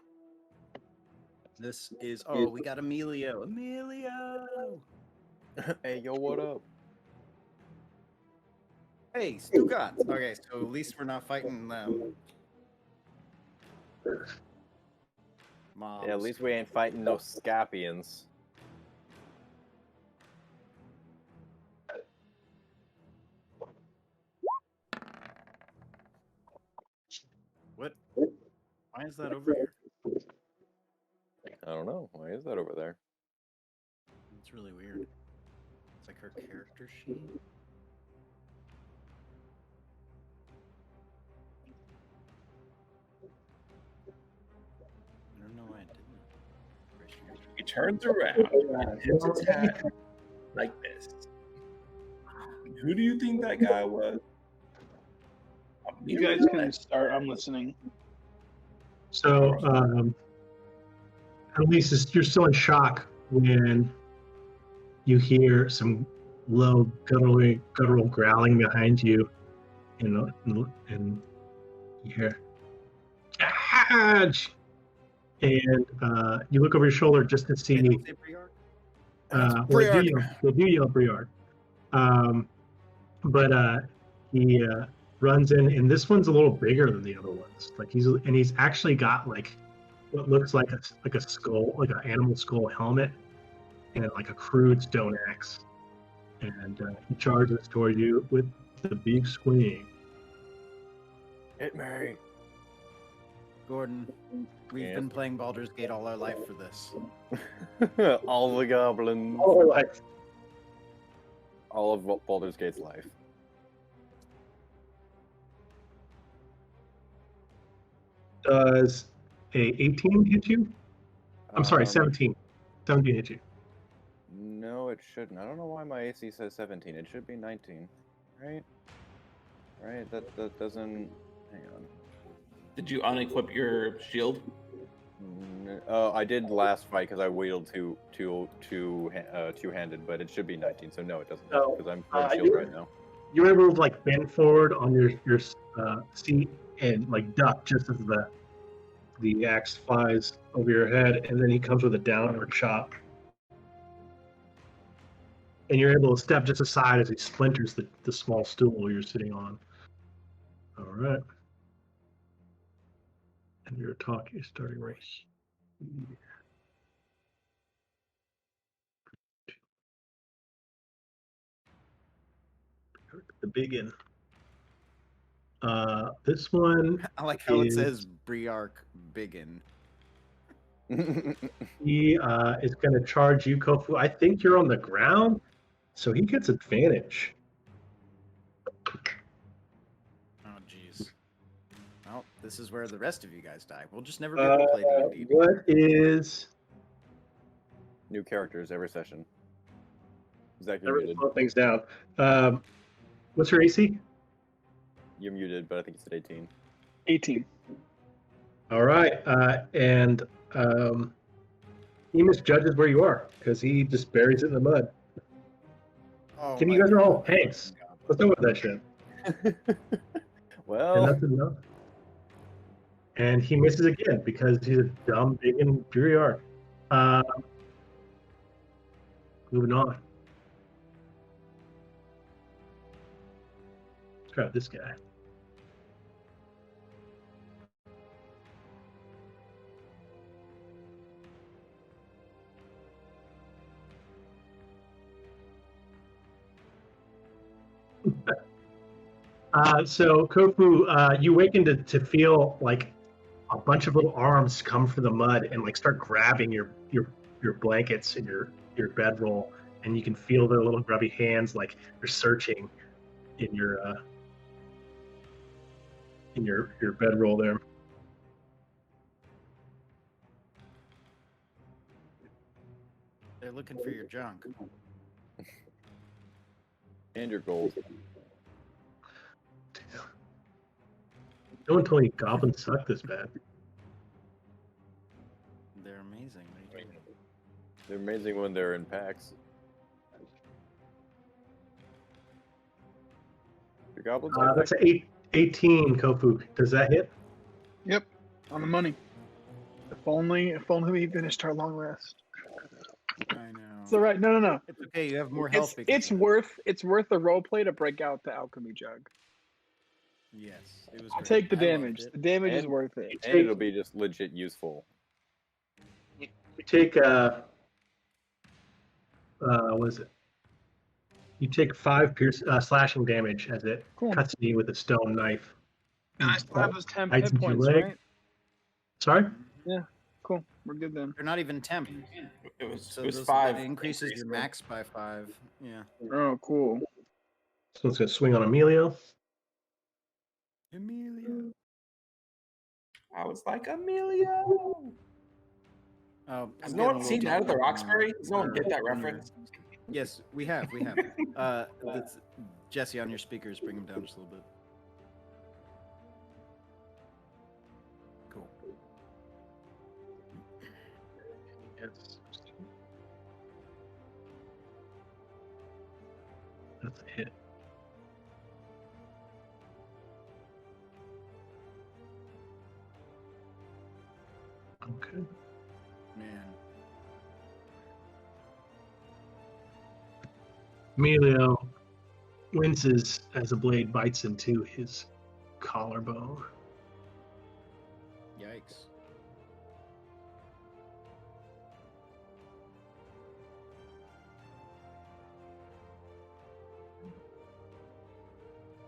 S1: This is. Oh, we got Emilio. Emilio!
S4: Hey, yo, what up?
S1: Hey, still got. Okay, so at least we're not fighting them. Mobs.
S4: Yeah, at least we ain't fighting no scapions.
S1: What? Why is that over here?
S4: I don't know. Why is that over there?
S1: It's really weird. It's like her character sheet. I don't know why it didn't.
S2: He turns around and hits his hat like this. Who do you think that guy was?
S5: You guys can start. I'm listening.
S3: So, at least you're still in shock when you hear some low guttural growling behind you, and you hear "Catch!" And you look over your shoulder just to see.
S1: They don't say Briark?
S3: Well, they do yell Briark. But he runs in, and this one's a little bigger than the other ones. Like he's actually got like what looks like a skull, like an animal skull helmet, and like a crude stone axe. And he charges toward you with the big swing.
S4: Hit me.
S1: Gordon, we've been playing Baldur's Gate all our life for this.
S4: All the goblins.
S3: Oh, like
S4: All of Baldur's Gate's life.
S3: does a 18 hit you? I'm sorry, 17. 17 hit you.
S4: No, it shouldn't. I don't know why my AC says 17. It should be 19. Right? Right? That doesn't... Hang on.
S2: Did you unequip your shield?
S4: I did last fight because I wielded two-handed, but it should be 19. So no, it doesn't.
S3: No,
S4: Because I'm full shield right now.
S3: You're able to like bend forward on your seat and like duck just as the axe flies over your head, and then he comes with a downward chop. And you're able to step just aside as he splinters the small stool you're sitting on. All right. And your talk is starting right here. The biggin. This one
S1: I like how it
S3: is-
S1: says Briark Biggin.
S3: he is going to charge you, Kofu. I think you're on the ground, so he gets advantage.
S1: Oh, jeez. Well, this is where the rest of you guys die. We'll just never be able to play D&D.
S3: What is...
S4: New characters every session. Zach, you're
S3: Never
S4: muted.
S3: slow things down. What's your AC?
S4: You're muted, but I think you said 18.
S5: 18.
S3: All right, and he misjudges where you are because he just buries it in the mud.
S1: Oh,
S3: Can
S1: my
S3: you guys roll?
S1: God.
S3: Hanks, what's up with that shit? And
S4: Well,
S3: that's enough. And he misses again because he's a dumb, big, and dreary arc. Moving on. Let's grab this guy. So Kofu, you waken to feel like a bunch of little arms come from the mud and like start grabbing your blankets and your bedroll, and you can feel their little grubby hands like they're searching in your bedroll there.
S1: They're looking for your junk.
S4: and your gold.
S3: No one told me goblins suck this bad.
S1: They're amazing. What are you doing?
S4: They're amazing when they're in packs. Your goblins are
S3: That's an 18, Kofu. Does that hit?
S5: Yep, on the money. If only we finished our long rest.
S1: I know.
S5: It's all right. No.
S1: It's okay. You have more health.
S5: It's worth the role play to break out the alchemy jug.
S1: Yes, it was.
S5: I'll
S1: great.
S5: take the
S1: I loved
S5: damage.
S1: it.
S5: The damage is
S4: And-
S5: worth it.
S4: and it'll be just legit useful.
S3: You take what is it? You take 5 slashing damage as it
S5: Cool.
S3: cuts you with a stone knife.
S5: I still have those 10
S3: Bites
S5: hit
S3: into your
S5: points,
S3: leg.
S5: right?
S3: Sorry?
S5: Cool. We're good then.
S1: They're not even temp.
S2: It was
S1: So
S2: it was 5.
S1: That increases your
S2: increase.
S1: max by 5. Yeah.
S5: Oh, cool.
S3: So it's going to swing on Emilio.
S1: Emilio.
S2: I was like, Emilio. Has no one seen Night of the Roxbury? Does no one get that reference?
S1: Yes, we have. That's, Jesse, on your speakers, bring them down just a little bit. Cool.
S3: Yes. That's a hit. Okay.
S1: Man.
S3: Emilio winces as a blade bites into his collarbone.
S1: Yikes.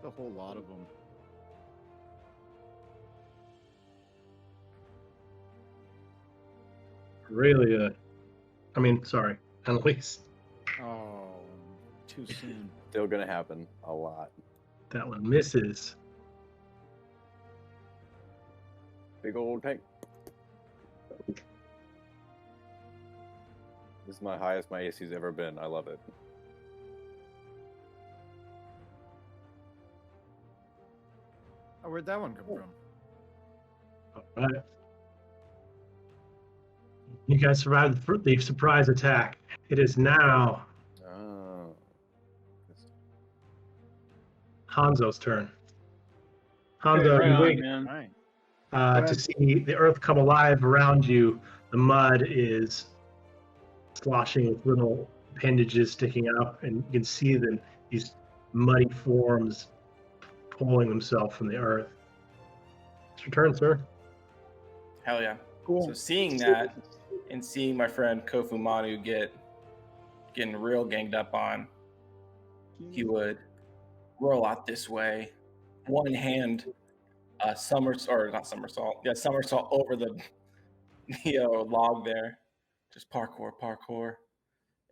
S1: A whole lot of them.
S3: Really, sorry, Annalise.
S1: Oh, too soon.
S4: Still gonna happen a lot.
S3: That one misses.
S4: Big old tank. This is my highest my AC's ever been. I love it.
S1: Oh, where'd that one come from?
S3: All right. You guys survived the surprise attack. It is now
S4: Oh.
S3: Hanzo's turn.
S5: Okay,
S3: Hanzo,
S5: right
S3: you
S5: on,
S3: wake
S5: man.
S1: Right.
S3: to see the earth come alive around you. The mud is sloshing with little appendages sticking up, and you can see these muddy forms pulling themselves from the earth. It's your turn, sir.
S2: Hell yeah.
S5: Cool.
S2: So seeing that and seeing my friend Kofu Manu getting real ganged up on, he would roll out this way, one hand somersault over the log there, just parkour,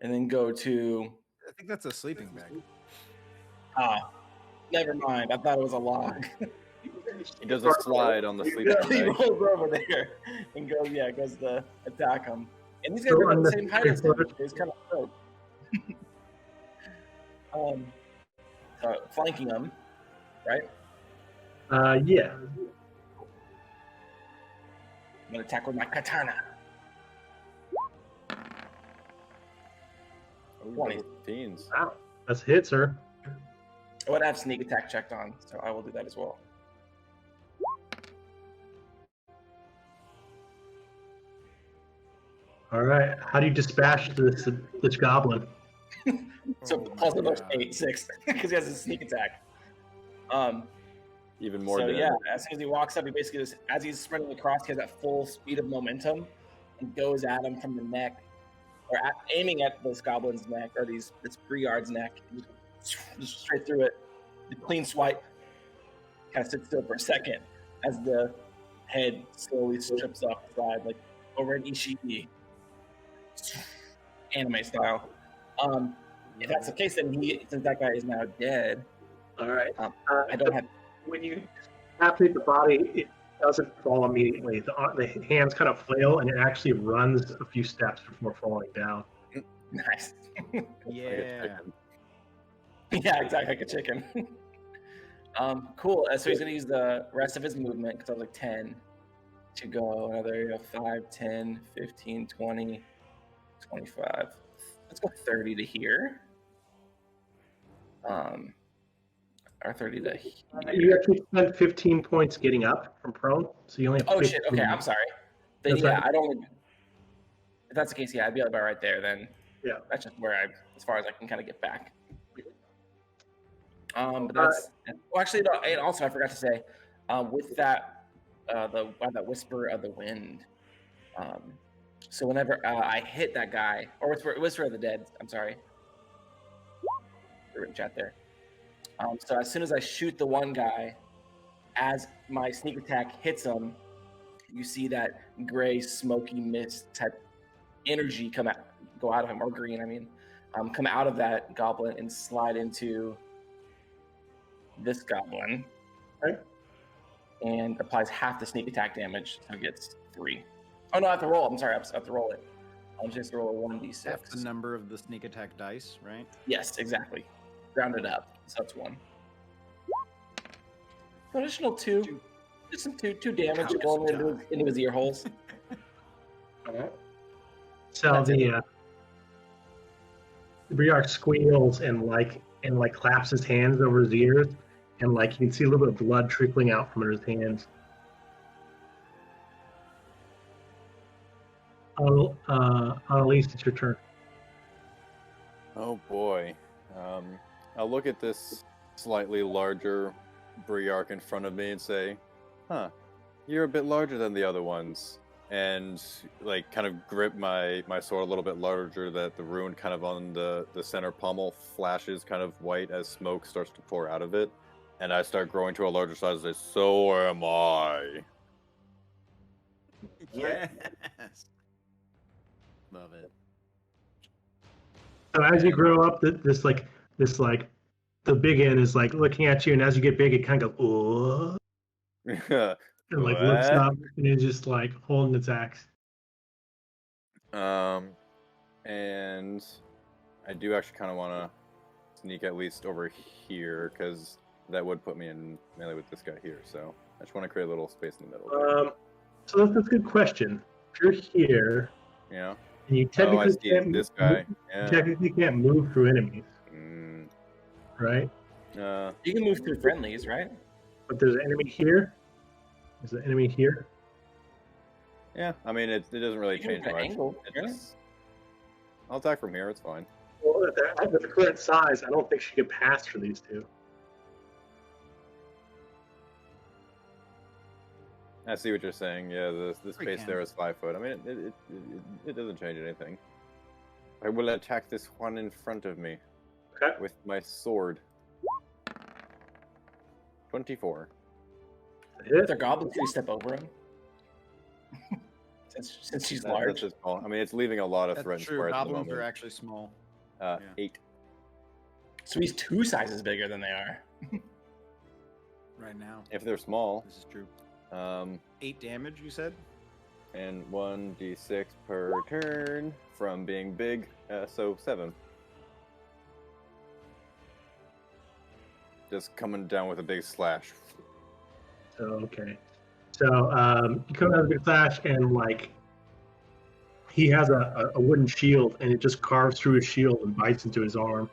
S2: and then go to
S1: I think that's a sleeping bag.
S2: never mind. I thought it was a log.
S4: He does a slide on the sleeping
S2: He
S4: bag.
S2: rolls over there and goes to attack him. And these guys
S3: So
S2: are
S3: on
S2: the
S3: the
S2: same height as him.
S3: first-
S2: It's kind of dope. Flanking him, right?
S3: Yeah.
S2: I'm gonna attack with my katana.
S4: Oh,
S2: 20.
S4: double teens.
S3: Wow. That's a hit, sir.
S2: I would have sneak attack checked on, so I will do that as well.
S3: All right. How do you dispatch this goblin?
S2: So
S1: Oh my
S2: plus another
S1: God.
S2: 6 because he has a sneak attack.
S4: Even more
S2: So
S4: damage.
S2: yeah, as soon as he walks up, he basically just, as he's sprinting across, he has that full speed of momentum and goes at him from the neck, or aiming at this goblin's neck, or this Briard's neck, just straight through it. The clean swipe, kind of sits still for a second as the head slowly strips off the side, like over an Ishii, anime style. If that's the case, then since that guy is now dead,
S3: All right.
S2: I don't have.
S3: When you decapitate the body, it doesn't fall immediately. The hands kind of flail, and it actually runs a few steps before falling down.
S2: Nice.
S1: Yeah.
S2: Yeah, exactly, like a chicken. Cool. So he's gonna use the rest of his movement, because I was like 10, to go another 5, 10, 15, 20, 25. Let's go 30 to here. Or 30 to here.
S3: You actually spent 15 points getting up from prone, so you only have
S2: Oh
S3: 15.
S2: shit. Okay, I'm sorry. Then
S3: That's
S2: yeah,
S3: right.
S2: I don't. If that's the case, yeah, I'd be about right there. Then
S3: Yeah.
S2: that's just where as far as I can kind of get back. But that's. Well, actually, no. And also, I forgot to say, with that, that whisper of the wind. So whenever I hit that guy, or whisper of the dead. I'm sorry. In chat there. So as soon as I shoot the one guy, as my sneak attack hits him, you see that gray, smoky mist type energy go out of him, or green, I mean, come out of that goblin and slide into this goblin.
S3: Okay.
S2: And applies half the sneak attack damage, so it gets 3. Oh no, I have to roll. I'm sorry, I have to roll it. I'll just roll a 1d6.
S1: Half the number of the sneak attack dice, right?
S2: Yes, exactly. Round it up, so that's 1. Additional 2. Just some 2 damage going into his ear holes.
S3: Alright. So
S2: That's
S3: the Briark squeals and claps his hands over his ears, and you can see a little bit of blood trickling out from under his hands. Annalise, it's your turn.
S4: Oh boy. I'll look at this slightly larger Briark in front of me and say, "Huh, you're a bit larger than the other ones." And kind of grip my sword a little bit larger, that the rune kind of on the center pommel flashes kind of white as smoke starts to pour out of it. And I start growing to a larger size and say, "So am I."
S1: Yes. Love it.
S3: So as you grow up, the big end is looking at you, and as you get big, it kind of goes, "Ugh," and looks
S4: What?
S3: up, and it's just holding its axe.
S4: And I do actually kind of want to sneak at least over here, because that would put me in melee with this guy here. So I just want to create a little space in the middle.
S3: So that's a good question. If you're here,
S4: Yeah.
S3: and you
S4: I
S3: technically
S4: see
S3: can't
S4: this guy.
S3: you
S4: Yeah.
S3: technically can't move through enemies, right?
S2: You can move through friendlies, right?
S3: But there's an enemy here. There's an enemy here.
S4: Yeah. I mean, it doesn't really
S2: You can
S4: change
S2: move
S4: much.
S2: at angle,
S4: It
S2: right?
S4: just- I'll attack from here. It's fine.
S3: Well, at the current size, I don't think she could pass for these two.
S4: I see what you're saying. Yeah, the
S1: We
S4: space
S1: can.
S4: there is 5 foot. I mean, it doesn't change anything. I will attack this one in front of me
S3: Okay.
S4: with my sword. 24.
S3: Hit.
S2: Their goblins, can you step over him? since she's
S4: That's
S2: large.
S4: just small. I mean, it's leaving a lot of
S1: That's
S4: threatened
S1: true.
S4: squares at the
S1: Goblins are
S4: moment.
S1: actually small. yeah.
S4: 8.
S2: So he's 2 sizes bigger than they are.
S1: Right now.
S4: If they're small.
S1: This is true.
S4: 8
S1: damage, you said?
S4: And 1d6 per turn from being big, so 7. Just coming down with a big slash.
S3: So okay. So you come out of the big flash, and he has a wooden shield, and it just carves through his shield and bites into his arm.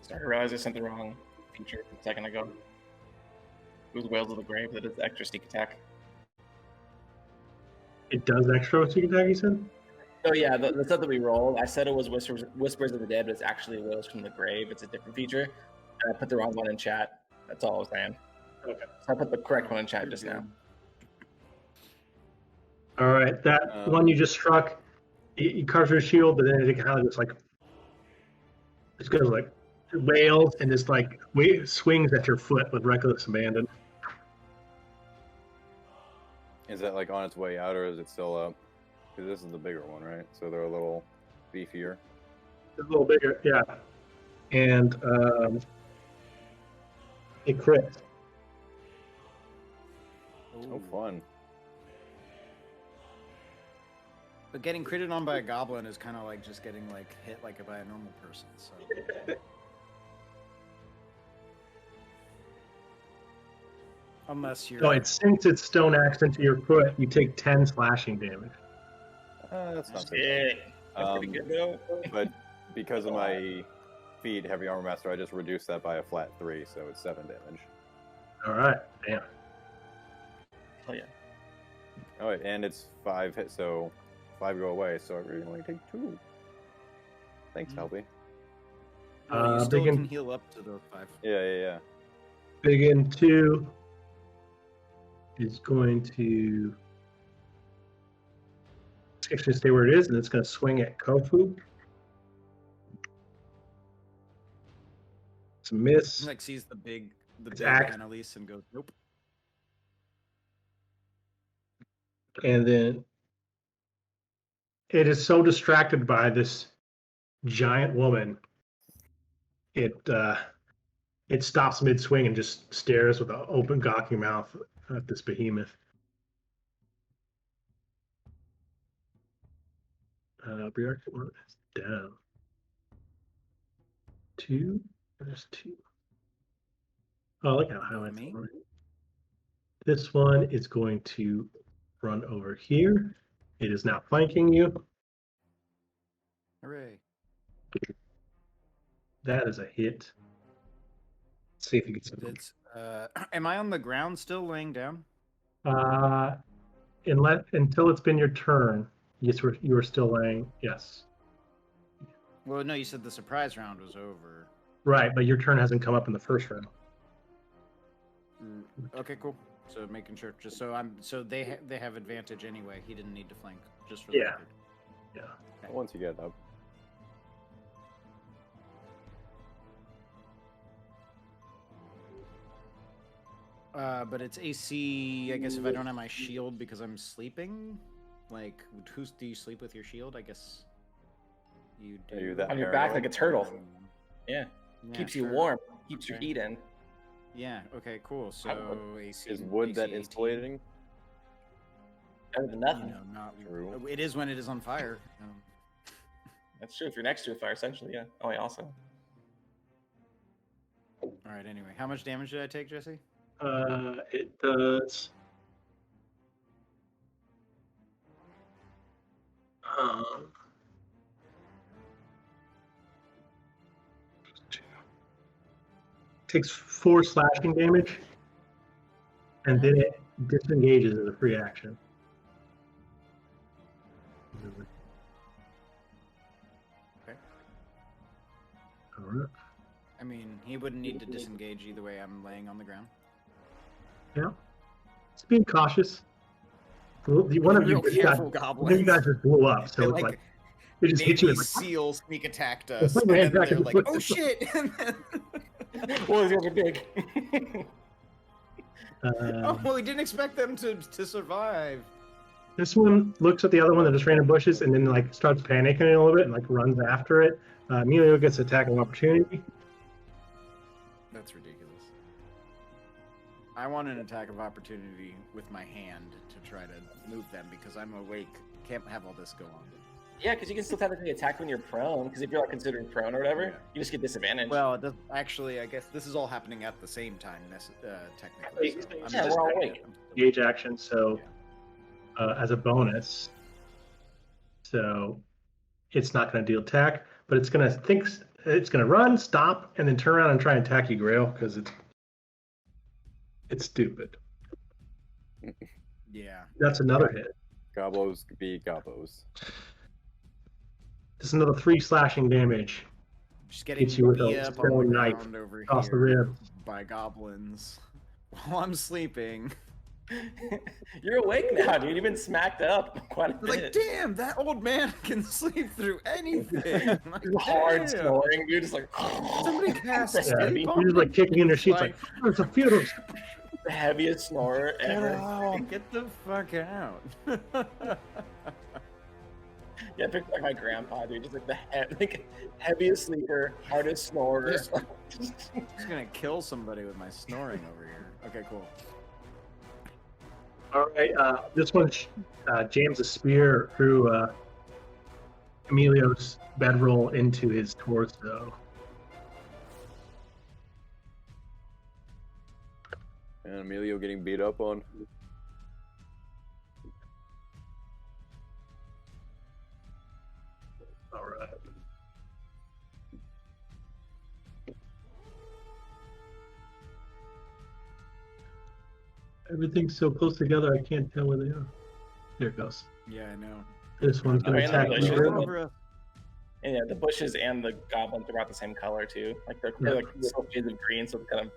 S2: Sorry, I realized I sent the wrong feature a second ago. It was Whales of the Grave, that is extra sneak attack.
S3: It does extra sneak attack, you said?
S2: Oh yeah, the stuff that we rolled, I said it was Whispers of the Dead, but it's actually Whales from the Grave. It's a different feature. And I put the wrong one in chat. That's all I was saying.
S3: Okay.
S2: So I put the correct one in chat just now.
S3: All right, that one you just struck, he carves through his shield, but then it kind of just it goes wails and just swings at your foot with reckless abandon.
S4: Is that on its way out, or is it still up? Because this is the bigger one, right? So they're a little beefier.
S3: It's a little bigger, yeah. And it crits.
S4: Oh, fun.
S1: But getting critted on by a goblin is kind of like just getting hit by a normal person. So. Unless you're.
S3: So it sinks its stone axe into your foot. You take 10 slashing damage.
S4: That's not too
S2: Shit.
S4: bad.
S2: That's pretty good though.
S4: But because of my feat, Heavy Armor Master, I just reduced that by a flat 3, so it's 7 damage.
S3: All right, damn.
S2: Oh yeah.
S4: Oh, wait, and it's 5 hit, so 5 go away, so I really only take 2. Thanks, Helpy.
S1: You still
S3: Big in-
S1: can heal up to the 5.
S4: Yeah.
S3: Big in 2 is going to. It's actually stay where it is, and it's going to swing at Kofu. It's a miss.
S1: He like sees the big
S3: It's act-
S1: Annalise and goes, nope.
S3: And then it is so distracted by this giant woman, it stops mid swing and just stares with an open, gawking mouth at this behemoth. Briark one is down. 2. There's 2. Oh, I like how highlights
S1: Me?
S3: are. This one is going to run over here. It is now flanking you.
S1: Hooray.
S3: That is a hit. Let's see if you can see
S1: It's, am I on the ground still laying down?
S3: until it's been your turn. Yes, you are still laying. Yes.
S1: Well, no, you said the surprise round was over.
S3: Right, but your turn hasn't come up in the first round.
S1: Okay, cool. So making sure, just so they have advantage anyway. He didn't need to flank, just for the record.
S3: Yeah.
S1: Okay.
S4: Once you get up.
S1: But it's AC, I guess, if I don't have my shield because I'm sleeping. Like, do you sleep with your shield? I guess you do.
S4: Are you that
S2: On your back
S4: paranoid?
S2: like a turtle. Yeah.
S1: Yeah,
S2: Keeps you
S1: sure.
S2: warm. Keeps your
S1: Okay.
S2: heat in.
S1: Yeah. Okay. Cool. So AC
S4: Is wood that
S1: AC 18,
S4: insulating?
S2: Better than
S1: You
S2: nothing.
S1: know, not
S4: True.
S1: It is when it is on fire.
S2: That's true. If you're next to a fire, essentially, yeah. Oh, yeah, also.
S1: All right. Anyway, how much damage did I take, Jesse?
S3: It does. Takes 4 slashing damage, and then it disengages as a free action.
S1: Okay.
S3: All right.
S1: I mean, he wouldn't need to disengage either way. I'm laying on the ground.
S3: Yeah. Just being cautious. One of you,
S1: Real careful,
S3: one of you guys just blew up, so
S1: They,
S3: it's like it just hit you.
S1: Navy
S3: It's like,
S1: SEAL sneak attacked us,
S3: Like,
S1: and
S3: ran
S1: then
S3: back
S1: they're
S3: and
S1: like,
S3: flipped
S1: "Oh
S3: it.
S1: shit!"
S2: Well, these guys are big.
S1: Oh, well, we didn't expect them to survive.
S3: This one looks at the other one that just ran in bushes and then like starts panicking a little bit and like runs after it. Emilio gets attacking opportunity.
S1: That's ridiculous. I want an attack of opportunity with my hand to try to move them because I'm awake. Can't have all this go on.
S2: Yeah, because you can still technically attack when you're prone. Because if you're like considered prone or whatever,
S1: Yeah.
S2: you just get disadvantage.
S1: Well, it does, actually, I guess this is all happening at the same time, technically. So I'm
S2: Yeah,
S1: just-
S2: we're all awake.
S3: Gauge action, so as a bonus, so it's not going to deal attack, but it's going to run, stop, and then turn around and try and attack you, Grail, because it's stupid.
S1: Yeah.
S3: That's another hit.
S4: Gobos be gobos.
S3: This is another 3 slashing damage.
S1: Just getting
S3: Hits you with a
S1: beat up on
S3: stone
S1: the
S3: knife
S1: ground over
S3: across the
S1: here
S3: rib.
S1: by goblins while I'm sleeping.
S2: You're awake now, dude. You've been smacked up quite a
S1: They're like,
S2: bit.
S1: damn, that old man can sleep through anything. I'm like,
S2: Hard
S1: damn.
S2: snoring, dude. Just like
S1: Somebody cast
S3: Yeah,
S1: sleep on
S3: you're just
S1: me.
S3: like kicking in their sheets, like, it's a funeral.
S2: the heaviest snorer
S1: Get
S2: ever.
S1: out. Get the fuck out.
S2: Yeah, picture like my grandpa, dude. Just like the heaviest sleeper, hardest snorer.
S1: Just- I'm just gonna kill somebody with my snoring over here. Okay, cool.
S3: All right, this one jams a spear through Emilio's bedroll into his torso.
S4: And Emilio getting beat up on.
S3: All right. Everything's so close together, I can't tell where they are. There it goes.
S1: Yeah, I know.
S3: This one's going
S2: Oh,
S3: to
S2: yeah,
S3: attack
S2: no,
S3: you.
S2: it's just-
S3: Grail.
S1: Over us.
S2: And yeah, the bushes and the goblins are about the same color too. Like they're like little shades of green, so it's kind of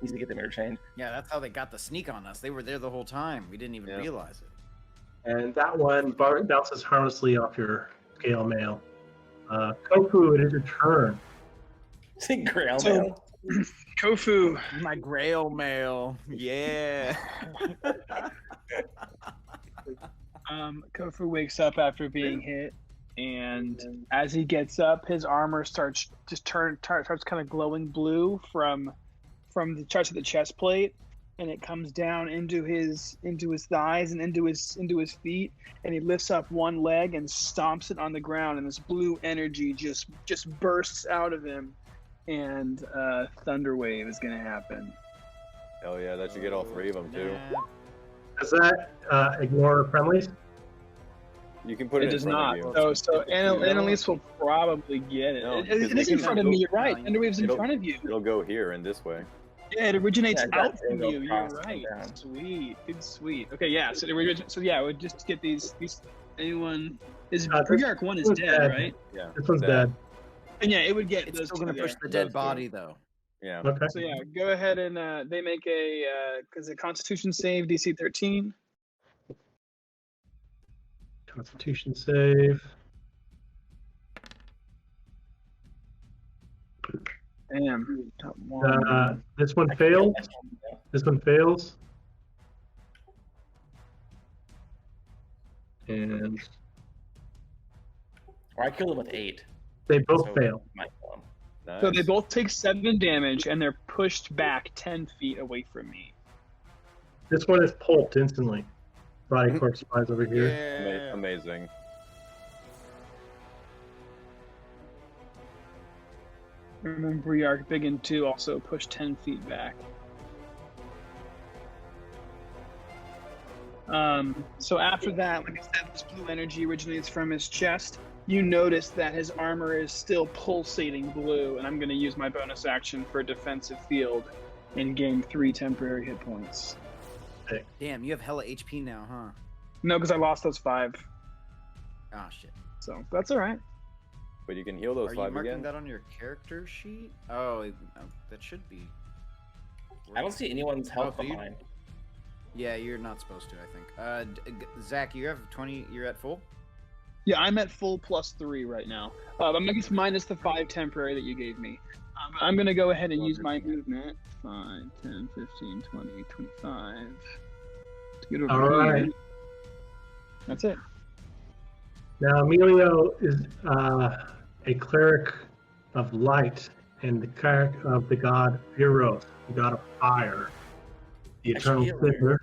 S2: easy to get them interchanged.
S1: Yeah, that's how they got the sneak on us. They were there the whole time. We didn't even
S4: Yeah.
S1: realize it.
S3: And that one bounces harmlessly off your scale mail. Kofu, it is your turn.
S2: See, Grail
S5: So-
S2: man.
S5: Kofu.
S1: My Grail mail. Yeah.
S5: Kofu wakes up after being hit, and as he gets up, his armor starts kind of glowing blue from the touch of the chest plate, and it comes down into his thighs and into his feet, and he lifts up one leg and stomps it on the ground, and this blue energy just bursts out of him, and thunder wave is gonna happen.
S4: Hell yeah, that should get all three of them too.
S3: Does that ignore friendlies?
S4: You can put it in
S5: does
S4: front
S5: not.
S4: of you.
S5: So Annalise will probably get it.
S4: No,
S5: It
S4: because
S5: is
S4: they
S5: in
S4: can
S5: front of
S4: go-
S5: me. You're right. Thunderwave's in
S4: It'll-
S5: front of you.
S4: It'll go here and this way.
S5: Yeah, it originates
S2: Yeah,
S5: out
S2: it'll
S5: from
S2: go
S5: you. You're
S2: across and
S5: right.
S2: down.
S5: Sweet. Good. Sweet. Okay. Yeah. So it would just get these. Anyone is
S3: this
S5: Pre-Arc 1 is
S3: one's
S5: dead,
S3: dead.
S5: right?
S4: Yeah.
S3: This one's
S4: that-
S3: dead.
S5: And yeah, it would get
S1: It's
S5: those
S1: still
S5: two
S1: gonna push
S5: there.
S1: the
S4: Those
S1: dead
S4: two.
S1: body though.
S4: Yeah.
S3: Okay.
S5: So yeah, go ahead and they make a Constitution save DC 13.
S3: Constitution save.
S5: Damn. Top one.
S3: This one fails. This one fails. And
S2: Or I killed him with 8.
S3: they both
S2: So-
S3: fail.
S2: Might kill him.
S4: Nice.
S5: So they both take 7 damage, and they're pushed back 10 feet away from me.
S3: This one is pulped instantly. Body corpse flies over here.
S1: Yeah.
S4: Amazing.
S5: Remember, Briark Big and 2 also push 10 feet back. So after that, like I said, this blue energy originates from his chest. You notice that his armor is still pulsating blue, and I'm going to use my bonus action for a defensive field and gain 3 temporary hit points.
S1: Damn, you have hella HP now, huh?
S5: No, because I lost those 5,
S1: Ah, shit.
S5: so that's all right.
S4: But you can heal those
S1: Are you
S4: 5
S1: marking
S4: again.
S1: that on your character sheet? Oh, that should be.
S2: I don't see anyone's health
S1: so you-
S2: behind.
S1: Yeah, you're not supposed to, I think. Zach, you have 20. You're at full.
S5: Yeah, I'm at full +3 right now. I'm I guess minus the 5 temporary that you gave me. I'm going to go ahead and use my movement. 5, 10, 15, 20, 25. To get over
S3: All
S5: here.
S3: right.
S5: That's it.
S3: Now Emilio is a cleric of light and the cleric of the god Eros, the god of fire, the eternal
S2: Healer.
S3: Sither,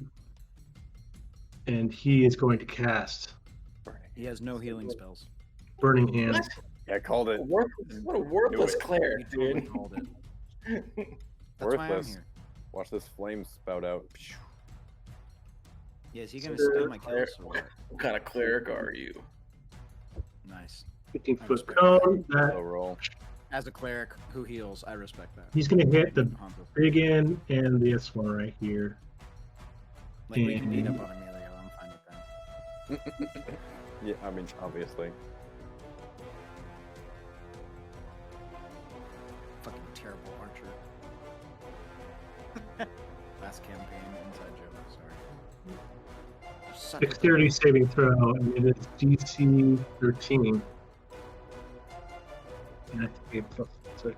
S3: and he is going to cast
S1: He has no healing spells.
S3: Burning Hands.
S2: What?
S4: Yeah, I called it.
S2: What a worthless
S4: it.
S2: cleric,
S1: You totally
S2: dude.
S1: called it. That's why I'm
S4: Worthless.
S1: here.
S4: Watch this flame spout out.
S1: Yeah, is he gonna
S3: So-
S1: steal my kills or what?
S2: What kind of cleric are you?
S1: Nice.
S3: 15-foot cone.
S4: Low roll.
S1: As a cleric who heals, I respect that.
S3: He's going to hit the
S1: Humble.
S3: Brigand and this one right here.
S1: Like, we can beat up on Emilio. I'm fine with that.
S4: Yeah, I mean, obviously.
S1: Fucking terrible archer. Last campaign, inside joke. Sorry. You're such a-
S3: Dexterity saving throw, and it is DC 13. And I think a +6.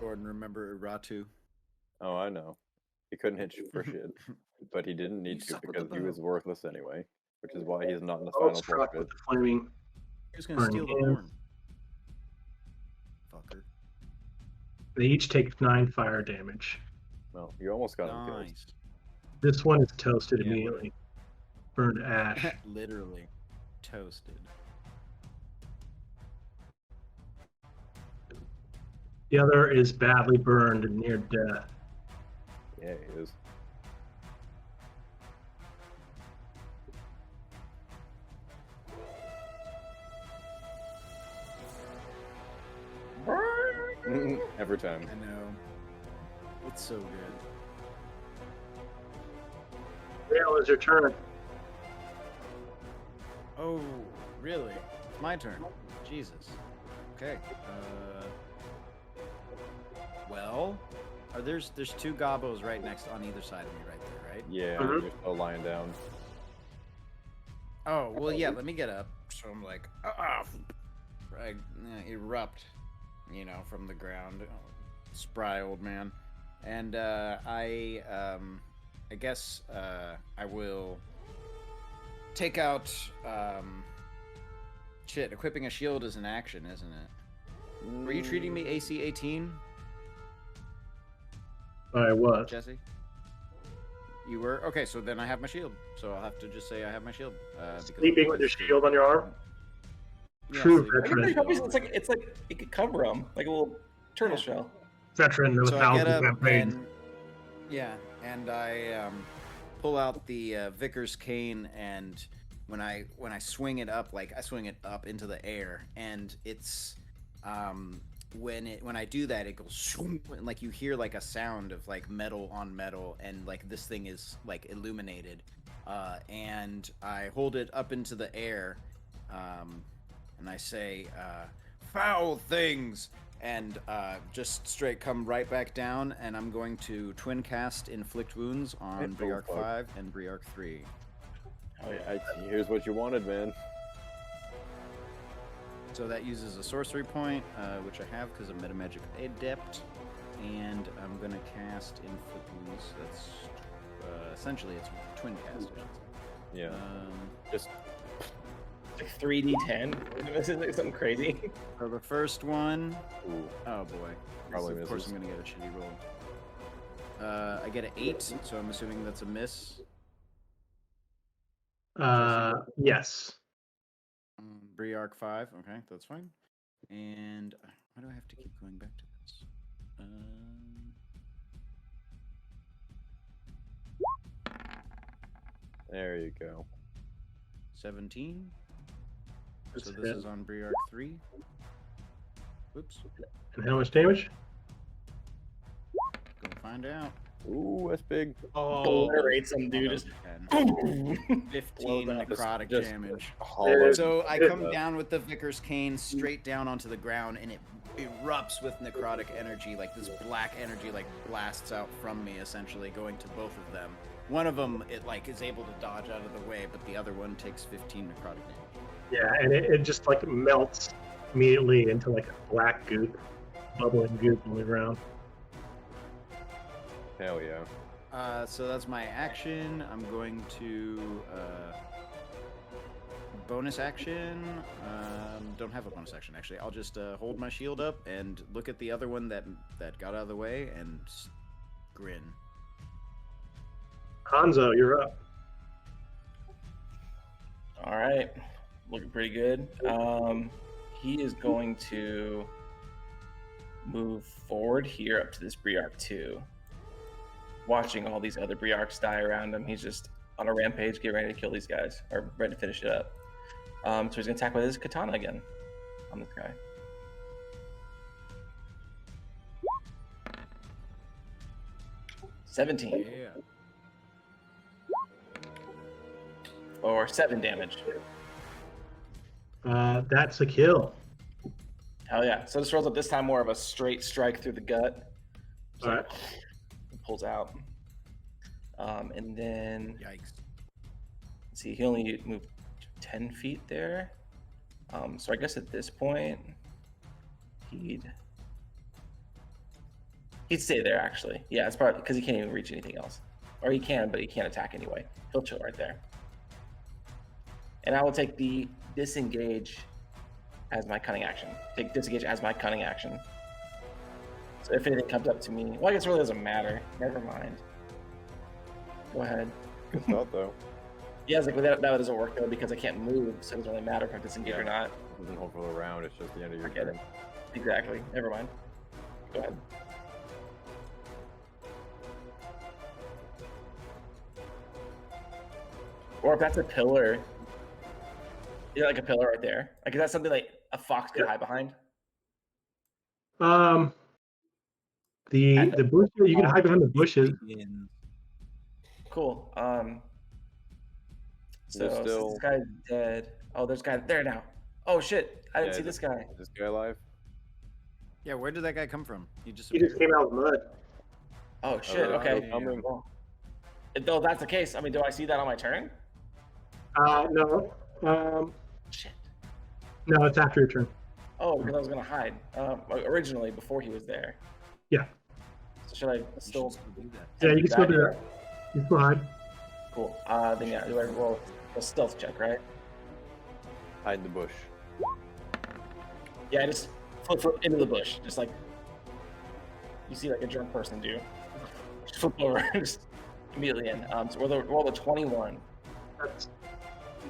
S1: Gordon, remember Ratu?
S4: Oh, I know. He couldn't hit you for shit, but he didn't need
S1: You
S4: to
S1: suck with the
S4: because he
S1: bow.
S4: was worthless anyway, which is why he's not in the
S3: Oh,
S4: final
S3: struck
S4: portrait.
S3: with the flaming.
S1: Who's gonna
S3: Burning
S1: steal the
S3: hands.
S1: horn? Fucker.
S3: They each take 9 fire damage.
S4: Well, you almost got him killed.
S1: Nice.
S3: This one is toasted
S1: Yeah.
S3: immediately. Burned to ash.
S1: Literally. Toasted.
S3: The other is badly burned and near death.
S4: Yeah, he is. Every time.
S1: I know. It's so good.
S3: Dale, is your turn.
S1: Oh, really? It's my turn. Jesus. Okay. Well, there's 2 gobos right next on either side of me right there, right?
S4: Yeah,
S3: Mhm.
S4: you're still lying down.
S1: Oh, well, yeah, let me get up. So I'm like, erupt, from the ground. Spry old man. And I guess I will take out. Equipping a shield is an action, isn't it? Were you treating me AC 18?
S3: I was.
S1: Jesse? You were? Okay, so then I have my shield. So I'll have to just say I have my shield.
S3: Sleeping with your shield on your arm?
S1: Yeah,
S3: True
S1: sleeping.
S3: veteran.
S2: It's like it could cover him like a little turtle shell.
S3: Veteran of
S1: So I get
S3: 1,000
S1: up
S3: campaigns.
S1: and I pull out the Vickers cane, and when I swing it up, I swing it up into the air, and it's when I do that, it goes shoom, and you hear a sound of metal on metal, and this thing is illuminated, and I hold it up into the air, and I say, "Foul things!" and just straight come right back down, and I'm going to twin cast Inflict Wounds on Briarch 5 and Briarch 3.
S4: Oh, yeah, here's what you wanted, man.
S1: So that uses a sorcery point, which I have because I'm Metamagic Adept, and I'm going to cast Inflict Wounds. That's essentially it's twin cast, I should say.
S4: Yeah.
S2: It's like 3d10. This is something crazy.
S1: For the first one,
S4: Ooh,
S1: oh boy,
S4: Probably
S1: of course
S4: misses.
S1: I'm going to get a shitty roll. I get an 8, so I'm assuming that's a miss.
S3: Yes.
S1: Briarch 5, okay, that's fine. And why do I have to keep going back to this?
S4: there you go.
S1: 17.
S3: That's
S1: So this
S3: it.
S1: is on Briarch 3. Oops.
S3: And how much damage?
S1: Go find out.
S4: Ooh, that's big.
S2: Obliterate some dude. Just
S1: 15
S2: Blows up.
S1: necrotic
S4: Just-
S1: damage.
S4: Hollow.
S1: So I come down with the Vickers cane straight down onto the ground, and it erupts with necrotic energy. This black energy blasts out from me, essentially going to both of them. One of them is able to dodge out of the way, but the other one takes 15 necrotic damage.
S3: Yeah, and it just melts immediately into a black goop, bubbling goop on the ground.
S4: Hell yeah.
S1: So that's my action. I'm going to bonus action. Don't have a bonus action actually. I'll just hold my shield up and look at the other one that got out of the way and grin.
S3: Hanzo, you're up.
S2: all right, looking pretty good. He is going to move forward here up to this Briarch 2. Watching all these other Briarchs die around him, he's just on a rampage, getting ready to kill these guys, or ready to finish it up. So he's gonna attack with his katana again on this guy. $17
S1: Yeah.
S2: or 7 damage.
S3: That's a kill.
S2: Hell yeah! So this rolls up this time more of a straight strike through the gut.
S3: All right.
S2: Pulls out, and then
S1: Yikes.
S2: let's see, he only moved 10 feet there. So I guess at this point, he'd stay there actually. Yeah, it's probably because he can't even reach anything else, or he can, but he can't attack anyway. He'll chill right there. And I will take the disengage as my cunning action. Take disengage as my cunning action. So if anything comes up to me, well, I guess it really doesn't matter. Never mind. Go ahead.
S4: Good thought, though.
S2: Yeah, it's like that doesn't work though because I can't move, so it doesn't really matter if I disengage or not.
S4: It doesn't hold for the round, it's just the end of your
S2: Forget
S4: turn.
S2: it. Exactly. Never mind. Go ahead. Or if that's a pillar, like a pillar right there. Like, is that something like a fox could hide behind?
S3: The bush, you can hide behind the bushes.
S2: Cool. So
S4: There's still-
S2: this guy's dead. Oh, there's a guy there now. Oh shit! I didn't
S4: Yeah,
S2: see this guy.
S4: Is this guy alive?
S1: Yeah, where did that guy come from? He just
S3: He just came out of the mud.
S2: Oh shit! Okay.
S1: yeah.
S2: Well, though that's the case, I mean, do I see that on my turn?
S3: No.
S2: Shit.
S3: No, it's after your turn.
S2: Oh, because I was gonna hide. Originally, before he was there.
S3: Yeah.
S2: So should I
S1: You should
S2: still?
S1: still do that.
S3: Yeah, you can still
S2: that?
S3: do that. You can still hide.
S2: Cool. Then yeah, do I roll a stealth check, right?
S4: Hide in the bush.
S2: Yeah, I just flip into the bush, just like you see like a drunk person do. Just flip over, just immediately in. So roll the 21.
S3: That's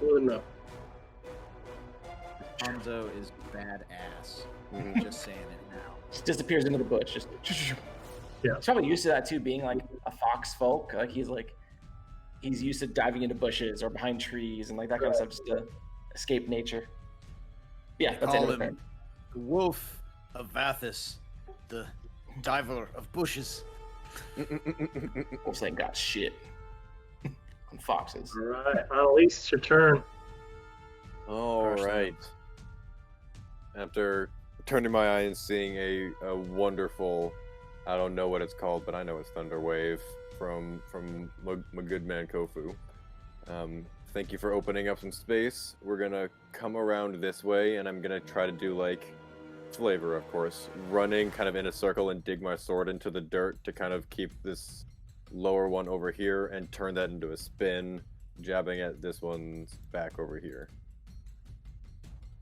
S3: more than enough.
S1: Hanzo is badass.
S4: Mhm.
S1: Just saying it now.
S2: Just disappears into the bush. Just
S3: Yeah.
S2: He's probably used to that too, being like a fox folk. Like he's used to diving into bushes or behind trees and like that kind of stuff just to escape nature. Yeah, that's
S1: Call
S2: it.
S1: him the Wolf of Vathis, the diver of bushes.
S2: Wolves ain't got shit on foxes.
S3: All right, Annalise, it's your turn.
S4: All
S1: First
S4: right. After turning my eye and seeing a wonderful, I don't know what it's called, but I know it's Thunder Wave from my good man Kofu. Thank you for opening up some space. We're gonna come around this way, and I'm gonna try to do like flavor, of course, running kind of in a circle and dig my sword into the dirt to kind of keep this lower one over here and turn that into a spin, jabbing at this one's back over here.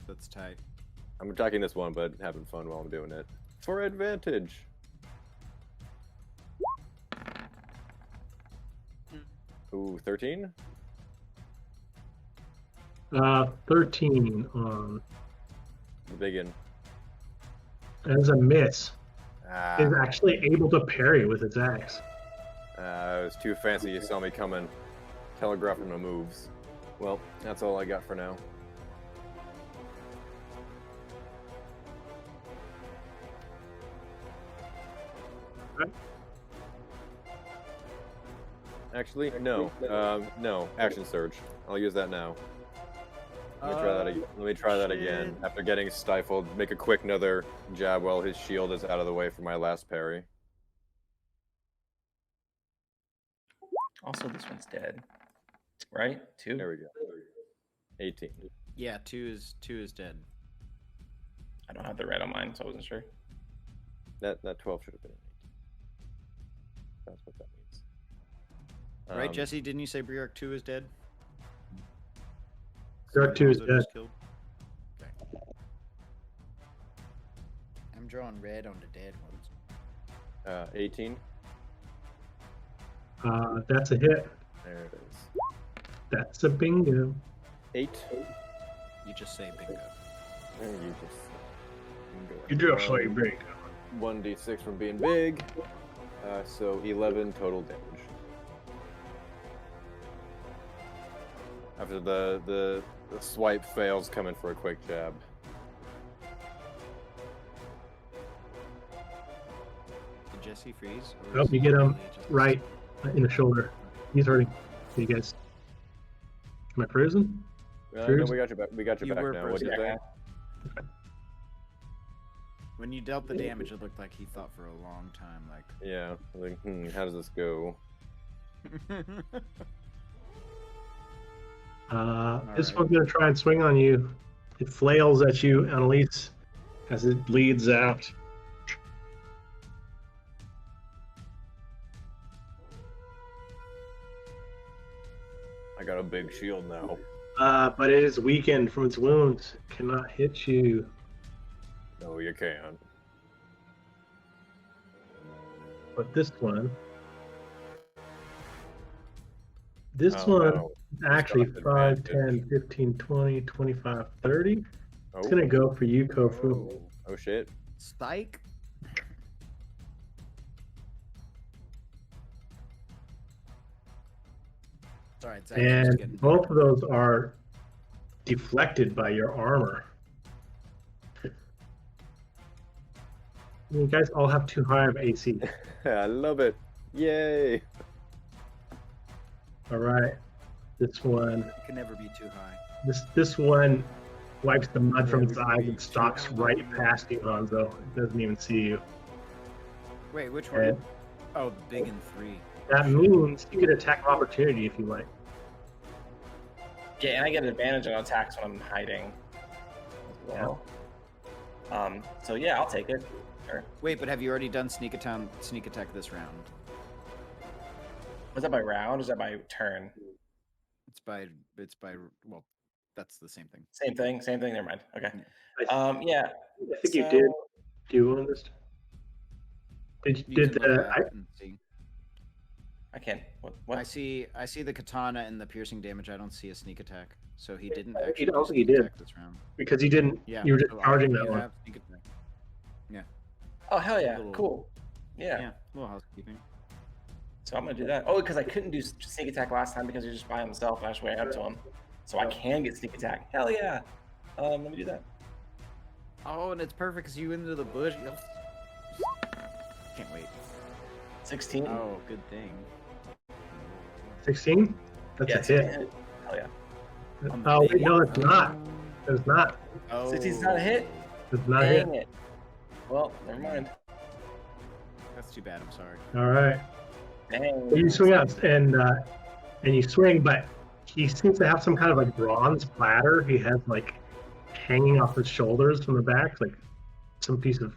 S1: That's tight.
S4: I'm attacking this one, but having fun while I'm doing it. For advantage. Ooh, 13?
S3: 13 on.
S4: The biggin.
S3: As a miss.
S4: Ah,
S3: Is actually able to parry with its axe.
S4: it was too fancy. You saw me coming, telegraphing my moves. Well, that's all I got for now.
S3: Okay.
S4: Actually, no. No. Action surge. I'll use that now. Let me try that again. Let me try that again.
S1: shit.
S4: After getting stifled, make a quick another jab while his shield is out of the way for my last parry.
S2: Also, this one's dead. Right? 2?
S4: There we go. 18.
S1: Yeah, two is dead.
S2: I don't have the red on mine, so I wasn't sure.
S4: That 12 should have been an 18. That's what that means.
S1: Right, Jesse? Didn't you say Briark 2 is dead?
S3: Briark 2 is
S1: Hanzo
S3: dead.
S1: just killed? Okay. I'm drawing red on the dead ones.
S4: 18.
S3: That's a hit.
S4: There it is.
S3: That's a bingo.
S4: 8.
S1: You just say bingo.
S4: There you just.
S3: You just say bingo.
S4: 1d6 from being big. So 11 total damage. After the swipe fails, coming for a quick jab.
S1: Did Jesse freeze? Or
S3: Oh,
S1: is
S3: you
S1: he
S3: get him
S1: really just-
S3: right in the shoulder. He's hurting. You guys. Am I frozen?
S4: No,
S3: Freeze?
S4: we got you back. We got you
S1: You
S4: back
S1: were
S4: now. What do you
S2: frozen.
S4: think?
S1: When you dealt the damage, it looked like he thought for a long time. Like,
S4: Yeah. Like, how does this go?
S3: This
S1: Alright.
S3: one's gonna try and swing on you. It flails at you, Annalise, as it bleeds out.
S4: I got a big shield now.
S3: But it is weakened from its wounds. It cannot hit you.
S4: No, you can't.
S3: But this one. This
S4: Oh,
S3: one
S4: no.
S3: is actually
S4: got
S3: 5,
S4: advantage.
S3: 10, 15, 20, 25, 30.
S4: Oh.
S3: It's gonna go for you, Kofu.
S4: Oh shit.
S1: Spike? Sorry, it's actually just getting
S3: And both of those are deflected by your armor. You guys all have too high of AC.
S4: I love it. Yay.
S3: All right. This one,
S1: It can never be too high.
S3: this one wipes the mud from
S1: Yeah,
S3: its
S1: we
S3: eyes
S1: can be
S3: and stalks right past you, Hanzo. It doesn't even see you.
S1: Wait, which one?
S3: And
S1: Oh, the big and 3.
S3: that means you get attack of opportunity if you like.
S2: Yeah, and I get an advantage on attacks when I'm hiding. as Well, So yeah, I'll take it. Sure.
S1: Wait, but have you already done sneak attack this round?
S2: Was that by round or is that by turn?
S1: It's by well, that's the same thing.
S2: Same thing. Never mind. Okay.
S3: I think you
S2: so-
S3: did. Do you want this?
S1: You can look back and see.
S2: I can't. What?
S1: I see the katana and the piercing damage. I don't see a sneak attack. So he didn't
S3: I
S1: actually
S3: don't
S1: do
S3: think he
S1: sneak
S3: did.
S1: attack this round.
S3: Because you didn't.
S1: Yeah.
S3: You were just
S1: so
S3: charging
S1: you
S3: that one.
S1: have sneak attack. Yeah.
S2: Oh hell yeah!
S1: Little-
S2: Cool. Yeah.
S1: Yeah. A little housekeeping.
S2: So I'm gonna do that. Oh, because I couldn't do sneak attack last time because he was just by himself. I just went up to him, so I can get sneak attack. Hell yeah! Let me do that.
S1: Oh, and it's perfect because you into the bush. Can't wait.
S2: 16.
S1: Oh, good thing.
S3: 16? That's
S2: Yeah,
S3: a
S2: 16
S3: hit.
S2: Hell yeah.
S3: Oh, wait, no, it's not. It's not.
S1: Oh.
S2: 16's not a hit.
S3: It's not a hit.
S2: Dang it. Well, never mind.
S1: That's too bad. I'm sorry.
S3: All right.
S2: Dang.
S3: You swing out and you swing, but he seems to have some kind of like bronze platter. He has like hanging off his shoulders from the back, like some piece of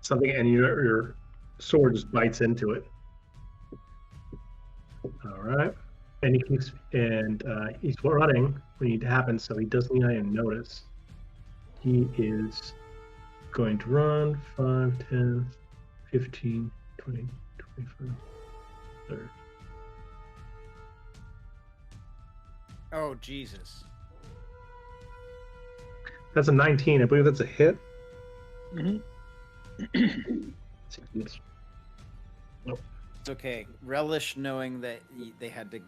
S3: something, and your sword just bites into it. All right, and he keeps he's running when it happens, so he doesn't even notice. He is going to run 5, 10, 15, 20, 25, 30.
S1: Oh, Jesus.
S3: That's a 19. I believe that's a hit.
S5: Mhm.
S3: Yes.
S1: It's okay. Relish knowing that they had to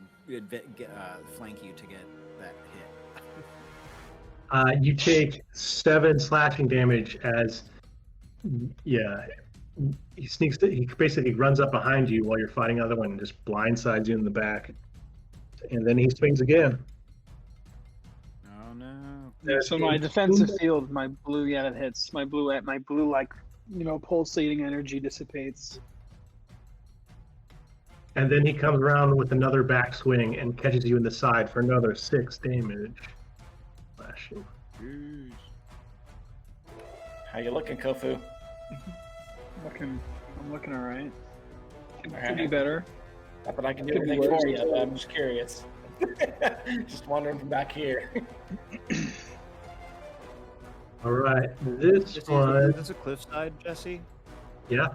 S1: flank you to get that hit.
S3: You take 7 slashing damage as, he sneaks. He basically runs up behind you while you're fighting the other one and just blindsides you in the back, and then he swings again.
S1: Oh no.
S5: Yeah, so my defensive field, my blue, that hits. My blue, like, pulsating energy dissipates.
S3: And then he comes around with another backswing and catches you in the side for another 6 damage. Slashing.
S1: Jeez.
S2: How you looking, Kofu?
S5: I'm looking all right. Could
S2: Alright.
S5: be better.
S2: Not that I can do
S5: Could be
S2: anything
S5: worse.
S2: for you, but I'm just curious. Just wandering from back here.
S3: All right, this
S1: Is
S3: one,
S1: this a cliffside, Jesse?
S3: yeah.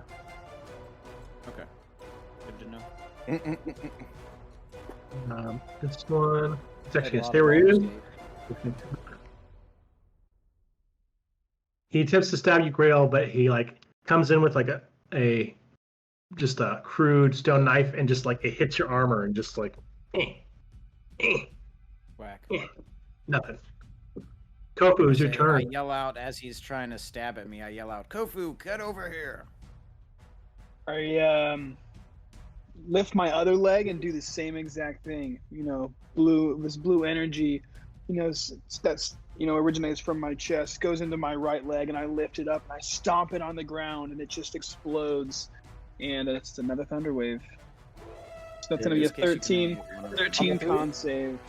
S1: Okay. Good to know.
S3: This one, it's actually
S1: Had
S3: gonna
S1: a
S3: stay
S1: lot
S3: where
S1: of
S3: he is.
S1: escape.
S3: He attempts to stab you, Grail, but he like comes in with like a just a crude stone knife and just like it hits your armor and just like
S1: Whack.
S3: nothing. Kofu, it's your
S1: I
S3: turn.
S1: yell out as he's trying to stab at me. I yell out, "Kofu, get over here!"
S5: I lift my other leg and do the same exact thing. This blue energy, that's originates from my chest, goes into my right leg, and I lift it up and I stomp it on the ground, and it just explodes, and it's another thunder wave. So that's gonna be a
S1: In this case, you can
S5: 13
S1: only hit one of them.
S5: 13 con save.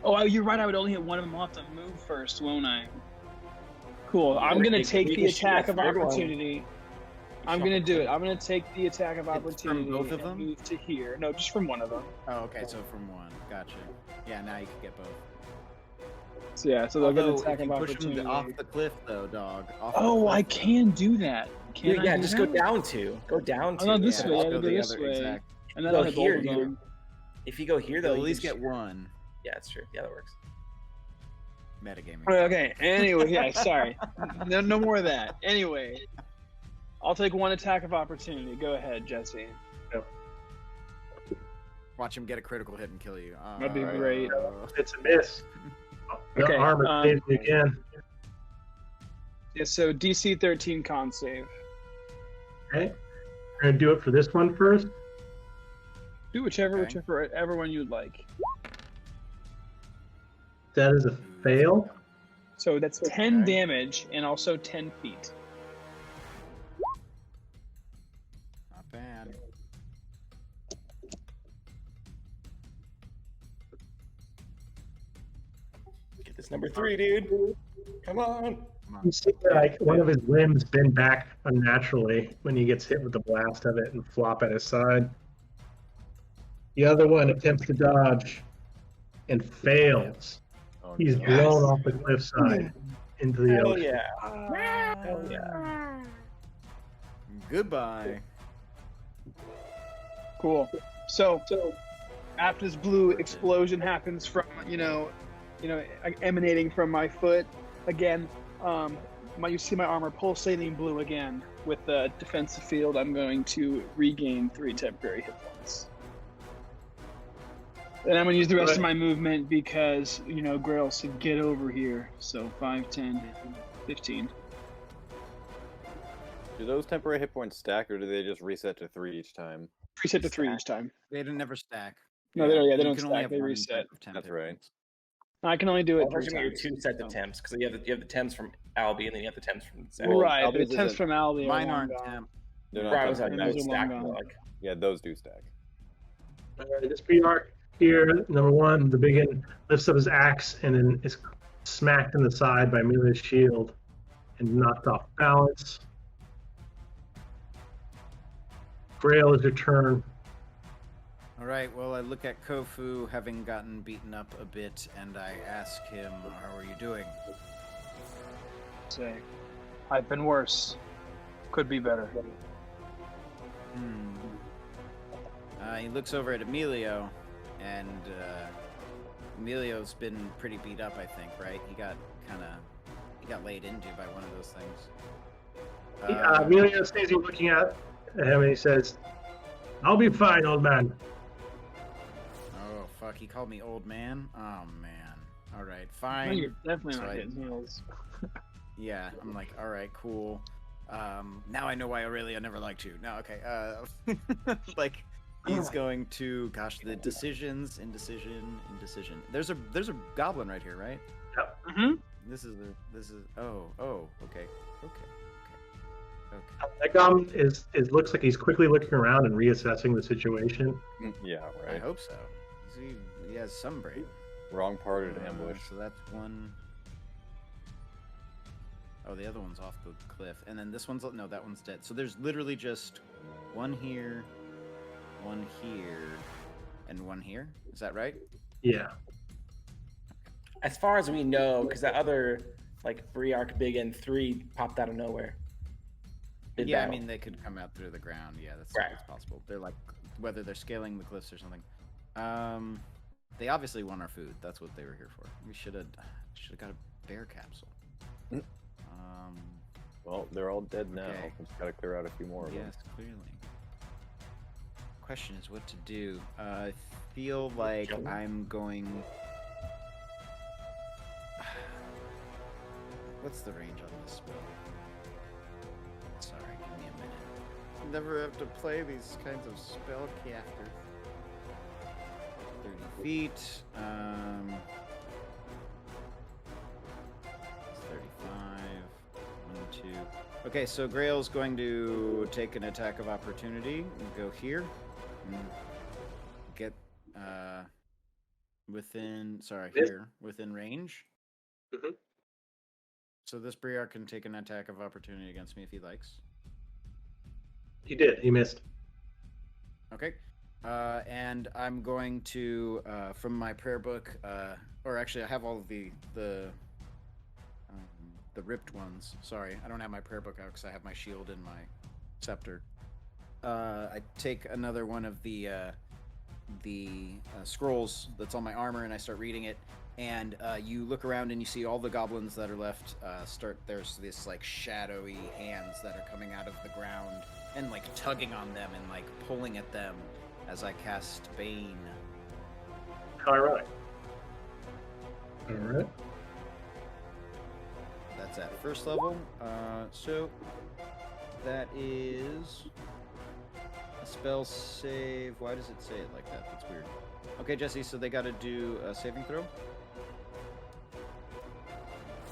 S5: Oh, you're right. I would only hit one of them. I'll have to move first, won't I? Cool. I'm gonna take the attack of opportunity. I'm gonna do it. I'm gonna take the attack of opportunity.
S1: From both of
S5: and
S1: them?
S5: move to here. No, just from one of them.
S1: Oh, okay. So from one. Gotcha. Yeah, now you can get both.
S5: So yeah, so they'll get an
S1: Although,
S5: attack
S1: if
S5: of
S1: you push
S5: opportunity.
S1: him off the cliff, though, dog. Off the
S5: Oh, I
S1: cliff,
S5: can do that. Can I
S2: Yeah,
S5: do
S2: just
S5: that?
S2: go down to. Go down to.
S5: Oh, no, this
S1: Yeah,
S5: way. I
S1: just
S5: have to
S1: go
S5: go
S1: the
S5: this
S1: other
S5: way.
S1: exact.
S5: And then
S2: Go
S5: I'll hit both
S2: here,
S5: of
S2: dude.
S5: them.
S2: If you go here, though,
S1: You'll at
S2: you
S1: least
S2: can
S1: get one.
S2: Yeah, that's true. Yeah, that works.
S1: Metagaming.
S5: Okay. Anyway, yeah. Sorry. No more of that. Anyway, I'll take one attack of opportunity. Go ahead, Jesse.
S1: Watch him get a critical hit and kill you.
S5: That'd be
S1: Alright.
S5: great.
S3: It's a miss. The
S5: Okay,
S3: armor saves you again.
S5: Yeah. So DC 13 con save.
S3: Okay. We're gonna do it for this one first.
S5: Do whichever
S1: Okay.
S5: one you'd like.
S3: That is a fail.
S5: So that's 10
S1: Okay.
S5: damage and also 10 feet.
S1: Not bad.
S2: Get this number 3, dude. Come on.
S3: You see like one of his limbs bend back unnaturally when he gets hit with the blast of it and flop at his side. The other one attempts to dodge and fails.
S4: Oh,
S3: He's
S4: no.
S3: blown off the cliffside into the
S2: Hell
S3: ocean.
S2: yeah. Hell yeah.
S1: Goodbye.
S5: Cool. So after this blue explosion happens from emanating from my foot again, you see my armor pulsating blue again. With the defensive field, I'm going to regain 3 temporary hit points. And I'm going to use the rest of my movement because, Grail said get over here. So 5, 10, 15.
S4: Do those temporary hit points stack, or do they just reset to 3 each time?
S5: Reset to 3 each time.
S1: They didn't never stack.
S5: No, they don't
S1: You
S5: stack.
S1: can only have
S5: They
S1: one
S5: reset.
S1: type of temp
S4: That's
S1: hit
S4: right.
S1: points.
S5: I can only do it
S2: Well,
S5: 3
S2: first you
S5: times.
S2: get 2 sets of temps because you have the temps from Albie and then you have the temps from Zach.
S4: Well,
S5: Right, the
S4: Albie's
S5: temps
S4: isn't-
S5: from Albie are
S1: Mine
S5: long
S1: aren't
S5: gone.
S1: temp.
S4: They're not
S2: Brian was
S4: temporary.
S2: like, no,
S5: Those are long
S2: stack.
S5: gone.
S2: Like,
S4: Yeah, those do stack.
S3: This pre-arc here, number one, the Biggin lifts up his axe and then is smacked in the side by Amelia's shield and knocked off balance. Grail is your turn.
S1: All right, well, I look at Kofu having gotten beaten up a bit, and I ask him, how are you doing?
S5: Say, I've been worse. Could be better.
S1: He looks over at Emilio, and Emilio's been pretty beat up, I think, right? He got laid into by one of those things.
S3: Emilio stays looking at him and he says, I'll be fine, old man.
S1: Oh, fuck, he called me old man? Oh, man. All right,
S5: No,
S1: fine.
S5: you're definitely
S1: So
S5: not
S1: I-
S5: hitting heals.
S1: Yeah, I'm like, all right, cool. Now I know why Aurelia never liked you. No, okay. Like, he's going to, gosh, the indecision. There's a goblin right here, right?
S5: Mm-hmm.
S1: This is. Okay.
S3: That goblin looks like he's quickly looking around and reassessing the situation.
S4: Yeah,
S1: I
S4: right.
S1: hope so. He has some brain.
S4: Wrong part of ambush.
S1: So that's one. Oh, the other one's off the cliff, and then this one's that one's dead. So there's literally just one here, and one here. Is that right?
S3: Yeah.
S2: as far as we know, because that other like Briark Big N 3 popped out of nowhere.
S1: Yeah, I
S2: battle.
S1: mean they could come out through the ground. Yeah, that's
S2: Right.
S1: possible. They're like whether they're scaling the cliffs or something. They obviously want our food. That's what they were here for. We should have got a bear capsule.
S4: Well, they're all dead now.
S1: Okay.
S4: We just gotta clear out a few more of them.
S1: Yes, clearly. Question is what to do. I feel like I'm going. What's the range on this spell? Sorry, give me a minute. Never have to play these kinds of spell casters. 30 feet. 35. 1, 2. Okay, so Grail's going to take an attack of opportunity and go here. And get within range.
S3: Mhm.
S1: So this Briar can take an attack of opportunity against me if he likes.
S3: He did. He missed.
S1: Okay. And I'm going to, from my prayer book, or actually I have all of the ripped ones. Sorry, I don't have my prayer book out because I have my shield and my scepter. I take another one of the scrolls that's on my armor and I start reading it. And you look around and you see all the goblins that are left. There's this like shadowy hands that are coming out of the ground and like tugging on them and like pulling at them as I cast Bane.
S3: All right. All right.
S1: That's at first level. So that is a spell save. Why does it say it like that? That's weird. Okay, Jesse, so they got to do a saving throw.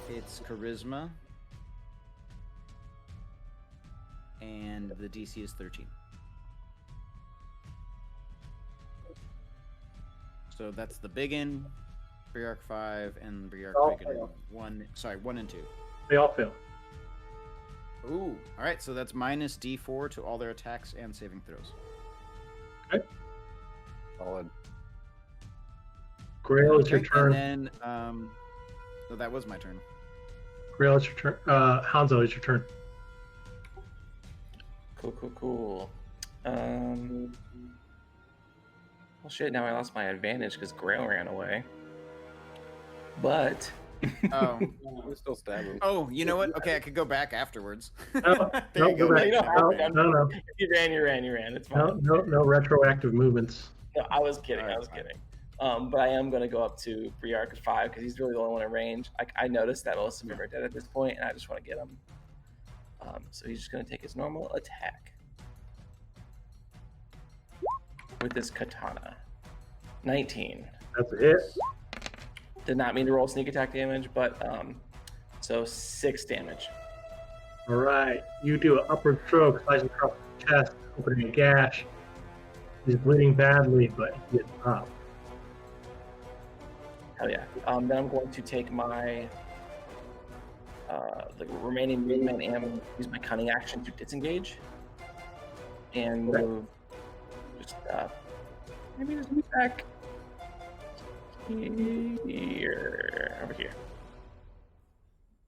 S1: It's charisma. And the DC is 13. So that's the big N, Briark 5, and Briark Big N 1. Sorry, 1 and 2.
S3: They all fail.
S1: Ooh. All right. So that's minus D4 to all their attacks and saving throws.
S4: Solid.
S3: Grail, it's your
S1: Okay,
S3: turn.
S1: And then, so that was my turn.
S3: Grail, it's your turn. Hanzo, it's your turn.
S2: Cool. Well, shit. Now I lost my advantage because Grail ran away. But
S1: Oh.
S4: We still stab him.
S1: Oh, you know what? Okay, I could go back afterwards.
S3: No,
S1: There you
S3: go
S1: go.
S3: back.
S2: You don't have to.
S3: No.
S2: you ran. It's fine.
S3: No retroactive movements.
S2: No, I was kidding.
S1: Alright,
S2: I was
S1: fine.
S2: kidding. But I am going to go up to Briark at 5 because he's really the only one in range. I noticed that most of them are dead at this point, and I just want to get him. So he's just going to take his normal attack with this katana. 19.
S3: That's a hit.
S2: Did not mean to roll sneak attack damage, but so 6 damage.
S3: All right. You do an upward stroke, slicing across the chest, opening a gash. He's bleeding badly, but he gets up.
S2: Hell yeah. Then I'm going to take my the remaining movement and use my cunning action to disengage. And move just maybe just move back here. Over here.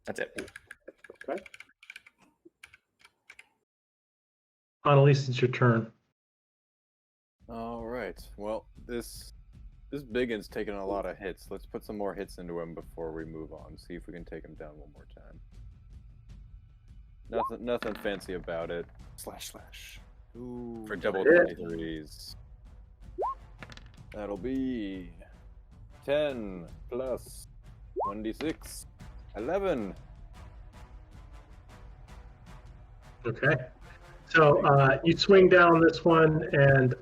S2: That's it.
S3: Okay. Annalise, it's your turn.
S4: All right. Well, this Biggin's taking a lot of hits. Let's put some more hits into him before we move on. See if we can take him down one more time. Nothing fancy about it. Slash.
S1: Ooh.
S4: For double
S3: hit.
S4: 23s. That'll be 10 plus 1d6. 11.
S3: Okay. So you swing down this one, and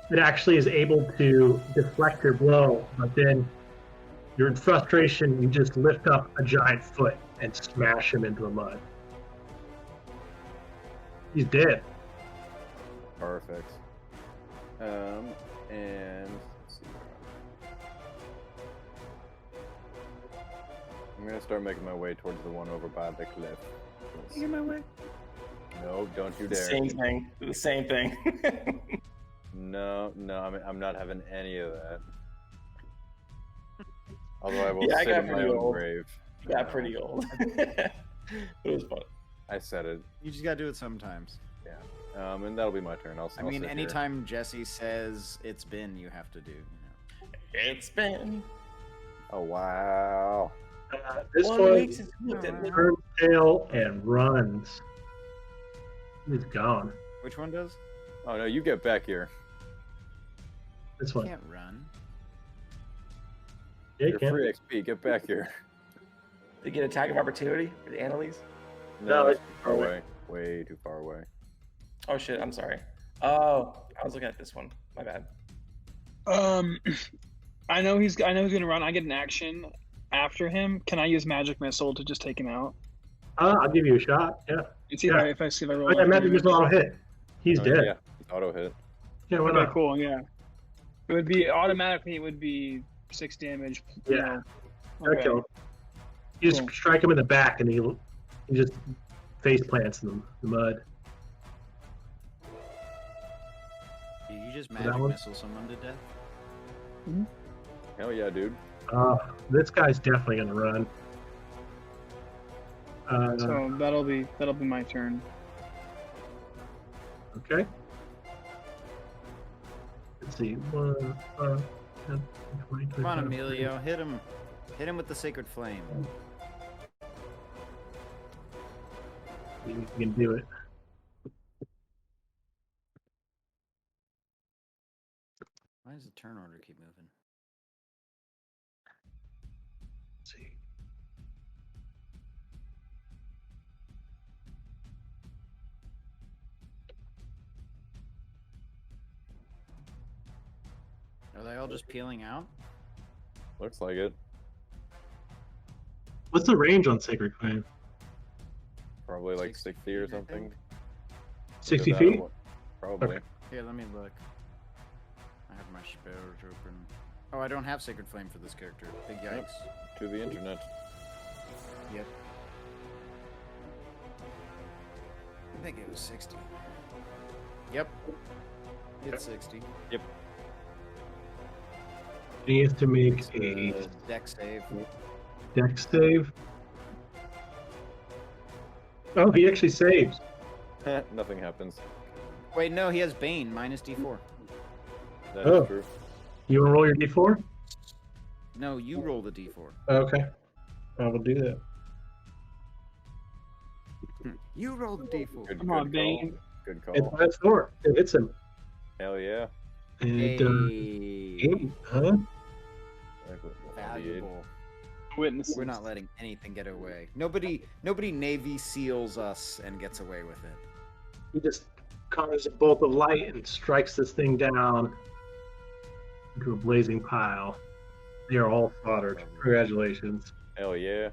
S3: it actually is able to deflect your blow, but then you're in frustration, you just lift up a giant foot and smash him into the mud. He's dead.
S4: Perfect. And let's see. I'm gonna start making my way towards the one over by the cliff.
S1: Get my way.
S4: No, don't you
S2: The
S4: dare.
S2: same thing.
S4: No, I'm not having any of that. Although I will
S2: Yeah, I
S4: sit
S2: got
S4: in my
S2: pretty
S4: own
S2: old.
S4: grave.
S2: Got
S4: No,
S2: pretty old. It was fun.
S4: I said it.
S1: You just gotta do it sometimes.
S4: And that'll be my turn. I'll
S1: I mean,
S4: sit here.
S1: anytime Jesse says it's been, you have to do.
S2: It's been
S4: Oh wow.
S3: This
S2: 1
S3: one
S2: week since we looked at
S3: turns tail and runs. He's gone.
S1: Which one does?
S4: Oh no, you get back here.
S3: This one.
S1: Can't run.
S3: Yeah, you
S4: You're
S3: can.
S4: free XP. Get back here.
S2: to get attack of opportunity for the Annalise.
S3: No,
S4: that's
S3: it's
S4: too far away. Way too far away.
S2: Oh shit, I'm sorry. Oh, I was looking at this one. My bad.
S5: I know he's gonna run. I get an action after him. Can I use magic missile to just take him out?
S3: I'll give you a shot. Yeah.
S5: And see
S3: Yeah.
S5: if I roll.
S3: Oh, yeah,
S5: enough
S3: magic
S5: damage.
S3: missile auto hit. He's
S4: Oh,
S3: dead.
S4: Yeah, it's auto hit.
S3: Yeah, why
S5: Okay,
S3: not?
S5: cool. Yeah, it would be automatically. It would be 6 damage.
S3: Yeah.
S5: Okay.
S3: That'll kill him. You just
S5: Cool.
S3: strike him in the back, and he just face plants in the mud.
S1: Did you just
S3: that
S1: magic
S3: one?
S1: missile someone to death?
S4: Hell yeah, dude.
S3: This guy's definitely gonna run.
S5: So that'll be my turn.
S3: Okay. Let's see. 1, 5, 10, 20,
S1: Come on,
S3: 25,
S1: Emilio, hit him. Hit him with the sacred flame.
S3: You can do it.
S1: Why does the turn order keep moving?
S3: Let's see.
S1: Are they all just peeling out?
S4: Looks like it.
S3: What's the range on Sacred Flame?
S4: Probably like
S1: 60
S4: 60 or
S1: feet, I
S4: something.
S1: think.
S3: 60
S4: About
S3: feet?
S4: what- Probably.
S3: Okay.
S1: Here, let me look. I have my spells open. Oh, I don't have sacred flame for this character. Big yikes.
S4: To the internet.
S1: Yep. think it was 60. Yep. It's 60.
S4: Yep.
S3: He has to make
S1: It's
S3: a
S1: a deck save.
S3: deck save. Oh, he actually saves.
S4: Nothing happens.
S1: Wait, no, he has Bane, minus D4.
S4: That
S3: Oh.
S4: is true.
S3: You want to roll your d4?
S1: No, you roll the D4.
S3: Okay. I will do that.
S1: You roll the D4.
S4: Good,
S5: Come on,
S4: good
S5: Bane.
S4: call. Good
S3: It's
S4: call.
S3: minus 4. It hits him.
S4: Hell yeah.
S3: And,
S1: Hey,
S3: 8, huh?
S1: valuable.
S5: Witnesses.
S1: We're not letting anything get away. Nobody Navy SEALs us and gets away with it.
S3: He just conjures a bolt of light and strikes this thing down into a blazing pile. They are all slaughtered. Congratulations.
S4: Hell yeah.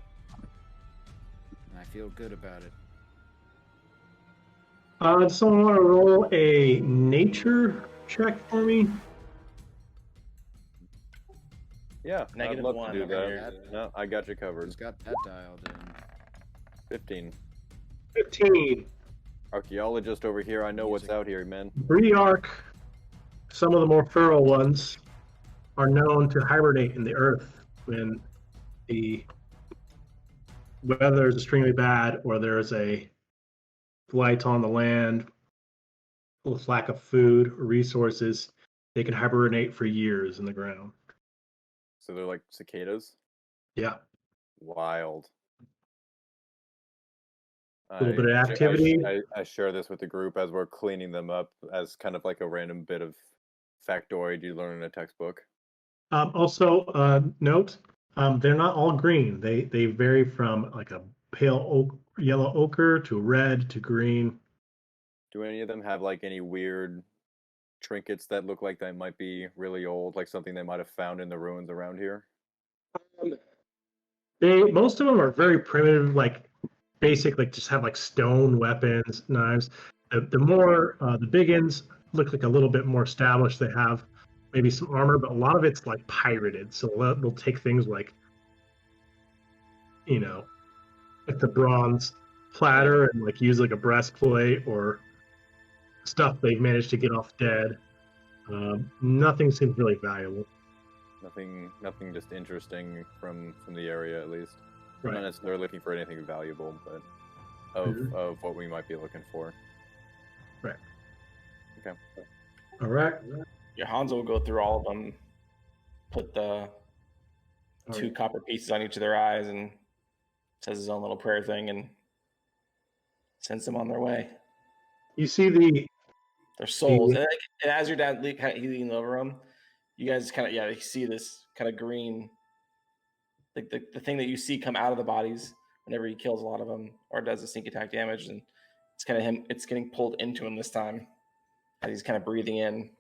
S1: And I feel good about it.
S3: Does someone want to roll a nature check for me?
S4: Yeah, I'd love
S2: -1
S4: to do
S2: over
S4: that.
S2: here.
S4: No, I got you covered.
S1: Who's got that dialed in?
S4: 15.
S3: 15.
S4: Archaeologist over here, I know what's
S1: Music.
S4: out here, man.
S3: Briarch, some of the more feral ones, are known to hibernate in the earth when the weather is extremely bad or there's a blight on the land with lack of food or resources. They can hibernate for years in the ground.
S4: So they're like cicadas?
S3: Yeah.
S4: Wild.
S3: A little bit of activity.
S4: I share this with the group as we're cleaning them up as kind of like a random bit of factoid you learn in a textbook.
S3: Also, note, they're not all green. They vary from like a pale yellow ochre to red to green.
S4: Do any of them have like any weird trinkets that look like they might be really old, like something they might have found in the ruins around here?
S3: Most of them are very primitive, like basic, like just have like stone weapons, knives. The big ones look like a little bit more established. They have maybe some armor, but a lot of it's like pirated. So they'll take things like, like the bronze platter and like use like a breastplate or stuff they've managed to get off dead. Nothing seems really valuable.
S4: Nothing just interesting from the area at least.
S3: Right.
S4: Not necessarily looking for anything valuable, but of what we might be looking for.
S3: Right.
S4: Okay.
S3: All right.
S2: Your Hanzo will go through all of them, put the 2 copper pieces on each of their eyes, and says his own little prayer thing, and sends them on their way.
S3: You see
S2: Their souls, and as your dad leaning over them, you guys kind of you see this kind of green, like the thing that you see come out of the bodies whenever he kills a lot of them or does a sneak attack damage, and it's kind of him. It's getting pulled into him this time as he's kind of breathing in.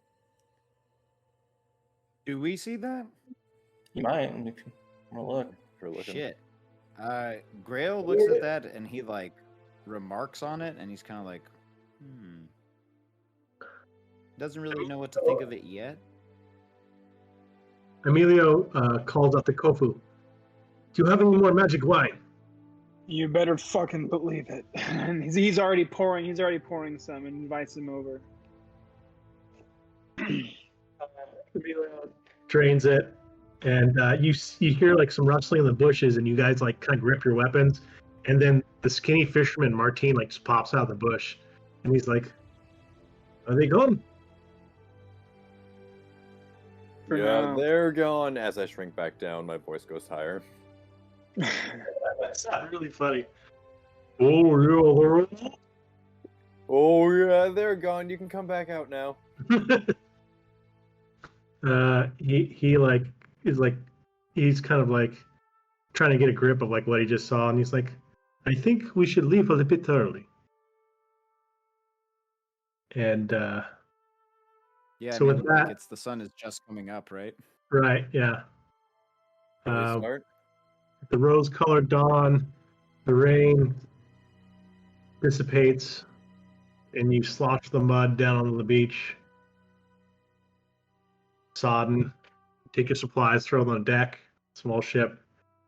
S1: Do we see that?
S2: You might. Look.
S4: If you're looking.
S1: Shit. Grail looks at that and he like remarks on it and he's kind of like, doesn't really know what to think of it yet.
S3: Emilio calls out to Kofu. Do you have any more magic wine?
S5: You better fucking believe it. And he's already pouring some and invites him over.
S3: Emilio drains it, and you hear like some rustling in the bushes, and you guys like kind of grip your weapons, and then the skinny fisherman Martin like just pops out of the bush, and he's like, "Are they gone?"
S5: For
S4: Yeah,
S5: now.
S4: they're gone. As I shrink back down, my voice goes higher.
S3: That's not really funny. Oh yeah.
S4: Oh yeah, they're gone. You can come back out now.
S3: He like is like he's kind of like trying to get a grip of like what he just saw, and he's like, I think we should leave a little bit early. And
S1: Yeah,
S3: So
S1: I
S3: with
S1: mean, like
S3: that-
S1: it's the sun is just coming up, right?
S3: right, yeah.
S4: Can we start?
S3: The rose-colored dawn, the rain dissipates, and you slosh the mud down onto the beach. Sodden. Take your supplies, throw them on the deck, small ship,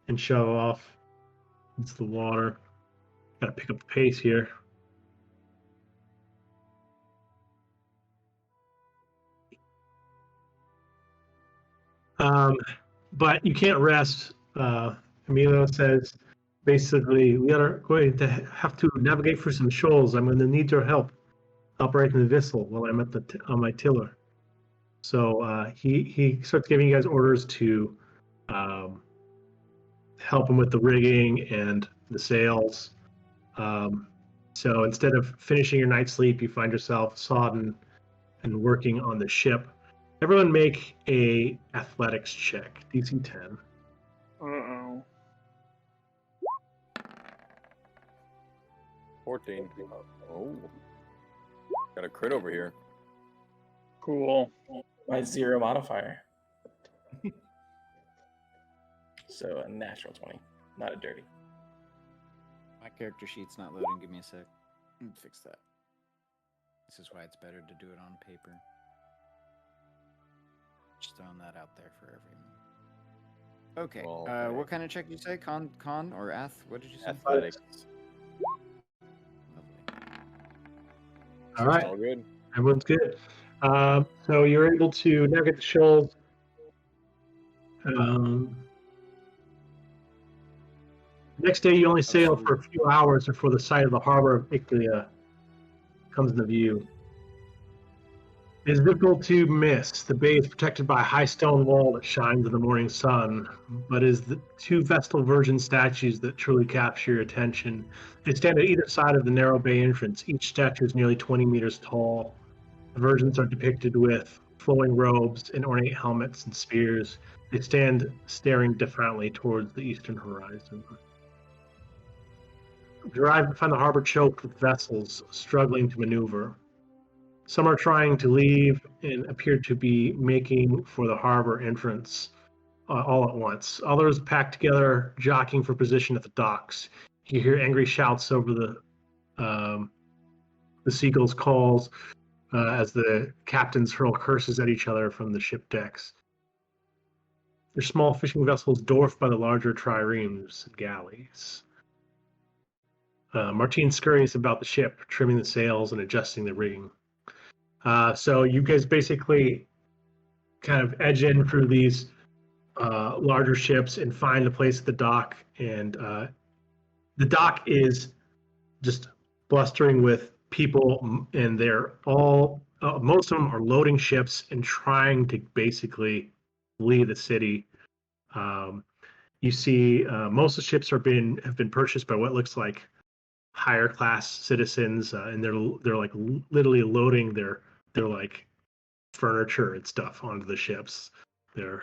S3: and shove off into the water. Gotta pick up the pace here. But you can't rest. Emilio says, basically, we are going to have to navigate through some shoals. I'm going to need your help operating the vessel while I'm at on my tiller. So he starts giving you guys orders to help him with the rigging and the sails. So instead of finishing your night's sleep, you find yourself sodden and working on the ship. Everyone make a athletics check, DC 10.
S5: Uh-oh.
S4: 14. Oh. Got a crit over here.
S5: Cool.
S2: My 0 modifier. So a natural 20, not a dirty.
S1: My character sheet's not loading. Give me a sec. Fix that. This is why it's better to do it on paper. Just throwing that out there for everyone. Okay.
S4: Well,
S1: What kind of check did you say? Con or ath? What did you say?
S4: Athletics.
S1: Lovely.
S3: All right,
S4: All good.
S3: everyone's good. So you're able to navigate the shoals. Next day, you only sail for a few hours before the sight of the harbor of Iclia comes into view. It is difficult to miss. The bay is protected by a high stone wall that shines in the morning sun, but it is the two Vestal Virgin statues that truly capture your attention. They stand at either side of the narrow bay entrance. Each statue is nearly 20 meters tall. The virgins are depicted with flowing robes and ornate helmets and spears. They stand staring defiantly towards the eastern horizon. You arrive and find the harbor choked with vessels struggling to maneuver. Some are trying to leave and appear to be making for the harbor entrance all at once. Others packed together, jockeying for position at the docks. You hear angry shouts over the seagulls' calls as the captains hurl curses at each other from the ship decks. They're small fishing vessels dwarfed by the larger triremes and galleys. Martine scurries about the ship, trimming the sails and adjusting the rigging. So you guys basically kind of edge in through these larger ships and find a place at the dock. And the dock is just blustering with people, and they're all, most of them are loading ships and trying to basically leave the city. You see most of the ships have been purchased by what looks like higher class citizens, and they're like literally loading their like furniture and stuff onto the ships. They're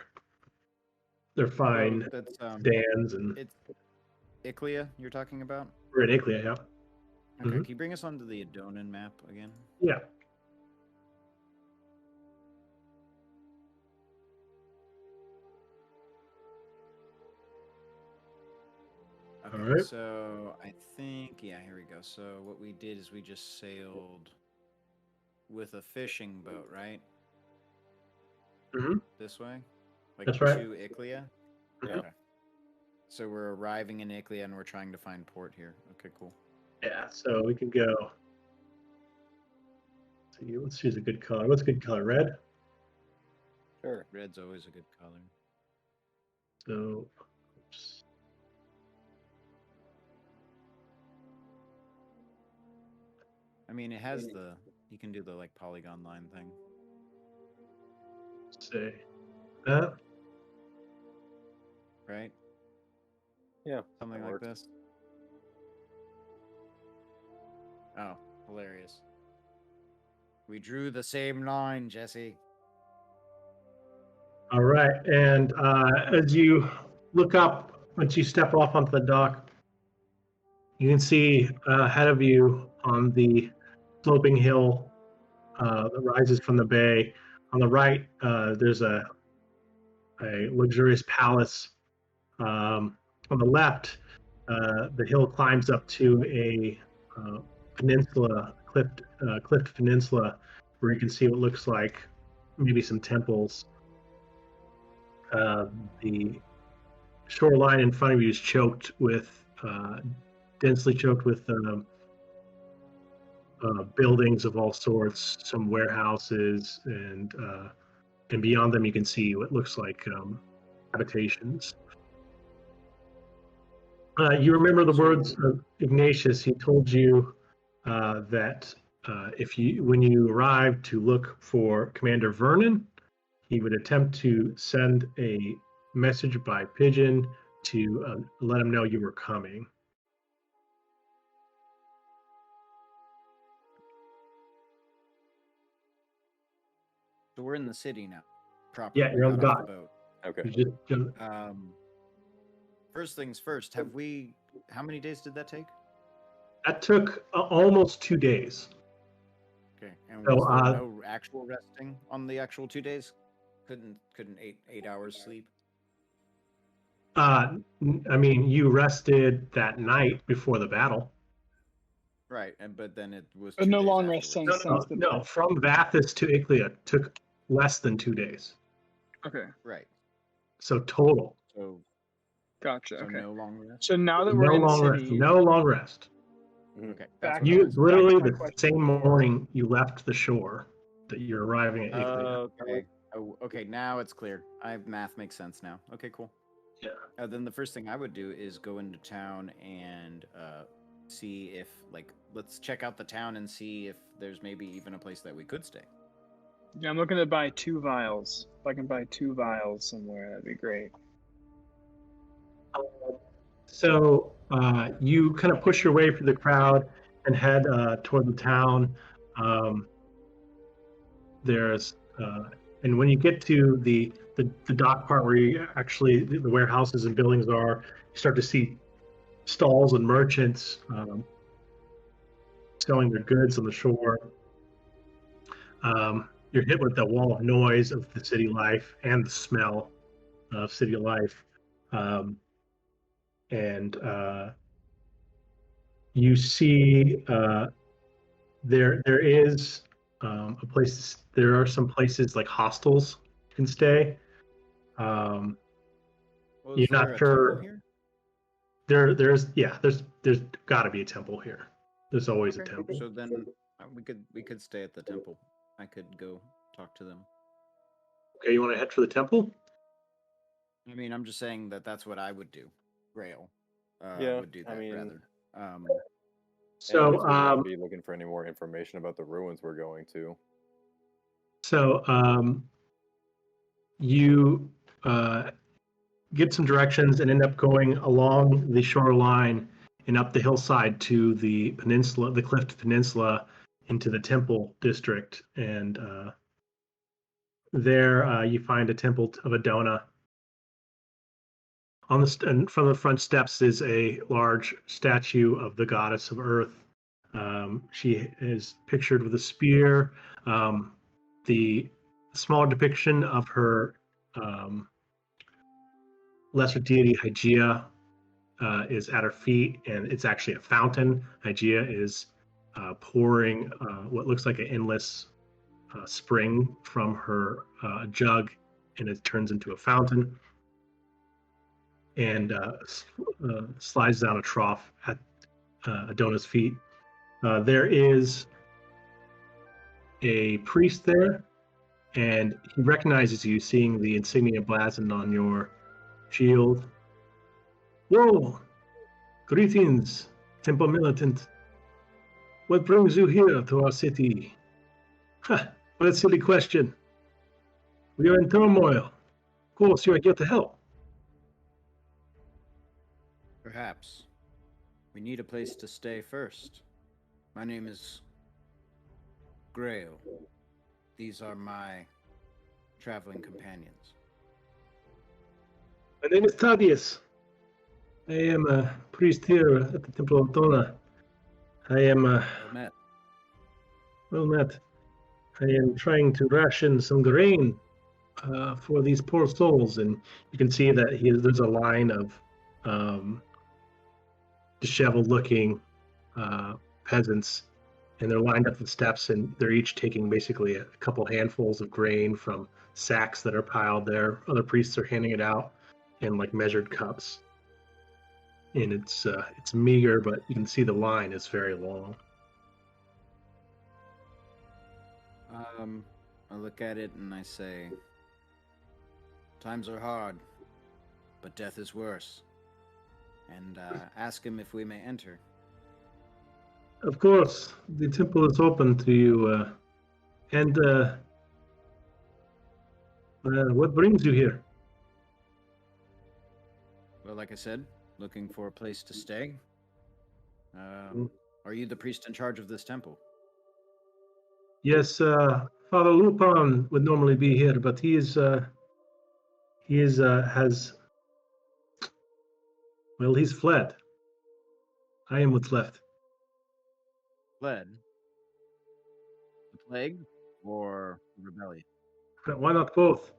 S3: fine
S1: That's
S3: sedans and
S1: it's Iclia you're talking about?
S3: we're in Iclia, yeah.
S1: Okay,
S3: Mhm.
S1: can you bring us onto the Adonan map again?
S3: Yeah.
S1: Okay,
S3: All right.
S1: so I think, yeah, here we go. So what we did is we just sailed with a fishing boat, right?
S3: Mhm.
S1: This way? Like
S3: That's right.
S1: to Iclia?
S4: Yeah.
S1: Okay. So we're arriving in Iclia and we're trying to find port here. Okay, cool.
S3: Yeah, so we can go. See, let's choose a good color. What's a good color? Red?
S4: Sure.
S1: Red's always a good color.
S3: So, oops.
S1: I mean, it has the, you can do the like polygon line thing.
S3: Say that.
S1: Right?
S4: Yeah.
S1: Something
S4: that
S1: like
S4: works.
S1: this. Oh, hilarious. We drew the same line, Jesse.
S3: All right, and as you look up, once you step off onto the dock, you can see ahead of you on the sloping hill that rises from the bay. On the right, there's a luxurious palace. On the left, the hill climbs up to a peninsula, cliffed peninsula, where you can see what looks like maybe some temples. The shoreline in front of you is choked with, densely choked with buildings of all sorts, some warehouses and and beyond them you can see what looks like habitations. You remember the words of Ignatius. He told you that when you arrived to look for Commander Vernon, he would attempt to send a message by pigeon to let him know you were coming.
S1: So we're in the city now. Proper.
S3: Yeah, you're on the
S1: got off
S3: dock.
S1: boat.
S4: Okay.
S3: You just,
S1: First things first. How many days did that take?
S3: that took almost 2 days.
S1: Okay. And
S3: So,
S1: was there no actual resting on the actual 2 days? Couldn't 8 hours sleep?
S3: I mean, you rested that night before the battle.
S1: Right, but then it was.
S5: But
S1: 2
S5: no
S1: days
S5: long rest
S1: afterwards.
S5: since the
S3: No. From Vathis to Iklea took less than 2 days.
S5: Okay,
S1: Right.
S3: So total.
S1: So
S5: gotcha. Okay.
S1: no long rest.
S5: So now that we're
S3: No
S5: in the
S3: long rest.
S5: city,
S3: No long rest.
S1: Okay.
S5: Back-
S1: what I
S3: You
S1: was-
S3: literally
S5: my
S3: the
S5: question.
S3: same morning you left the shore that you're arriving at Iklea.
S1: Okay. Oh, okay. Now it's clear. Math makes sense now. Okay, cool.
S3: Yeah.
S1: Then the first thing I would do is go into town and see if, let's check out the town and see if there's maybe even a place that we could stay.
S5: yeah, I'm looking to buy 2 vials. If I can buy 2 vials somewhere, that'd be great.
S3: So you kind of push your way through the crowd and head toward the town. And when you get to the dock part where you actually the warehouses and buildings are, you start to see stalls and merchants selling their goods on the shore. You're hit with the wall of noise of the city life and the smell of city life. And you see there is a place. There are some places like hostels you can stay.
S1: Well,
S3: You're
S1: is there
S3: not
S1: a
S3: sure.
S1: temple here?
S3: There's got to be a temple here. There's always a
S1: Okay,
S3: temple.
S1: So then we could stay at the temple. I could go talk to them.
S3: Okay, you want to head for the temple?
S1: I mean, I'm just saying that that's what I would do. Grail
S4: Yeah,
S1: would do
S4: I
S1: that
S4: mean-
S1: rather.
S3: So
S4: we wouldn't be looking for any more information about the ruins we're going to.
S3: So you get some directions and end up going along the shoreline and up the hillside to the peninsula, the Cliffed Peninsula, into the temple district. And there you find a temple of Adona. And from the front steps is a large statue of the goddess of earth. She is pictured with a spear. The smaller depiction of her lesser deity Hygeia is at her feet, and it's actually a fountain. Hygeia is pouring what looks like an endless spring from her jug, and it turns into a fountain and slides down a trough at Adona's feet. There is a priest there, and he recognizes you, seeing the insignia blazoned on your shield. Whoa! Greetings, Temple Militant. What brings you here to our city? Ha! What a silly question. We are in turmoil. Of course, you are here to help.
S1: Perhaps we need a place to stay first. My name is Grail. These are my traveling companions.
S3: My name is Thaddeus. I am a priest here at the Temple of Dona. I am
S1: Well met.
S3: well met. I am trying to ration some grain for these poor souls, and you can see that there's a line of disheveled-looking peasants, and they're lined up the steps, and they're each taking basically a couple handfuls of grain from sacks that are piled there. Other priests are handing it out in like measured cups, and it's meager, but you can see the line is very long.
S1: I look at it and I say, times are hard, but death is worse. And ask him if we may enter.
S3: Of course, the temple is open to you. And what brings you here?
S1: Well, like I said, looking for a place to stay.
S3: Mm.
S1: Are you the priest in charge of this temple?
S3: Yes, Father Lupin would normally be here, but he's fled. I am what's left.
S1: Fled? The plague or rebellion?
S3: Why not both?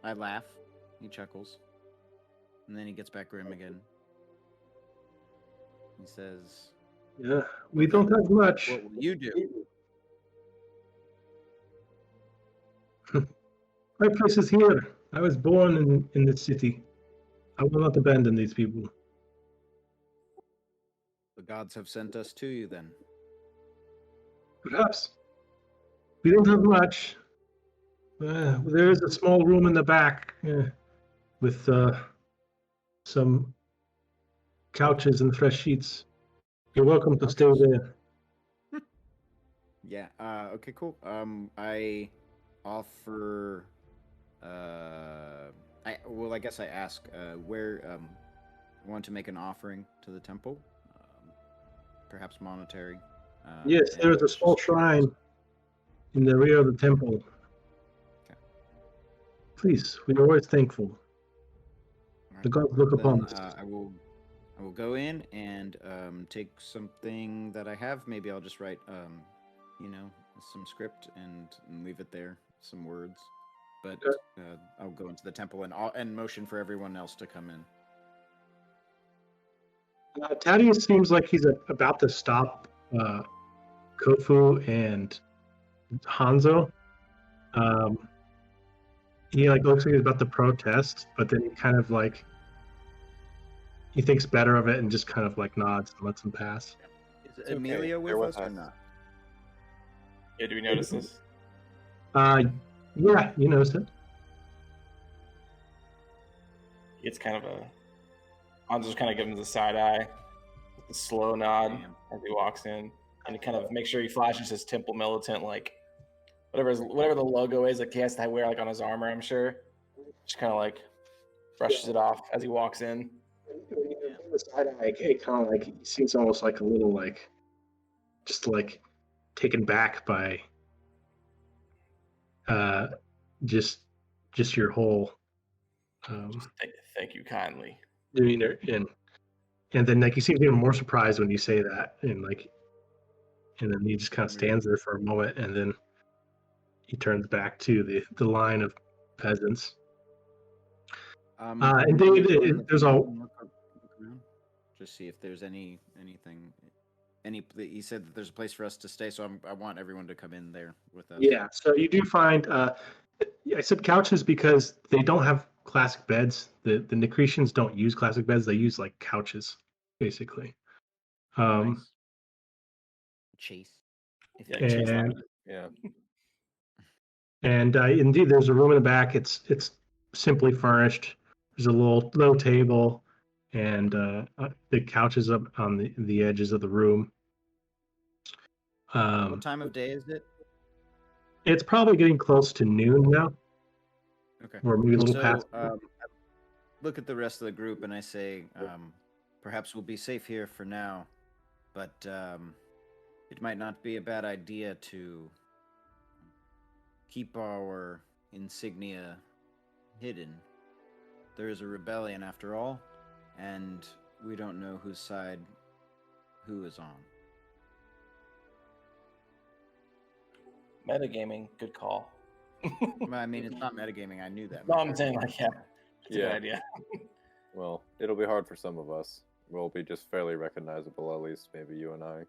S1: I laugh. He chuckles. And then he gets back grim again. He says,
S3: Yeah, we don't have much.
S1: what will you do?
S3: My place is here. I was born in this city. I will not abandon these people.
S1: The gods have sent us to you then.
S3: Perhaps. We don't have much. There is a small room in the back with some couches and fresh sheets. You're welcome to stay there.
S1: Yeah. Okay. Cool. I offer. I guess I ask. Where? I want to make an offering to the temple. Perhaps monetary.
S3: Yes, there is a small shrine in the rear of the temple.
S1: Okay.
S3: Please, we are always thankful.
S1: All
S3: The
S1: right.
S3: gods look upon
S1: Then,
S3: us.
S1: I will go in and take something that I have. Maybe I'll just write, some script and leave it there, some words. But I'll go into the temple and motion for everyone else to come in.
S3: Thaddeus seems like he's about to stop Kofu and Hanzo. He looks like he's about to protest, but then he kind of he thinks better of it and just kind of nods and lets him pass.
S1: Is
S4: It's okay.
S1: Amelia
S4: They're
S1: with
S4: with
S1: us or
S4: us.
S1: not?
S2: Yeah, do we notice this?
S3: Yeah, you noticed it.
S2: It's kind of Hans just kind of gives him the side eye, with the slow nod
S1: Damn.
S2: as he walks in, and he kind of makes sure he flashes his temple militant, whatever the logo is, he has to wear on his armor. I'm sure, just kind of brushes it off as he walks in.
S3: When you give him the side eye, it kind of he seems almost a little just taken back by just your whole
S2: Thank you kindly.
S3: demeanor, and then he seems even more surprised when you say that, and then he just kind of stands there for a moment, and then he turns back to the line of peasants. And David, there's
S1: look around, just see if there's anything. He said that there's a place for us to stay, so I want everyone to come in there with us.
S3: Yeah, so you do find. I said couches because they don't have classic beds. The Necretians don't use classic beds. They use couches, basically.
S1: Nice. Chase.
S3: And
S4: Yeah.
S3: and indeed, there's a room in the back. It's simply furnished. There's a low table, and the couch is up on the edges of the room.
S1: What time of day is it?
S3: It's probably getting close to noon now.
S1: Okay.
S3: Or maybe a little past.
S1: I look at the rest of the group and I say, perhaps we'll be safe here for now, but it might not be a bad idea to keep our insignia hidden. There is a rebellion after all, and we don't know whose side who is on.
S2: Metagaming, good call.
S1: I mean, it's not metagaming. I knew that.
S2: No, I'm saying it's a
S4: Yeah.
S2: good idea.
S4: Well, it'll be hard for some of us. We'll be just fairly recognizable, at least maybe you and I.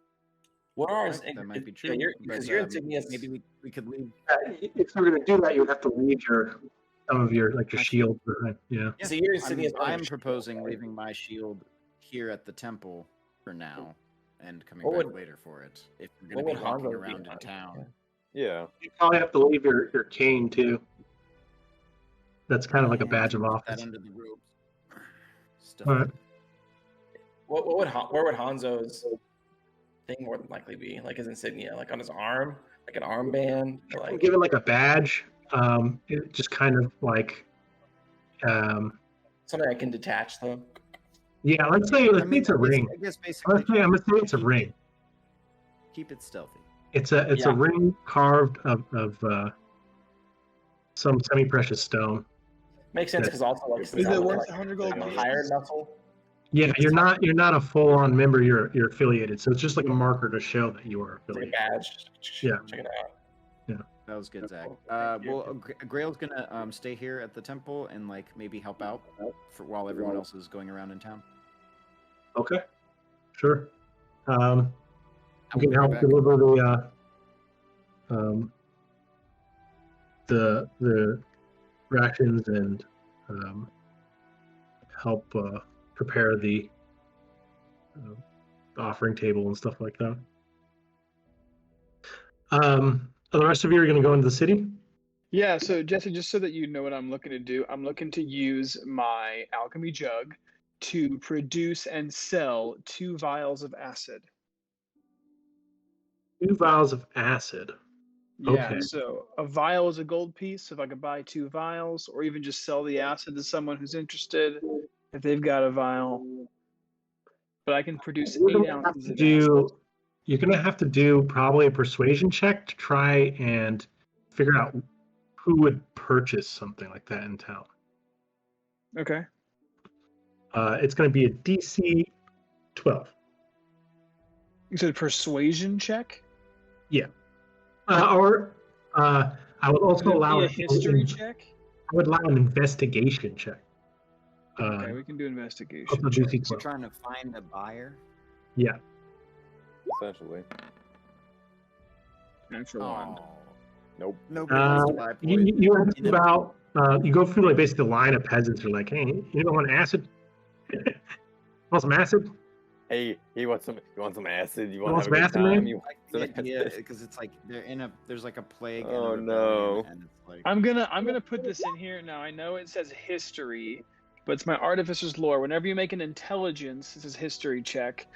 S2: What are
S1: Right, that might be true.
S2: because your insignia?
S1: Maybe we could leave.
S3: If you were going to do that, you would have to leave some of your your shield behind. Yeah.
S2: So your insignia.
S1: I'm proposing leaving my shield here at the temple for now, and coming
S2: What
S1: back
S2: would-
S1: later for it. If we're
S2: what
S1: going to
S2: would
S1: be walking
S2: Hanzo be
S1: around in
S2: like?
S1: town.
S4: Yeah.
S3: You probably have to leave your cane too. That's kind of like a
S1: Yeah,
S3: badge of
S1: put
S3: office.
S1: That under the robes. Stuff.
S3: All right.
S2: Where would Hanzo's thing more than likely be? Like his insignia, like on his arm, like an armband, or
S3: I'll
S2: like
S3: give it like a badge. It just kind of like,
S2: something I can detach though.
S3: yeah. Let's say it's a ring.
S1: I guess basically
S3: I'm gonna say it's a ring.
S1: keep it stealthy.
S3: It's a
S2: Yeah.
S3: ring carved of some semi-precious stone.
S2: Makes sense because also like
S5: Is it
S2: like,
S5: worth 100 gold
S2: like a
S5: pieces?
S2: hired muscle.
S3: Yeah, you're not a full-on member. You're affiliated, so it's just like a marker to show that you are
S2: It's like a
S3: affiliated.
S2: badge.
S3: Yeah.
S2: Check it out.
S1: That was good, Zach.
S2: Thank you.
S1: Well, Grail's gonna stay here at the temple and like maybe help out for while everyone else is going around in town.
S3: Okay, sure. You
S1: I
S3: can
S1: will be
S3: help
S1: back.
S3: deliver the rations and help prepare the offering table and stuff like that. Are the rest of you are going to go into the city?
S5: Yeah, so Jesse, just so that you know what I'm looking to do, I'm looking to use my alchemy jug to produce and sell 2 vials of acid.
S3: 2 vials of acid.
S5: Yeah,
S3: Okay.
S5: so a vial is a gold piece. So if I could buy 2 vials, or even just sell the acid to someone who's interested, if they've got a vial. But I can produce
S3: You're
S5: 8
S3: gonna have
S5: ounces
S3: to
S5: of acid.
S3: you're going to have to do probably a persuasion check to try and figure out who would purchase something like that in town.
S5: Okay.
S3: It's going to be a DC 12.
S5: You said persuasion check?
S3: Or I would also
S5: Would it
S3: allow
S5: be a
S3: it-
S5: history check?
S3: I would allow an investigation check.
S5: Okay, we can do investigation.
S3: Also
S5: check.
S3: DC
S1: You're
S3: 12.
S1: trying to find a buyer.
S3: Yeah.
S4: Essentially.
S5: Natural one.
S1: Oh,
S4: Nope.
S1: nobody wants to buy poison.
S3: You ask
S1: You know?
S3: about you go through like basically the line of peasants who are like, hey, you don't want acid? Want some acid?
S4: Hey, you want some acid? You
S3: Want
S4: want to have a
S3: some
S4: good
S3: acid,
S4: time?
S3: man?
S4: You
S1: The
S4: want
S1: idea because it's like there's like a plague. and a
S4: Oh,
S1: rebellion,
S4: no.
S1: And it's like
S5: I'm gonna put this in here now. I know it says history, but it's my artificer's lore. Whenever you make an intelligence, this is history check,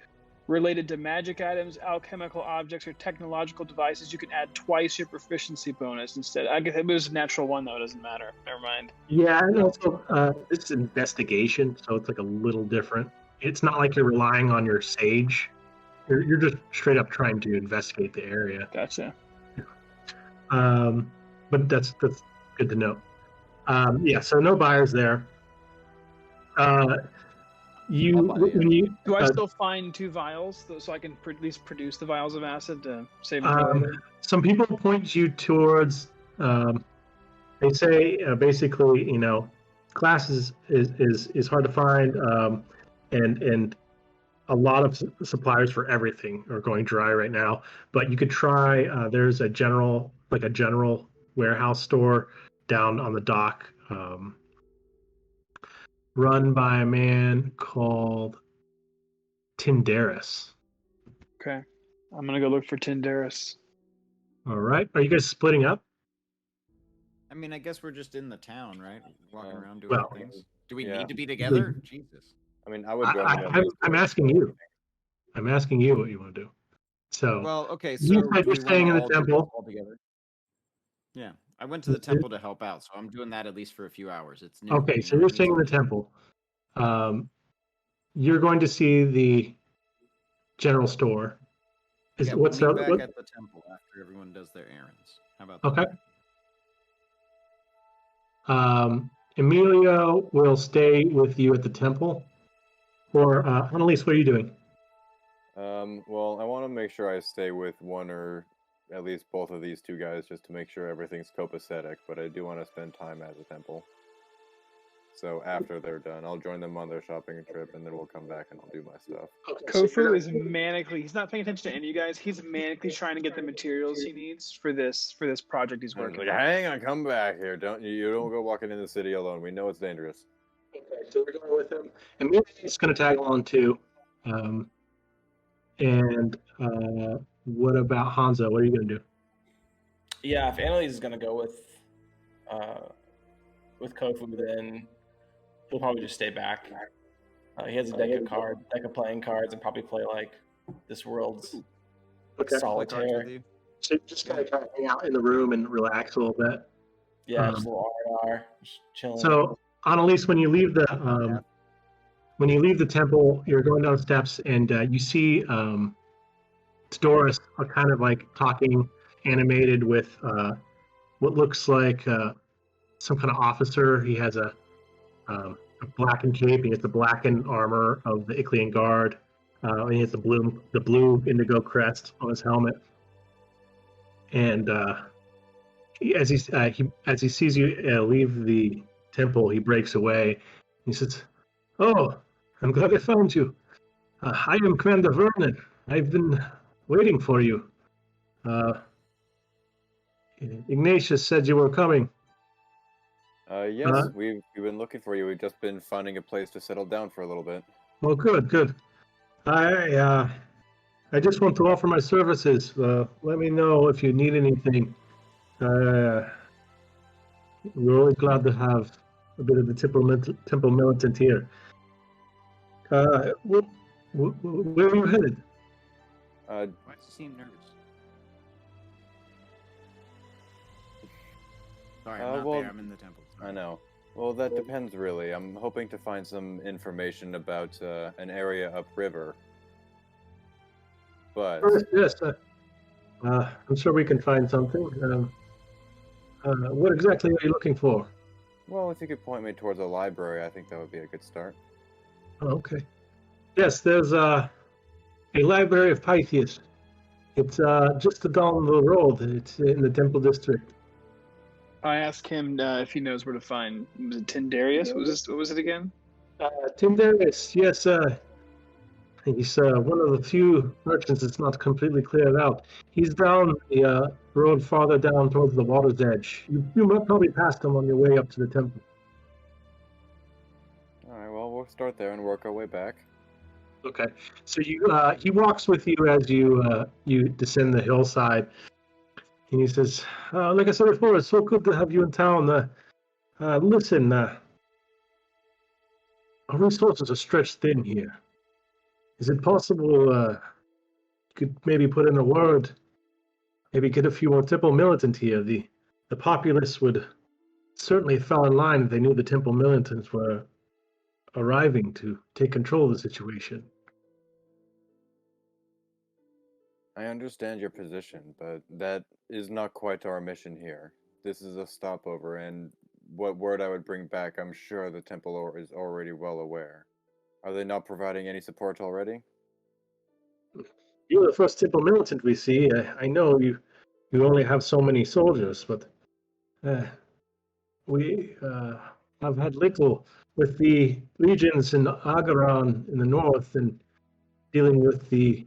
S5: related to magic items, alchemical objects, or technological devices, you can add twice your proficiency bonus instead. I guess it was a natural one though. It doesn't matter. Never mind.
S3: Yeah, and also this is investigation, so it's like a little different. It's not like you're relying on your sage. You're just straight up trying to investigate the area.
S5: Gotcha.
S3: But that's good to know. Yeah, so no buyers there. When you
S5: Do I still find 2 vials so I can at least produce the vials of acid to save it for later?
S3: some people point you towards they say basically, class is hard to find, and a lot of suppliers for everything are going dry right now, but you could try there's a general warehouse store down on the dock, run by a man called Tindaris.
S5: Okay. I'm gonna go look for Tindaris.
S3: All right, are you guys splitting up?
S1: I mean, I guess we're just in the town, right? Walking around doing
S3: Well,
S1: things. Do we
S4: yeah.
S1: need to be together? Jesus.
S4: I mean, I would join them.
S3: I'm asking you. I'm asking you what you want to do. So
S1: Well, okay. So
S3: you said
S1: do
S3: you're
S1: we
S3: staying in
S1: wanna
S3: the
S1: all do this
S3: temple.
S1: all together? Yeah, I went to the temple to help out, so I'm doing that at least for a few hours. It's new.
S3: Okay,
S1: you
S3: so
S1: know,
S3: you're
S1: it
S3: staying in the
S1: needs to be-
S3: temple. You're going to see the general store.
S1: Yeah,
S3: What's
S1: we'll
S3: up?
S1: meet back at the temple after everyone does their errands. How about that?
S3: Okay. Emilio will stay with you at the temple. Or Annalise, what are you doing?
S4: Well, I want to make sure I stay with one or at least both of these 2 guys just to make sure everything's copacetic, but I do want to spend time at the temple. So after they're done, I'll join them on their shopping trip, and then we'll come back and I'll do my stuff.
S5: Kofu is he's not paying attention to any of you guys. He's manically trying to get the materials he needs for this project he's
S4: I was
S5: working
S4: like,
S5: on.
S4: hang on, come back here. You don't go walking in the city alone. We know it's dangerous.
S3: Okay, so we're going with him. Emilio's going to tag along too. And what about Hanzo? What are you going to do?
S2: Yeah, if Annalise is gonna go with with Kofu, then he'll probably just stay back. He has a deck of playing cards, and probably play like this world's
S3: Okay.
S2: solitaire.
S3: So just kind of hang out in the room and relax a little bit.
S2: Yeah, just a little R&R, just chilling.
S3: So, Annalise, when you leave the temple, you're going down the steps, and you see Doris kind of like talking, animated with what looks like some kind of officer. He has a blackened cape. He has the blackened armor of the Iclean Guard. And he has the blue indigo crest on his helmet. And as he sees you leave the temple, he breaks away. He says, "Oh, I'm glad I found you. I am Commander Vernon. I've been waiting for you. Ignatius said you were coming."
S4: Yes, we've been looking for you. We've just been finding a place to settle down for a little bit.
S3: Well, good. I just want to offer my services. Let me know if you need anything. We're always glad to have a bit of the temple militant here. Where are you headed?
S1: Why does he seem nervous? Sorry, I'm not there. I'm in the temple.
S4: I know. Well, that depends, really. I'm hoping to find some information about an area upriver. But
S3: Yes, I'm sure we can find something. What exactly are you looking for?
S4: well, if you could point me towards a library, I think that would be a good start.
S3: Oh, okay. Yes, there's a library of Pythias. It's just down the road. It's in the temple district.
S5: I asked him if he knows where to find. Was it Tindarius? What was it again?
S3: Tindarius, yes, he's one of the few merchants that's not completely cleared out. He's down the road farther down towards the water's edge. You might probably pass him on your way up to the temple.
S4: All right, well, we'll start there and work our way back.
S3: Okay, so he walks with you as you descend the hillside, and he says, "Like I said before, it's so good to have you in town. Listen, our resources are stretched thin here. Is it possible you could maybe put in a word, maybe get a few more temple militant here? The populace would certainly fall in line if they knew the temple militants were arriving to take control of the situation."
S4: I understand your position, but that is not quite our mission here. This is a stopover, and what word I would bring back, I'm sure the temple is already well aware. Are they not providing any support already?
S3: You're the first temple militant we see. I know you only have so many soldiers, but we have had little with the legions in Agaran in the north and dealing with the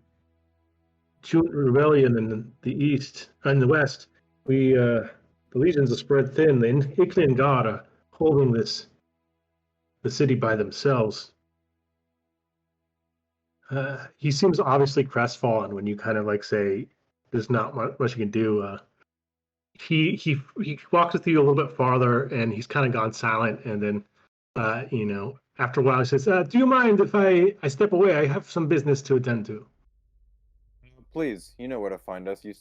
S3: Jute Rebellion in the east and the west. The legions are spread thin. The Iclean Guard are holding the city by themselves. He seems obviously crestfallen when you kind of like say there's not much you can do. He walks with you a little bit farther, and he's kind of gone silent. And then, after a while, he says, "Do you mind if I step away? I have some business to attend to."
S4: Please, you know where to find us. We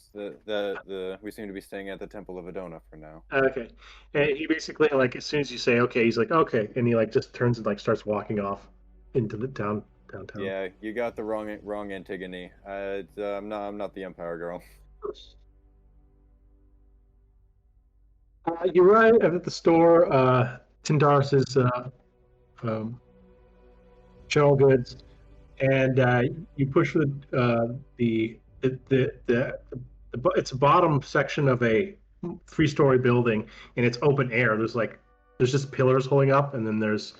S4: seem to be staying at the Temple of Adona for now.
S3: Okay, and he basically like as soon as you say okay, he's like okay, and he like just turns and like starts walking off into the downtown.
S4: Yeah, you got the wrong Antigone. I'm not the Empire girl.
S3: You arrive at the store. Tindaris's general goods, and you push it's a bottom section of a 3-story building, and it's open air. There's just pillars holding up, and then there's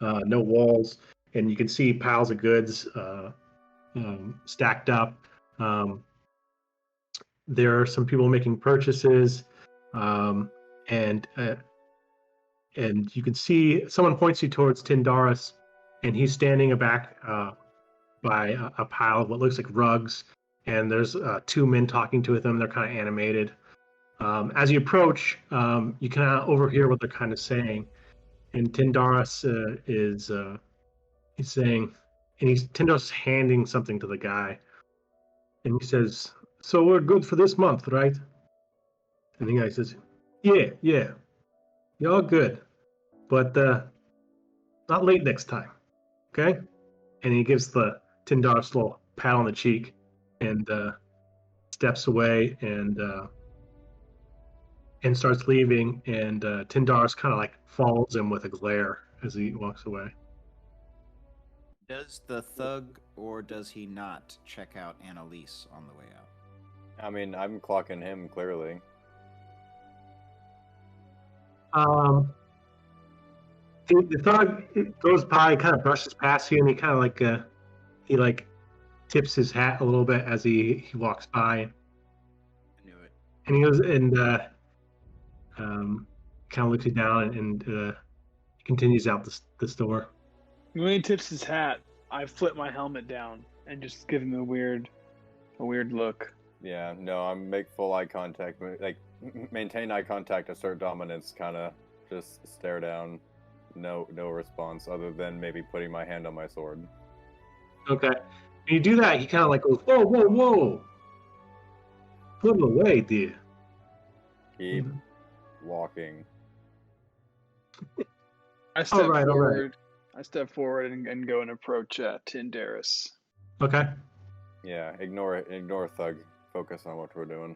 S3: no walls, and you can see piles of goods stacked up. There are some people making purchases, and you can see someone points you towards Tindaris, and he's standing back by a pile of what looks like rugs, and there's 2 men talking to them. They're kind of animated. As you approach, you can overhear what they're kind of saying. and Tindaris is he's saying, and Tindaris is handing something to the guy, and he says, "So we're good for this month, right?" And the guy says, "Yeah, you're all good, but not late next time, okay?" And he gives the Tindaris a little pat on the cheek, and steps away and starts leaving, and Tindaris kind of like follows him with a glare as he walks away.
S1: Does the thug or does he not check out Annalise on the way out?
S4: I mean, I'm clocking him clearly.
S3: The thug goes by, kind of brushes past you, and he kind of like tips his hat a little bit as he walks by.
S1: I knew it.
S3: And he goes and kind of looks you down and continues out the store.
S5: When he tips his hat, I flip my helmet down and just give him a weird look.
S4: Yeah, no, I make full eye contact, like maintain eye contact, assert dominance, kind of just stare down. No response other than maybe putting my hand on my sword.
S3: Okay. When you do that, he kind of like goes, whoa. Put him away, dear.
S4: Keep walking.
S5: I step
S3: All right.
S5: forward. I step forward and go and approach Tindaris.
S3: Okay.
S4: Yeah, ignore thug. Focus on what we're doing.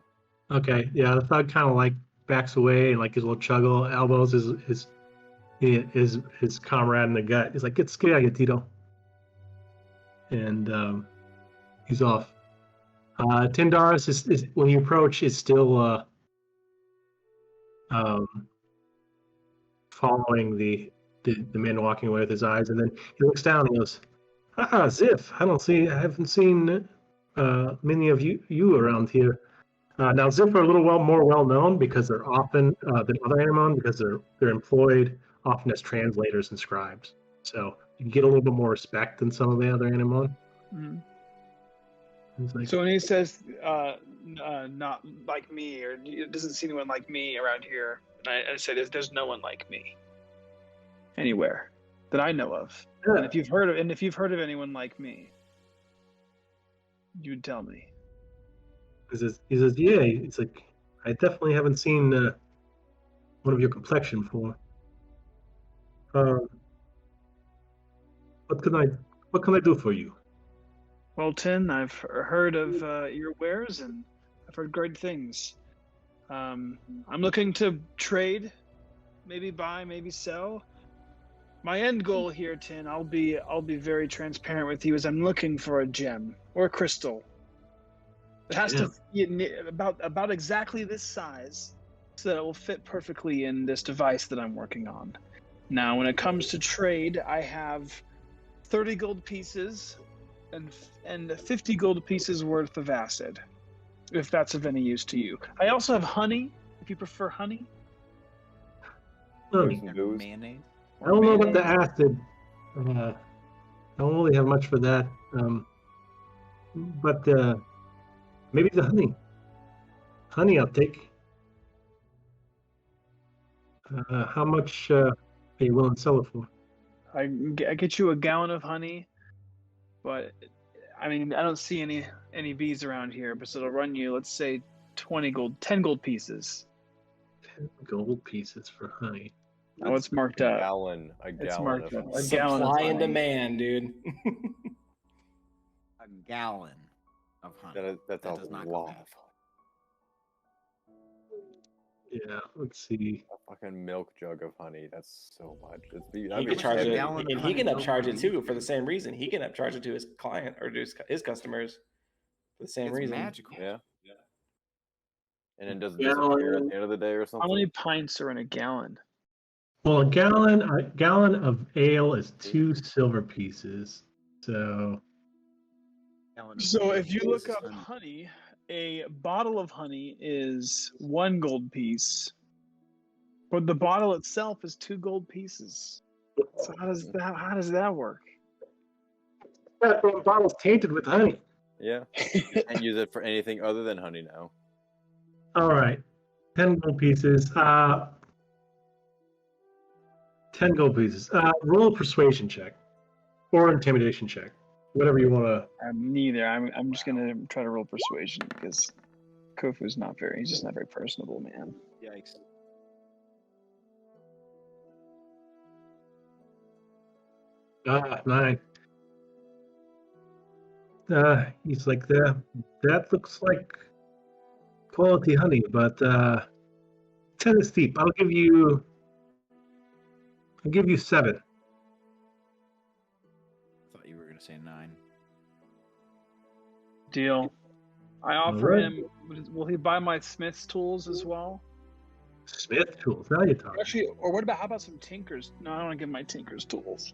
S3: Okay. Yeah, the thug kind of like backs away and like his little chuggle elbows his comrade in the gut. He's like, get out of here, Tito. And he's off. Tindaris is when you approach is still following the man walking away with his eyes, and then he looks down and he goes, Ziff, I haven't seen many of you around here. Now Ziff are a little more well known because they're often than other Animon because they're employed often as translators and scribes. So you can get a little bit more respect than some of the other Animon.
S5: Mm-hmm.
S3: Like,
S5: so when he says not like me, or it doesn't see anyone like me around here, and I say there's no one like me anywhere that I know of.
S3: Yeah.
S5: And if you've heard of anyone like me, you'd tell me.
S3: He says, yeah. He's like, I definitely haven't seen one of your complexion before. What can I do for you?
S5: Well, Tin, I've heard of your wares, and I've heard great things. I'm looking to trade, maybe buy, maybe sell. My end goal here, Tin, I'll be very transparent with you, is I'm looking for a gem or a crystal. It has to be about exactly this size, so that it will fit perfectly in this device that I'm working on. Now, when it comes to trade, I have 30 gold pieces and 50 gold pieces worth of acid, if that's of any use to you. I also have honey, if you prefer honey.
S1: Mayonnaise?
S3: I don't know about the acid. I don't really have much for that. But maybe the honey. Honey, I'll take. How much are you willing to sell it for?
S5: I get you a gallon of honey, but I mean I don't see any bees around here, but so it'll run you, let's say, 10 gold pieces.
S3: 10 gold pieces for honey.
S5: Oh, it's marked up.
S4: A gallon.
S5: It's marked up. A
S2: Supply
S5: gallon of
S2: and
S5: honey.
S2: demand, dude.
S1: A gallon of honey.
S4: That's
S1: That
S4: a
S1: does not go
S4: lot.
S1: bad.
S3: Yeah, let's see.
S4: A fucking milk jug of honey. That's so much.
S2: He
S1: much
S2: can
S1: is
S2: charge
S1: a
S2: it,
S1: gallon of
S2: and he
S1: honey
S2: can
S1: go
S2: upcharge
S1: for?
S2: it too for the same reason. He can upcharge it to his client or to his customers for the same
S1: It's
S2: reason.
S1: magical.
S4: Yeah. And then does it disappear at the end of the day or something?
S5: How many pints are in a gallon?
S3: Well, a gallon of ale is 2 silver pieces. So
S1: Gallon of
S5: So if you
S1: mayonnaise
S5: look
S1: is
S5: up honey, a bottle of honey is 1 gold piece, but the bottle itself is 2 gold pieces. So how does that work?
S3: that bottle's tainted with honey.
S4: Yeah. And use it for anything other than honey now.
S3: All right, 10 gold pieces. 10 gold pieces. Roll a persuasion check or intimidation check, whatever you want to.
S5: Neither. I'm just gonna try to roll persuasion because Kofu's not very. He's just not very personable, man.
S1: Yikes.
S3: Ah, 9. He's like, that looks like quality honey, but 10 is steep. I'll give you 7.
S1: Thought you were gonna say 9.
S5: Deal. I offer
S3: Alright.
S5: him. Will he buy my smith's tools as well?
S3: Smith tools. Now you're talking.
S5: Actually, or what about how about some tinkers? No, I don't want to give him my tinkers tools.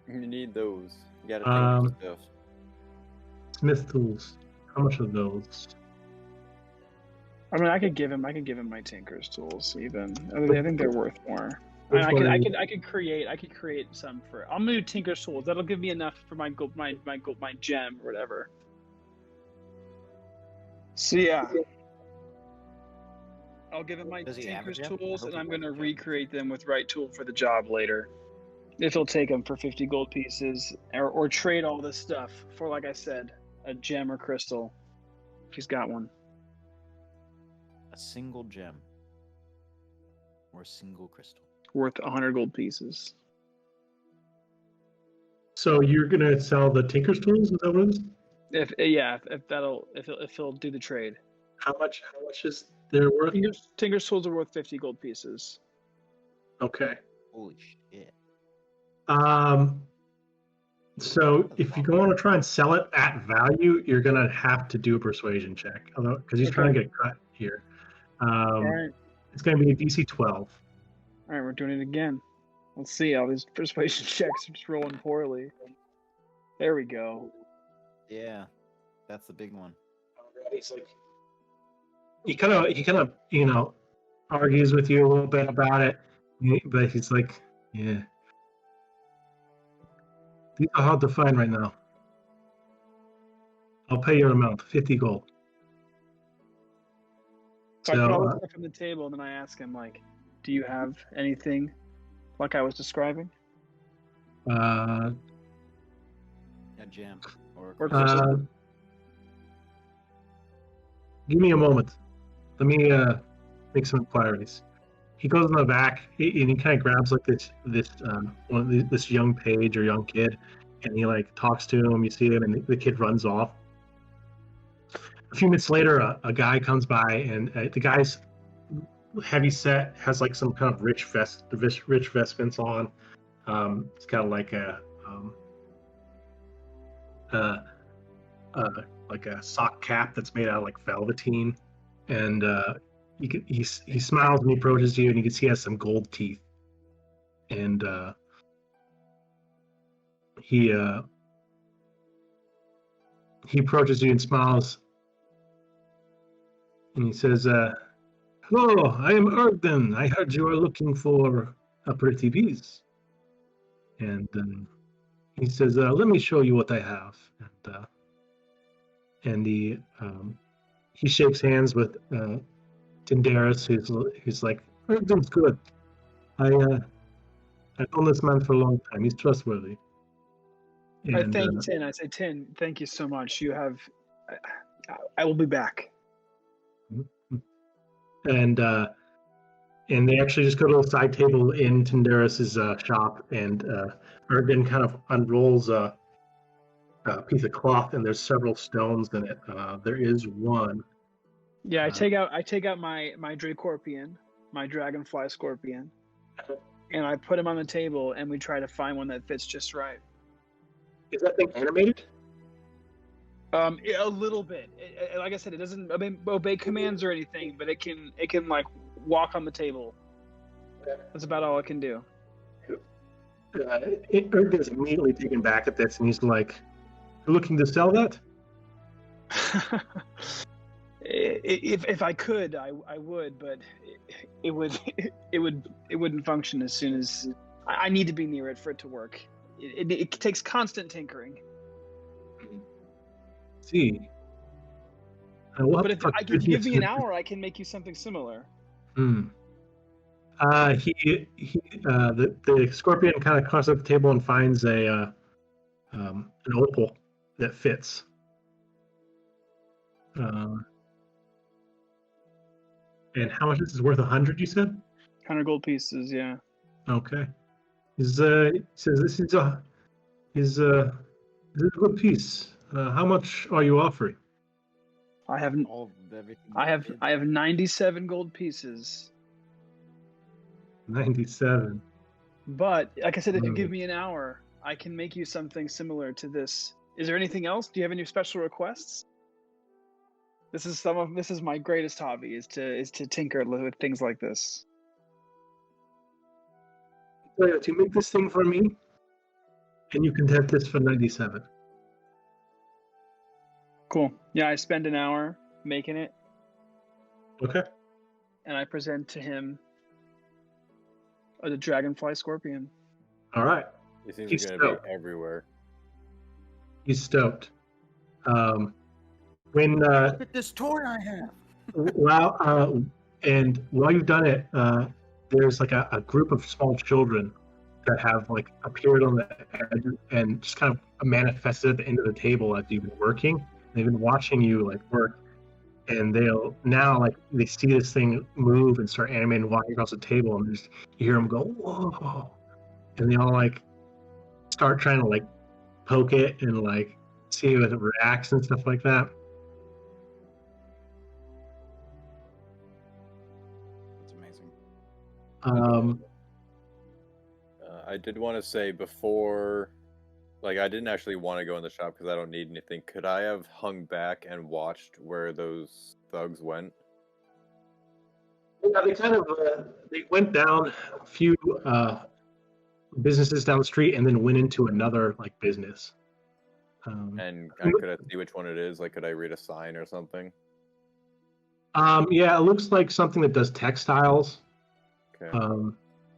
S4: You need those. You gotta think stuff.
S3: Smith tools. How much are those?
S5: I mean, I could give him my tinkers tools. Even I think they're worth more.
S3: Which
S5: I
S3: one?
S5: could create some for. I'm gonna do tinkers tools. That'll give me enough for my gem or whatever. So yeah, I'll give him my
S1: Does he have a
S5: tinkers
S1: gem? I
S5: tools,
S1: hope
S5: and
S1: he
S5: I'm
S1: wears
S5: gonna
S1: a gem.
S5: recreate them with right tool for the job later. If he'll take them for 50 gold pieces, or trade all this stuff for, like I said, a gem or crystal. If he's got one.
S1: A single gem. Or a single crystal.
S5: Worth 100 gold pieces.
S3: So you're gonna sell the tinker's tools? Is that what it is?
S5: If he'll do the trade.
S3: How much is their worth?
S5: Tinker's tools are worth 50 gold pieces.
S3: Okay.
S1: Holy shit.
S3: So if you're going to try and sell it at value, you're gonna have to do a persuasion check, although because he's trying to get a cut here.
S5: All right,
S3: It's gonna be a DC 12.
S5: all right, we're doing it again. Let's see. All these persuasion checks are just rolling poorly. There we go.
S1: Yeah. That's the big one.
S3: He's like, he kind of argues with you a little bit about it, but he's like, yeah, these are hard to find right now. I'll pay your amount, 50 gold.
S5: So I put all
S3: So,
S5: this stuff on the table, and then I ask him, like, do you have anything like I was describing?
S3: uh,
S1: A gem. Or a
S5: Or
S1: crystal.
S5: crystal.
S3: give me a moment. Let me make some inquiries. He goes in the back and he kind of grabs like this young page or young kid, and he like talks to him. You see him, and the kid runs off. A few minutes later, a guy comes by, and the guy's heavy set, has like some kind of rich vestments on. It's got like a sock cap that's made out of like velveteen, and he smiles and he approaches you, and you can see he has some gold teeth, and he approaches you and smiles, and he says, "Hello, I am Ergden. I heard you are looking for a pretty piece." And he says, "Let me show you what I have." And he shakes hands with Tindaris, who's like, "Ergden's good. I've known this man for a long time. He's trustworthy."
S5: I
S3: And,
S5: thank Tin. I say, Tin, thank you so much. You have. I will be back.
S3: and they actually just go to a side table in Tindaris's shop, and Ergden kind of unrolls a piece of cloth, and there's several stones in it. There is one.
S5: Yeah, I take out my Dracorpion, my Dragonfly Scorpion, and I put him on the table, and we try to find one that fits just right.
S3: Is that thing animated?
S5: A little bit. Like I said, it doesn't obey commands or anything, but it can like walk on the table. That's about all it can do.
S3: Ergden's immediately taken back at this, and he's like, "You're looking to sell that?"
S5: If I could, I would, but it wouldn't function as soon as I need to be near it for it to work. It takes constant tinkering.
S3: See.
S5: But if you give me an hour, I can make you something similar.
S3: The scorpion kind of crosses up the table and finds an opal that fits. And how much is this worth? 100, you said?
S5: 100 gold pieces, yeah.
S3: Okay. He says this is a good piece. How much are you offering?
S5: I have
S1: All of everything.
S5: I have 97 gold pieces.
S3: 97.
S5: But like I said, if you
S3: Mm.
S5: give me an hour, I can make you something similar to this. Is there anything else? Do you have any special requests? This is my greatest hobby is to tinker with things like this.
S3: So you make this thing for me, and you can have this for 97.
S5: Cool. Yeah, I spend an hour making it,
S3: Okay.
S5: and I present to him the dragonfly scorpion.
S3: All right.
S4: He seems
S3: He's
S4: going to
S3: stoked.
S4: be everywhere.
S3: He's stoked. When
S1: Look at this toy I have.
S3: while you've done it, there's like a group of small children that have like appeared on the edge and just kind of manifested at the end of the table as you've been working. They've been watching you like work, and they'll now like they see this thing move and start animating, walking across the table, and just you hear them go whoa, and they all like start trying to like poke it and like see if it reacts and stuff like that.
S1: That's amazing.
S4: I did want to say before, like, I didn't actually want to go in the shop because I don't need anything. Could I have hung back and watched where those thugs went?
S3: Yeah, they kind of they went down a few businesses down the street and then went into another like business.
S4: And could I see which one it is? Like, could I read a sign or something?
S3: Yeah, it looks like something that does textiles.
S4: Okay.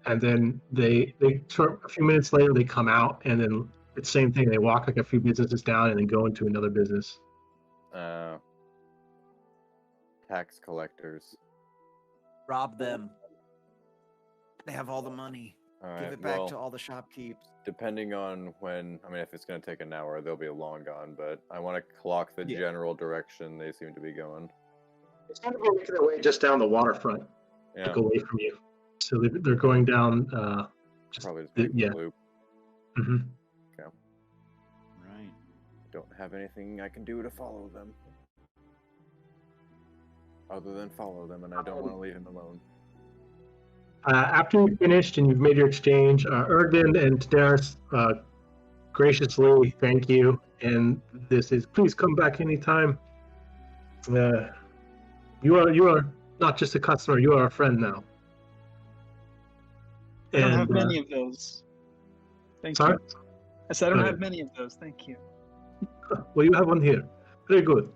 S3: And then they sort a few minutes later they come out and then it's the same thing. They walk like a few businesses down and then go into another business.
S4: Tax collectors.
S1: Rob them. They have all the money.
S4: All
S1: Give
S4: right.
S1: it back
S4: Well,
S1: to all the shopkeepers.
S4: depending on when, I mean, if it's going to take an hour, they'll be long gone, but I want to clock the
S1: Yeah.
S4: general direction they seem to be going.
S3: It's kind of making their way just down the waterfront,
S4: Yeah,
S3: like away from you. So they're going down. Just
S4: probably just make
S3: yeah.
S4: the loop.
S3: hmm
S1: Right.
S4: Don't have anything I can do to follow them. Other than follow them, and I don't want to leave him alone.
S3: After you've finished and you've made your exchange, Erdvin and Daenerys graciously thank you. And this is please come back anytime. You are not just a customer; you are a friend now.
S5: I don't have
S3: And,
S5: many of those. Thank
S3: sorry?
S5: you. I said I don't
S3: Okay.
S5: have many of those. Thank you.
S3: Well, you have one here. Very good.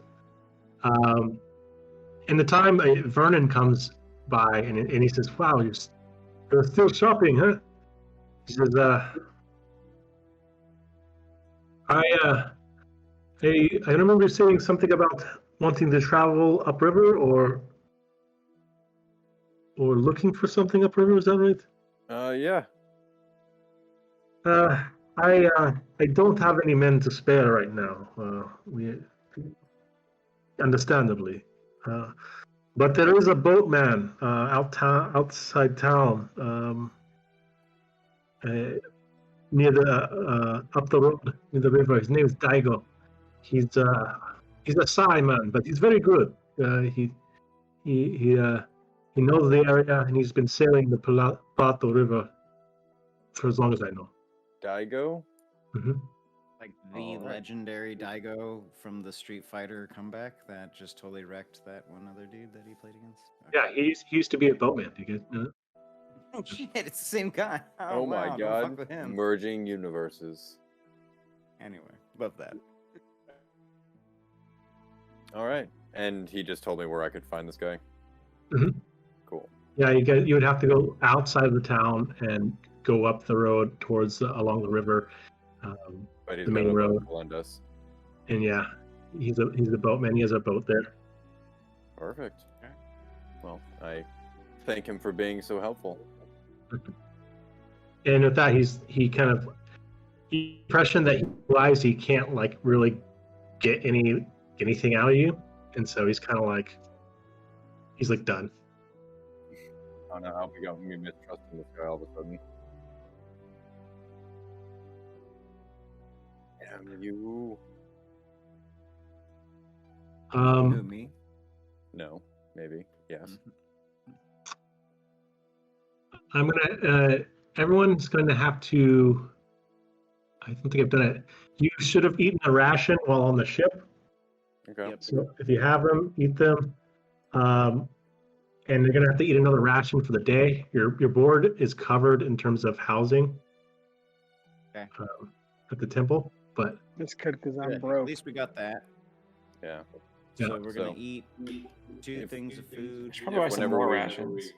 S3: In the time Vernon comes by and he says, "Wow, you're still shopping, huh?" He says, I remember saying something about wanting to travel upriver or looking for something upriver. Is that right?"
S4: Yeah.
S3: I don't have any men to spare right now. We understandably, but there is a boatman outside town, near the up the road near the river. His name is Daigo. He's a Sai man, but he's very good. He knows the area and he's been sailing the Plato River for as long as I know.
S4: Daigo?
S3: hmm
S1: Like the
S4: Alright.
S1: legendary Daigo from the Street Fighter comeback that just totally wrecked that one other dude that he played against.
S3: Yeah, he used to be a boatman. You guys know that?
S1: Oh shit, it's the same guy.
S4: Oh, my
S1: wow, don't
S4: god.
S1: fuck with him.
S4: Merging universes.
S1: Anyway, love that.
S4: Alright. And he just told me where I could find this guy.
S3: Mhm.
S4: Cool.
S3: Yeah, you would have to go outside of the town and go up the road towards along the river,
S4: But he's
S3: the
S4: got
S3: main
S4: a
S3: road.
S4: to lend us.
S3: And yeah, he's a boatman. He has a boat there.
S4: Perfect.
S1: Okay.
S4: Well, I thank him for being so helpful.
S3: And with that, he kind of the impression that he realized he can't like really get anything out of you, and so he's kind of like done.
S4: I don't know how we got me mistrusting this guy all of a sudden. Damn you.
S1: Who, me?
S4: No, maybe. Yes.
S3: I'm gonna. Everyone's going to have to. I don't think I've done it. You should have eaten a ration while on the ship.
S4: Okay.
S1: Yep.
S3: So if you have them, eat them. And you're going to have to eat another ration for the day. Your board is covered in terms of housing.
S1: Okay.
S3: At the temple, but
S5: That's good because I'm
S1: Good.
S5: broke.
S1: At least we got that.
S4: Yeah.
S3: Yeah.
S1: So we're gonna
S4: So-
S1: eat 2 things of food.
S2: Should probably buy some
S4: Whenever
S2: more
S4: we-
S2: rations.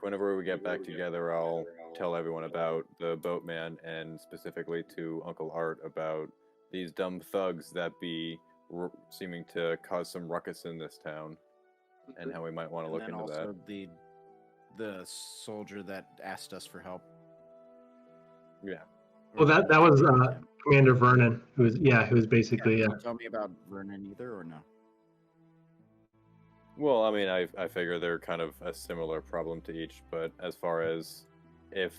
S4: Whenever we get back together, I'll tell everyone about the boatman and specifically to Uncle Art about these dumb thugs that be seeming to cause some ruckus in this town, and how we might want to look
S1: and then
S4: into
S1: also
S4: that.
S1: the soldier that asked us for help.
S4: Yeah.
S3: well, that was Commander Vernon, who was basically
S1: Can you tell me about Vernon either or no?
S4: Well, I mean, I figure they're kind of a similar problem to each, but as far as if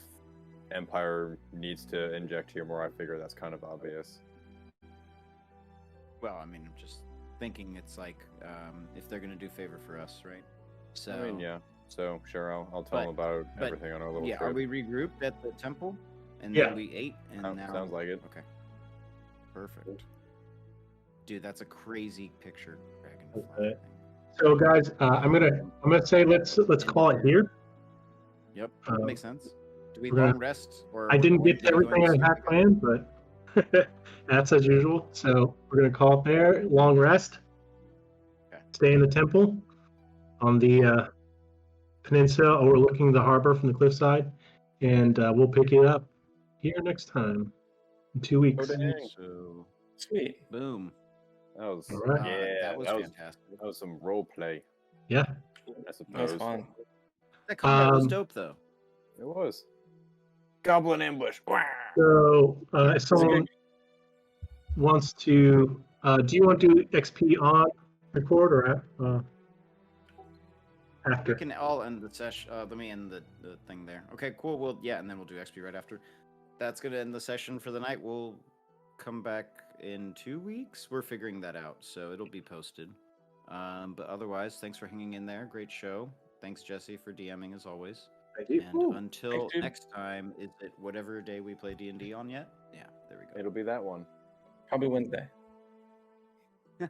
S4: Empire needs to inject here more, I figure that's kind of obvious.
S1: Well, I mean, I'm just thinking it's like if they're gonna do favor for us, right? So
S4: I mean, yeah. So sure, I'll tell them about
S1: but,
S4: everything on our little
S1: yeah.
S4: trip.
S1: Are we regrouped at the temple? And
S3: Yeah.
S1: then we ate, and now
S4: Sounds like it.
S1: Okay, perfect. Dude, that's a crazy picture. Dragonfly
S3: Okay.
S1: thing.
S3: So guys, I'm gonna say let's call it here.
S1: Yep,
S3: Um,
S1: makes sense. Do we
S3: we're gonna-
S1: long rest? Or
S3: I
S1: we're
S3: didn't
S1: going
S3: get
S1: to be
S3: everything
S1: going
S3: I
S1: to
S3: had planned, but that's as usual. So we're gonna call it there. Long rest.
S1: Okay.
S3: Stay in the temple on the peninsula overlooking the harbor from the cliffside, and we'll pick it up here next time in 2 weeks.
S4: Oh, dang.
S1: So,
S2: Sweet.
S1: boom.
S4: That was
S3: All right.
S4: yeah.
S1: that was fantastic.
S4: That was some role play,
S3: Yeah.
S4: I
S2: That was
S4: suppose.
S2: fun.
S1: That combat was
S3: Um,
S1: dope, though.
S4: It was. Goblin ambush. Wah!
S3: So if someone wants to, do you want to do XP on record or
S1: We
S3: after?
S1: can all end the session. Let me end the thing there. Okay, cool. Well, yeah, and then we'll do XP right after. That's gonna end the session for the night. We'll come back in 2 weeks. We're figuring that out, so it'll be posted. But otherwise, thanks for hanging in there. Great show. Thanks, Jesse, for DMing as always.
S3: Thank you.
S1: And until
S2: Thanks, dude.
S1: next time, is it whatever day we play D&D on yet? Yeah, there we
S4: It'll be that one.
S2: Probably Wednesday.
S1: go.